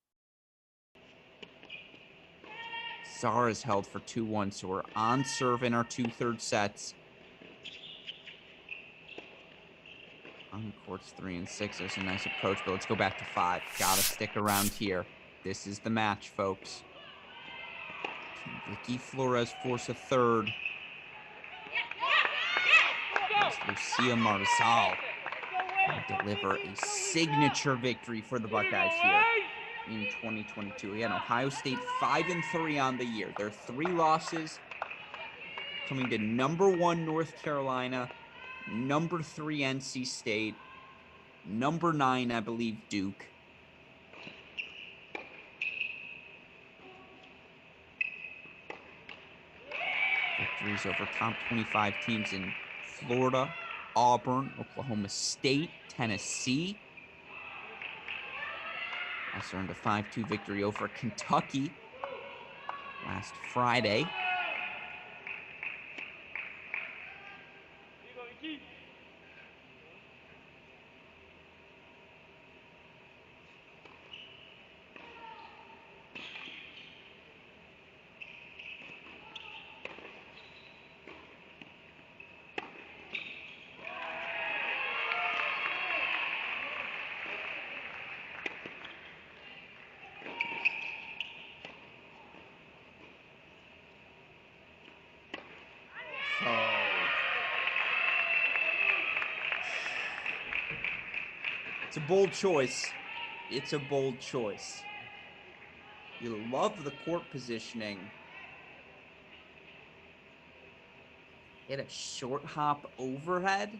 Zara's held for 2-1, so we're on serve in our 2/3 sets. On courts 3 and 6, there's a nice approach, but let's go back to 5. Gotta stick around here. This is the match, folks. Can Vicky Flores force a third? As Lucia Marzal will deliver a signature victory for the Buckeyes here. in 2022. Again, Ohio State 5-3 on the year. Their 3 losses coming to number 1 North Carolina, number 3 NC State, number 9, I believe, Duke. Victories over top 25 teams in Florida, Auburn, Oklahoma State, Tennessee. Also earned a 5-2 victory over Kentucky last Friday. It's a bold choice. It's a bold choice. You love the court positioning. Hit a short hop overhead.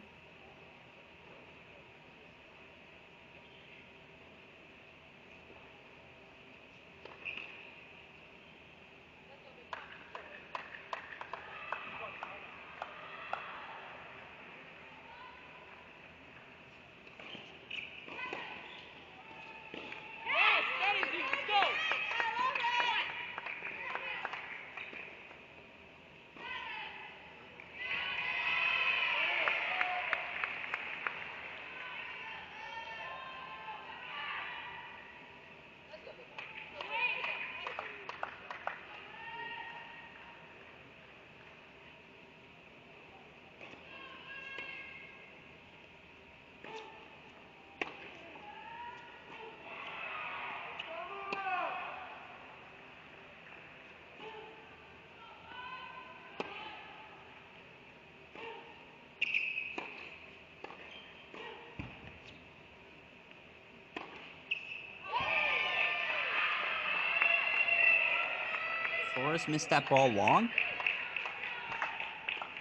Flores missed that ball long?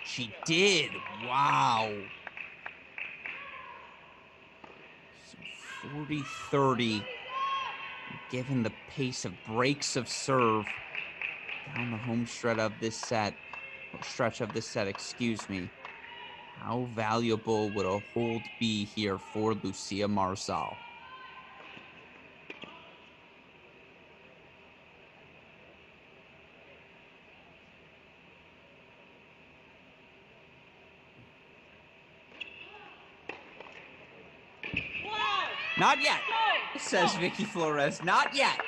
She did. Wow. 40-30. Given the pace of breaks of serve down the home stretch of this set, excuse me. How valuable would a hold be here for Lucia Marzal? Not yet, says Vicky Flores. Not yet.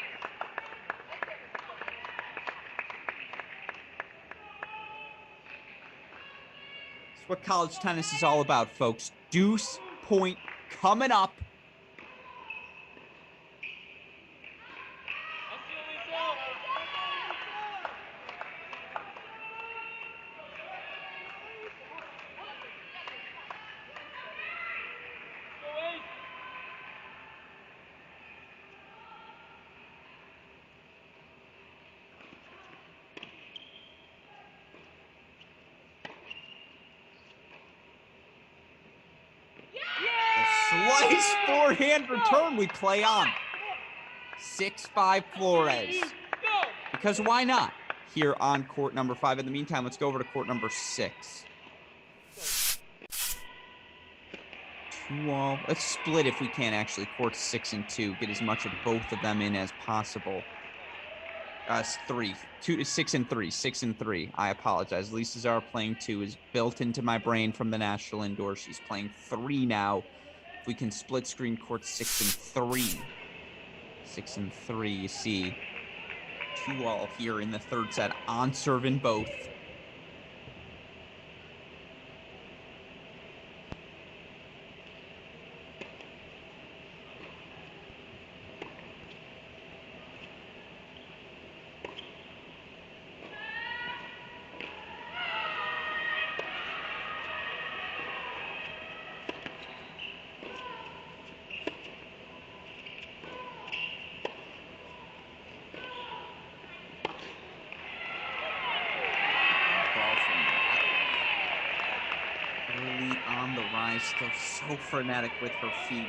That's what college tennis is all about, folks. Deuce point coming up. Slice forehand return we play on. 6-5 Flores. Because why not? Here on court number 5. In the meantime, let's go over to court number 6. 2-all. Let's split if we can, actually. Courts 6 and 2. Get as much of both of them in as possible. 6 and 3. 6 and 3. I apologize. Lisa Zara playing 2 is built into my brain from the National Indoor. She's playing 3 now. If we can split screen court 6 and 3. 6 and 3, you see. 2-all here in the third set. On serve in both. is still so frenetic with her feet.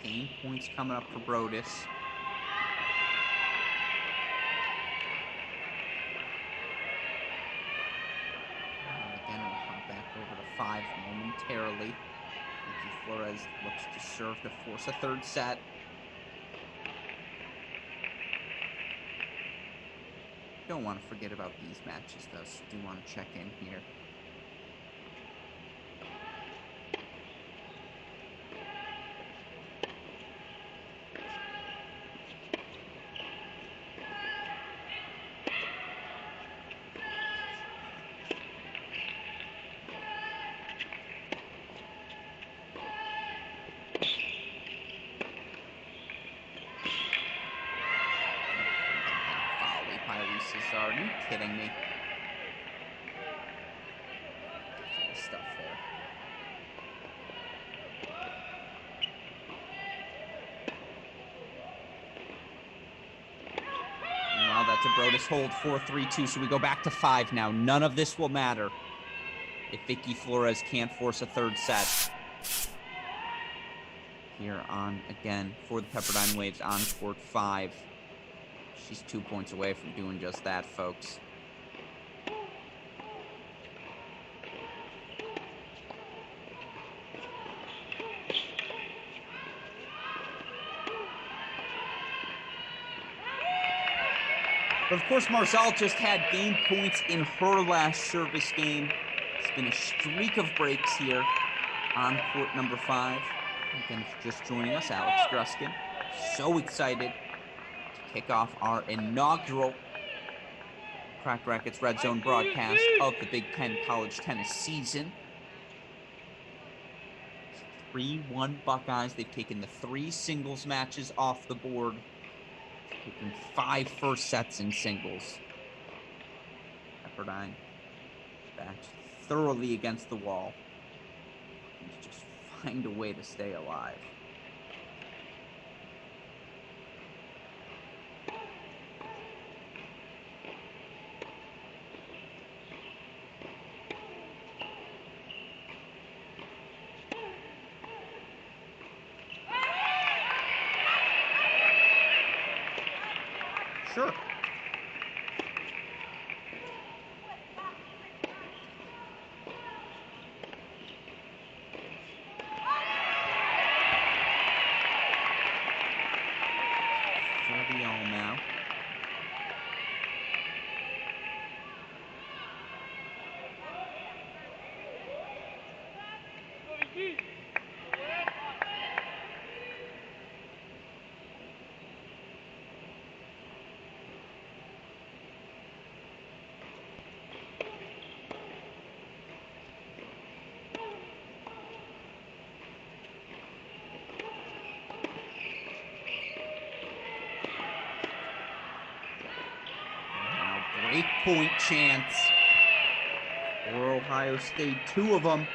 Game points coming up for Brodus. And again, it'll hop back over to 5 momentarily. Vicky Flores looks to serve to force a third set. Don't want to forget about these matches, though, so do want to check in here. Are you kidding me? Ridiculous stuff there. Meanwhile, that's a Brodus hold, 4-3-2, so we go back to 5 now. None of this will matter if Vicky Flores can't force a third set. Here on, again, for the Pepperdine Waves on court 5. She's 2 points away from doing just that, folks. But of course, Marzal just had game points in her last service game. It's been a streak of breaks here on court number 5. Again, if you're just joining us, Alex Gruskin. So excited to kick off our inaugural Cracked Racquets Red Zone broadcast of the Big Ten college tennis season. 3-1 Buckeyes. They've taken the 3 singles matches off the board. Taken 5 first sets in singles. Pepperdine backed thoroughly against the wall. And to just find a way to stay alive. Sure. All now. Break point chance for Ohio State, 2 of them.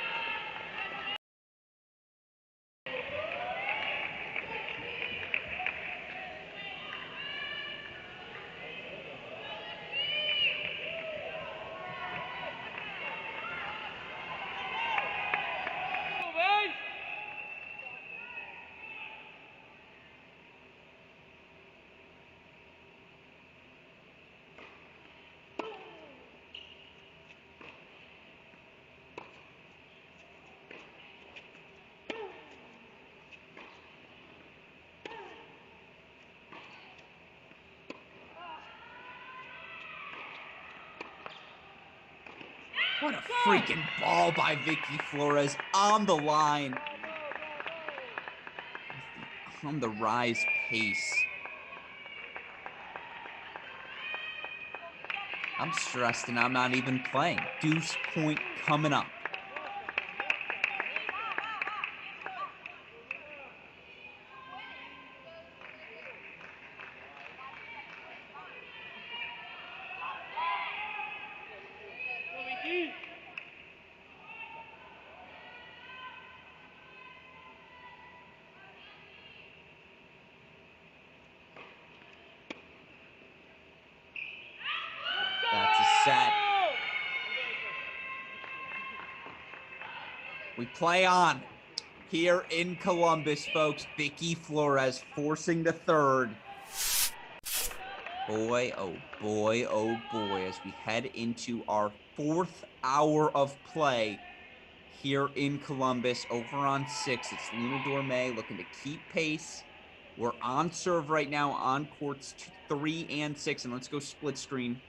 What a freaking ball by Vicky Flores on the line. On the rise pace. I'm stressed and I'm not even playing. Deuce point coming up. That's a set. We play on here in Columbus, folks. Vicky Flores forcing the third. Boy, oh boy, oh boy, as we head into our 4th hour of play here in Columbus. Over on 6, it's Luna Dorme looking to keep pace. We're on serve right now on courts 3 and 6, and let's go split screen.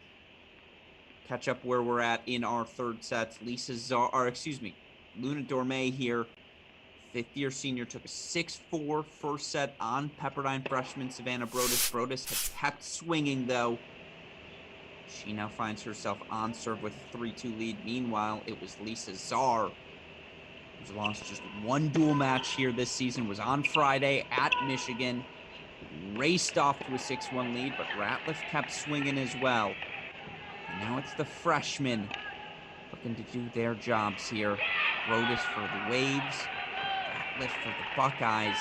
Catch up where we're at in our third sets. Luna Dorme here, 5th-year senior, took a 6-4 first set on Pepperdine freshman Savannah Brodus. Brodus has kept swinging, though. She now finds herself on serve with a 3-2 lead. Meanwhile, it was Lisa Czar, who's lost just one dual match here this season, was on Friday at Michigan. Raced off to a 6-1 lead, but Ratliff kept swinging as well. And now it's the freshmen looking to do their jobs here. Brodus for the Waves, Ratliff for the Buckeyes.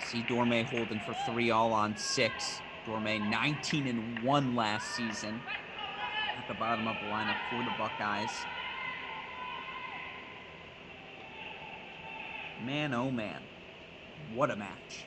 See Dorme holding for 3 all on 6. Dorme 19-1 last season at the bottom of the lineup for the Buckeyes. Man, oh man, what a match.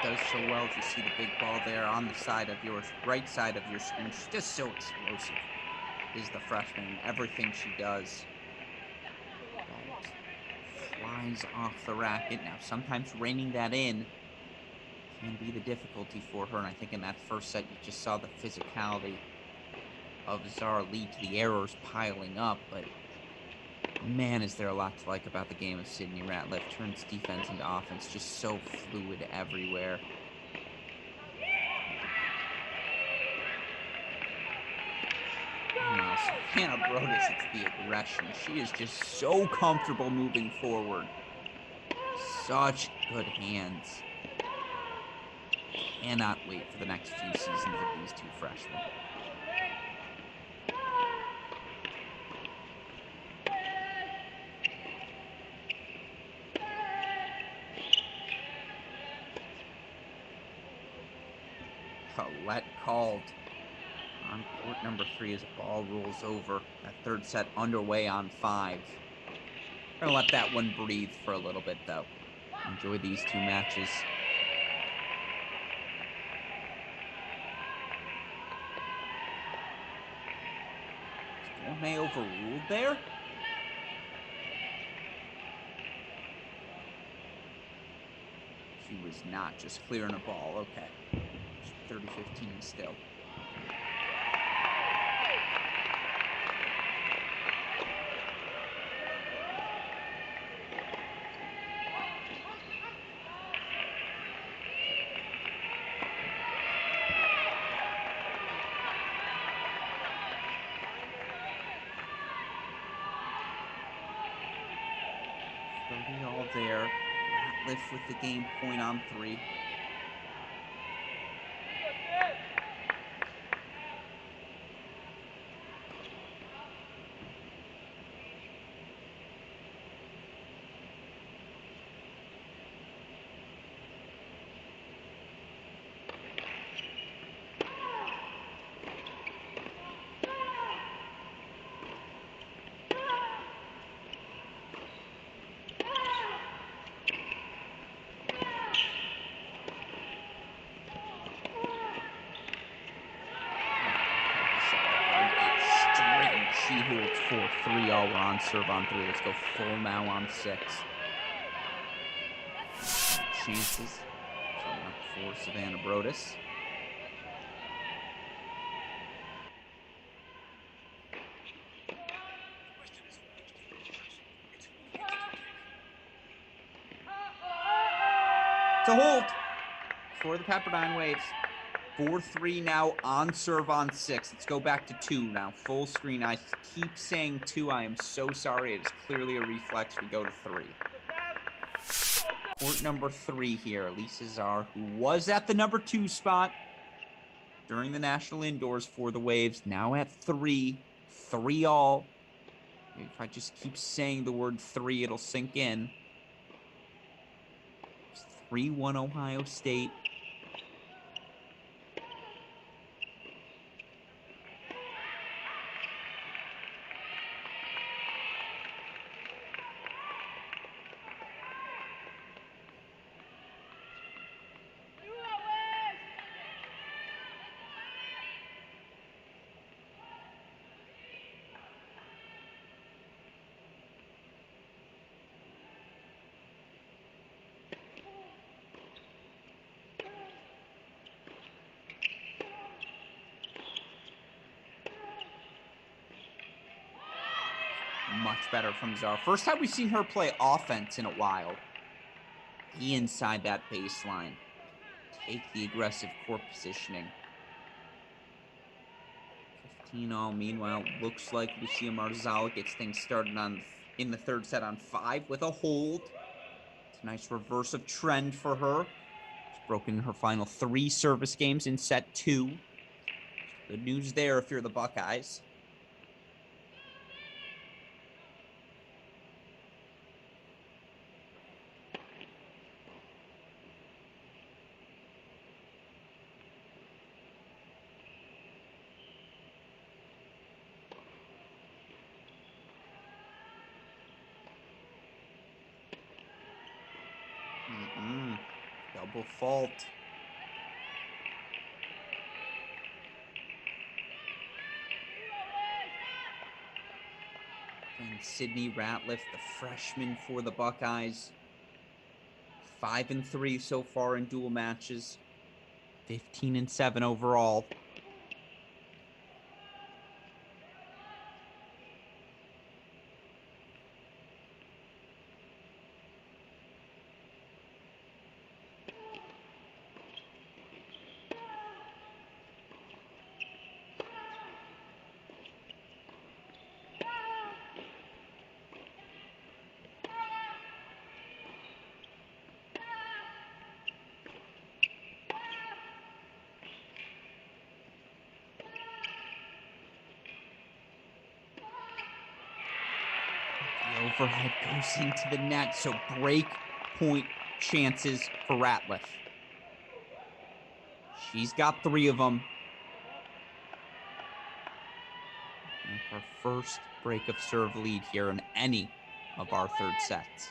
Does so well as you see the big ball there on the side of your right side of your screen. She's just so explosive, is the freshman, and everything she does. Ball flies off the racket. Now, sometimes reining that in can be the difficulty for her, and I think in that first set you just saw the physicality of Zara lead to the errors piling up, but man, is there a lot to like about the game of Sydney Ratliff. Turns defense into offense, just so fluid everywhere. Meanwhile, Savannah Brodus, it's the aggression. She is just so comfortable moving forward. Such good hands. Cannot wait for the next few seasons of these two freshmen. Colette called on court number 3 as a ball rolls over. That third set underway on 5. Gonna let that one breathe for a little bit, though. Enjoy these two matches. Is Dorme overruled there? She was not, just clearing a ball. Okay. 30-15 still. 3-all there. Ratliff with the game point on 3. She holds 4. 3-all. We're on serve on 3. Let's go full now on 6. Chances coming up for Savannah Brodus. It's a hold for the Pepperdine Waves. 4-3 now on serve on 6. Let's go back to 2 now. Full screen. I keep saying 2. I am so sorry. It is clearly a reflex. We go to 3. Court number 3 here. Lisa Czar, who was at the number 2 spot during the National Indoors for the Waves, now at 3. 3-all. If I just keep saying the word 3, it'll sink in. 3-1 Ohio State. Much better from Czar. First time we've seen her play offense in a while. Be inside that baseline. Take the aggressive court positioning. 15-all. Meanwhile, looks like Lucia Marzal gets things started in the third set on 5 with a hold. It's a nice reverse of trend for her. She's broken her final 3 service games in set 2. Good news there if you're the Buckeyes. Double fault. And Sydney Ratliff, the freshman for the Buckeyes. 5-3 so far in dual matches. 15-7 overall. The overhead goes into the net, so break point chances for Ratliff. She's got 3 of them. Our first break of serve lead here in any of our third sets.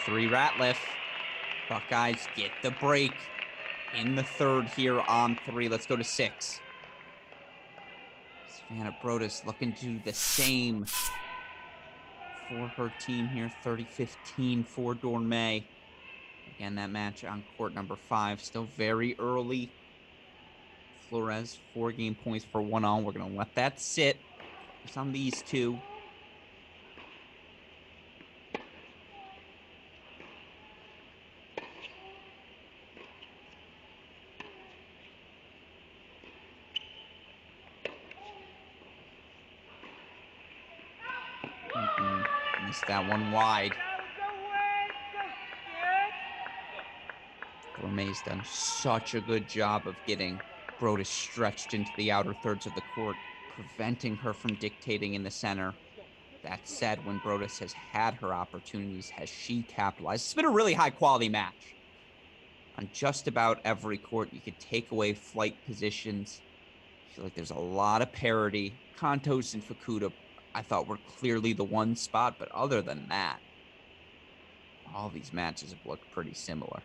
Three Ratliff. Buckeyes get the break in the third here on 3. Let's go to 6. Savannah Brodus looking to do the same for her team here, 30-15 for Dormay. Again, that match on court number 5, still very early. Flores, 4 game points for 1-all. We're going to let that sit. It's on these two. Missed that one wide. Dormay's done such a good job of getting Brodus stretched into the outer thirds of the court, preventing her from dictating in the center. That said, when Brodus has had her opportunities, has she capitalized? It's been a really high-quality match. On just about every court, you could take away flight positions. I feel like there's a lot of parity. Kontos and Fukuda, I thought, were clearly the one spot, but other than that, all these matches have looked pretty similar.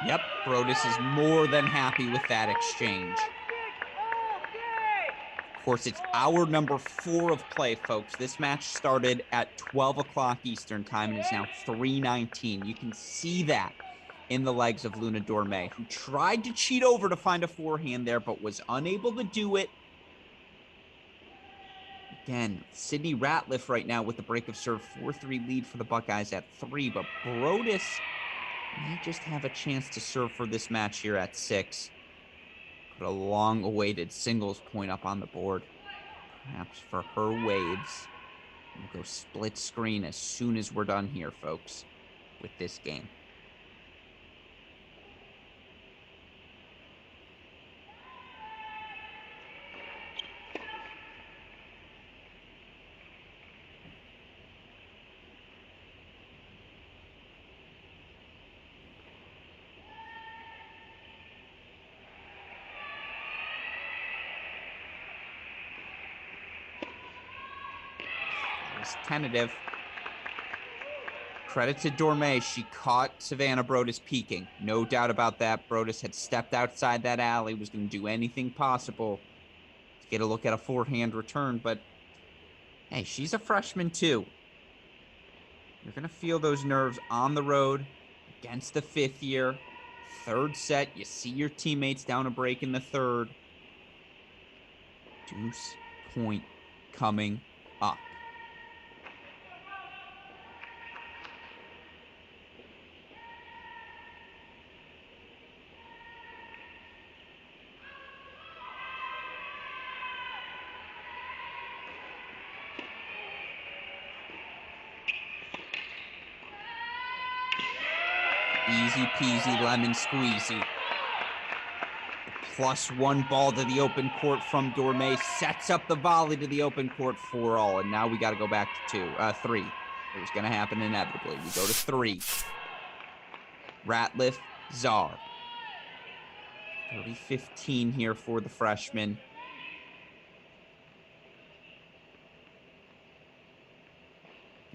Yep, Brodus is more than happy with that exchange. Of course, it's hour number 4 of play, folks. This match started at 12 o'clock Eastern time and is now 3:19. You can see that in the legs of Luna Dormay, who tried to cheat over to find a forehand there, but was unable to do it. Again, Sydney Ratliff right now with the break of serve, 4-3 lead for the Buckeyes at 3, but Brodus may just have a chance to serve for this match here at 6. Put a long-awaited singles point up on the board, perhaps for her Waves. We'll go split screen as soon as we're done here, folks, with this game. Tentative. Credit to Dormay. She caught Savannah Brodus peeking. No doubt about that. Brodus had stepped outside that alley, was going to do anything possible to get a look at a forehand return. But, hey, she's a freshman too. You're going to feel those nerves on the road against the 5th year. 3rd set, you see your teammates down a break in the 3rd. Deuce point coming up. Easy peasy lemon squeezy. +1 ball to the open court from Dormay. Sets up the volley to the open court 4-all. And now we got to go back to 3. It was going to happen inevitably. We go to 3. Ratliff, Czar. 30-15 here for the freshman.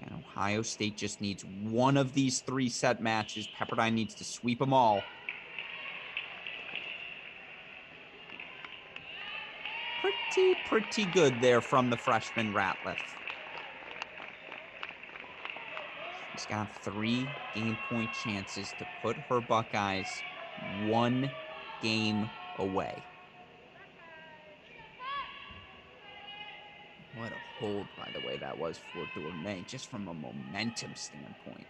And Ohio State just needs one of these 3-set matches. Pepperdine needs to sweep them all. Pretty good there from the freshman Ratliff. She's got 3 game point chances to put her Buckeyes 1 game away. What a hold, by the way, that was for Dormay, just from a momentum standpoint.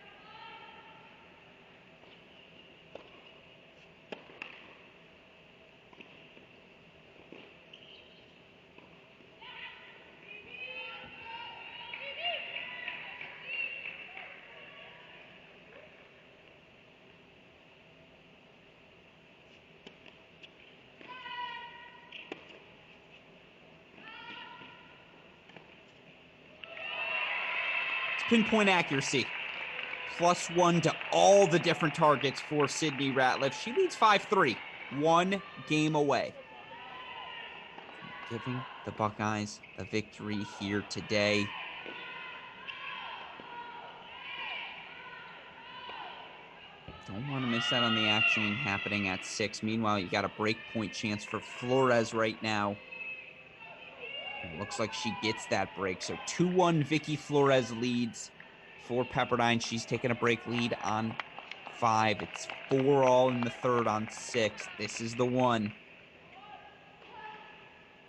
pinpoint accuracy. +1 to all the different targets for Sydney Ratliff. She leads 5-3, 1 game away. Giving the Buckeyes the victory here today. Don't want to miss out on the action happening at 6. Meanwhile, you got a break point chance for Flores right now. It looks like she gets that break. So 2-1 Vicky Flores leads for Pepperdine. She's taking a break lead on 5. It's 4-all in the third on 6. This is the one.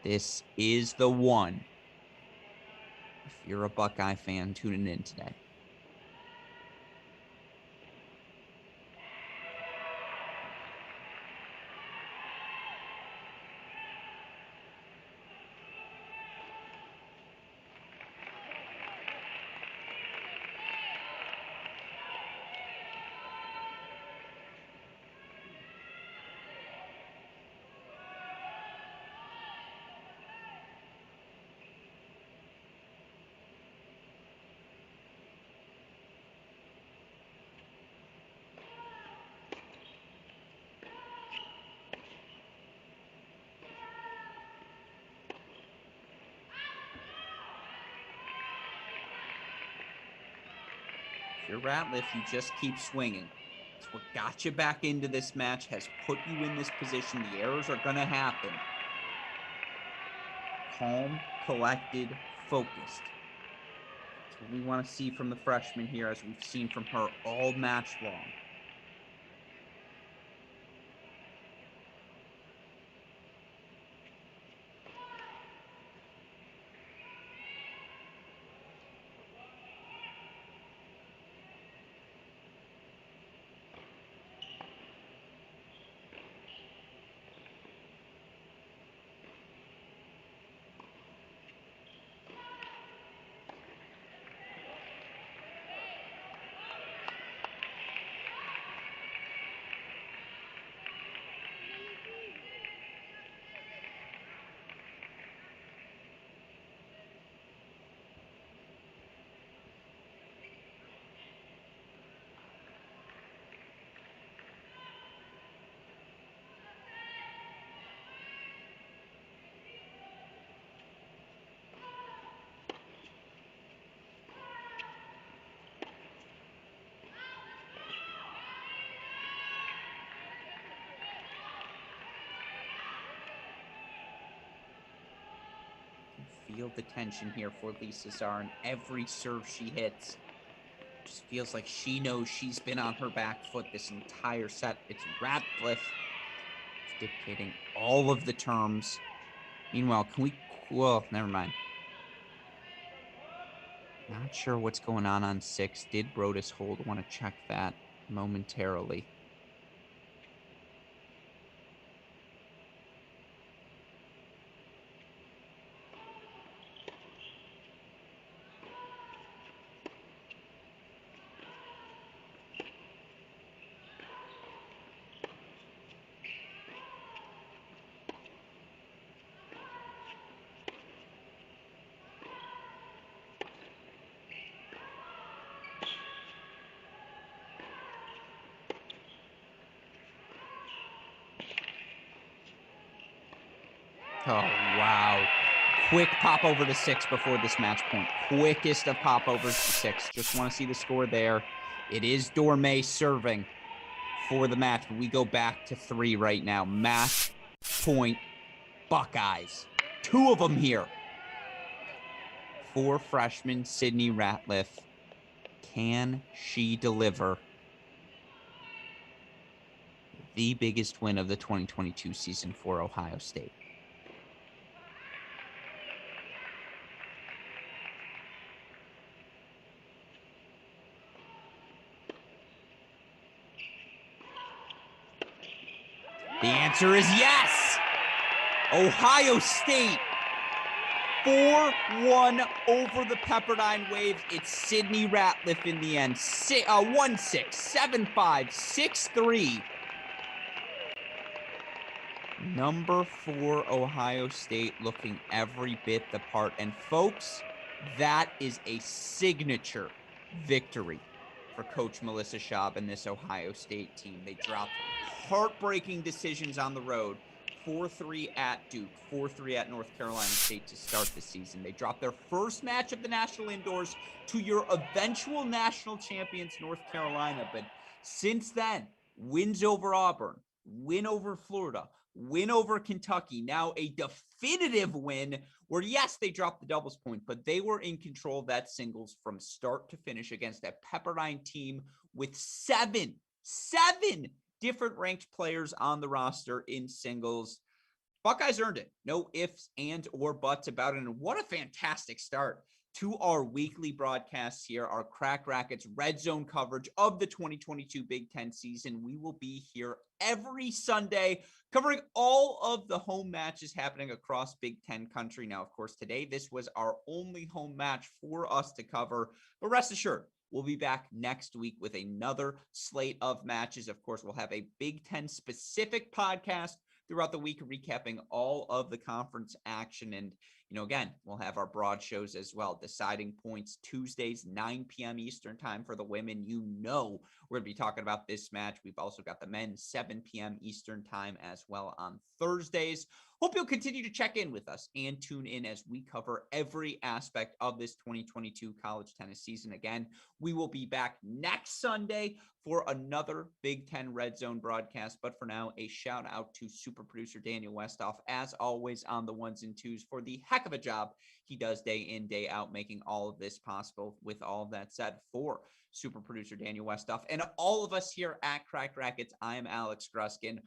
This is the one. If you're a Buckeye fan tuning in today. If you're Ratliff, you just keep swinging. It's what got you back into this match, has put you in this position. The errors are going to happen. Calm, collected, focused. That's what we want to see from the freshman here, as we've seen from her all match long. Feel the tension here for Lisa Czar, and every serve she hits just feels like she knows she's been on her back foot this entire set. It's Ratliff dictating all of the terms. Meanwhile, well, never mind. Not sure what's going on 6. Did Brodus hold? Want to check that momentarily. Oh, wow. Quick pop over to 6 before this match point. Quickest of pop overs to 6. Just want to see the score there. It is Dorme serving for the match, but we go back to 3 right now. Match point Buckeyes. 2 of them here. For freshman Sydney Ratliff. Can she deliver the biggest win of the 2022 season for Ohio State? The answer is yes. Ohio State 4-1 over the Pepperdine Waves. It's Sydney Ratliff in the end. 1-6, 7-5, 6-3. Number 4 Ohio State looking every bit the part. And folks, that is a signature victory for Coach Melissa Schaub and this Ohio State team. They dropped heartbreaking decisions on the road. 4-3 at Duke, 4-3 at North Carolina State to start the season. They dropped their first match of the national indoors to your eventual national champions, North Carolina. But since then, wins over Auburn, win over Florida, win over Kentucky, now a definitive win where, yes, they dropped the doubles point, but they were in control of that singles from start to finish against a Pepperdine team with seven different ranked players on the roster in singles. Buckeyes earned it. No ifs, and, or buts about it. And what a fantastic start to our weekly broadcasts here, our Crack Racquets Red Zone coverage of the 2022 Big Ten season. We will be here every Sunday covering all of the home matches happening across Big Ten country. Now, of course, today, this was our only home match for us to cover, but rest assured, we'll be back next week with another slate of matches. Of course, we'll have a Big Ten specific podcast throughout the week, recapping all of the conference action. And, again, we'll have our broad shows as well. Deciding Points Tuesdays, 9 p.m. Eastern time for the women. We're going to be talking about this match. We've also got the men, 7 p.m. Eastern time as well on Thursdays. Hope you'll continue to check in with us and tune in as we cover every aspect of this 2022 college tennis season. Again, we will be back next Sunday for another Big Ten Red Zone broadcast. But for now, a shout out to super producer Daniel Westoff, as always, on the ones and twos for the heck of a job he does day in, day out, making all of this possible. With all of that said, for super producer Daniel Westoff and all of us here at Crack Racquets, I am Alex Gruskin.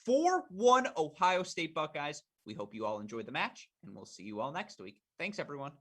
4-1 Ohio State Buckeyes. We hope you all enjoyed the match, and we'll see you all next week. Thanks, everyone.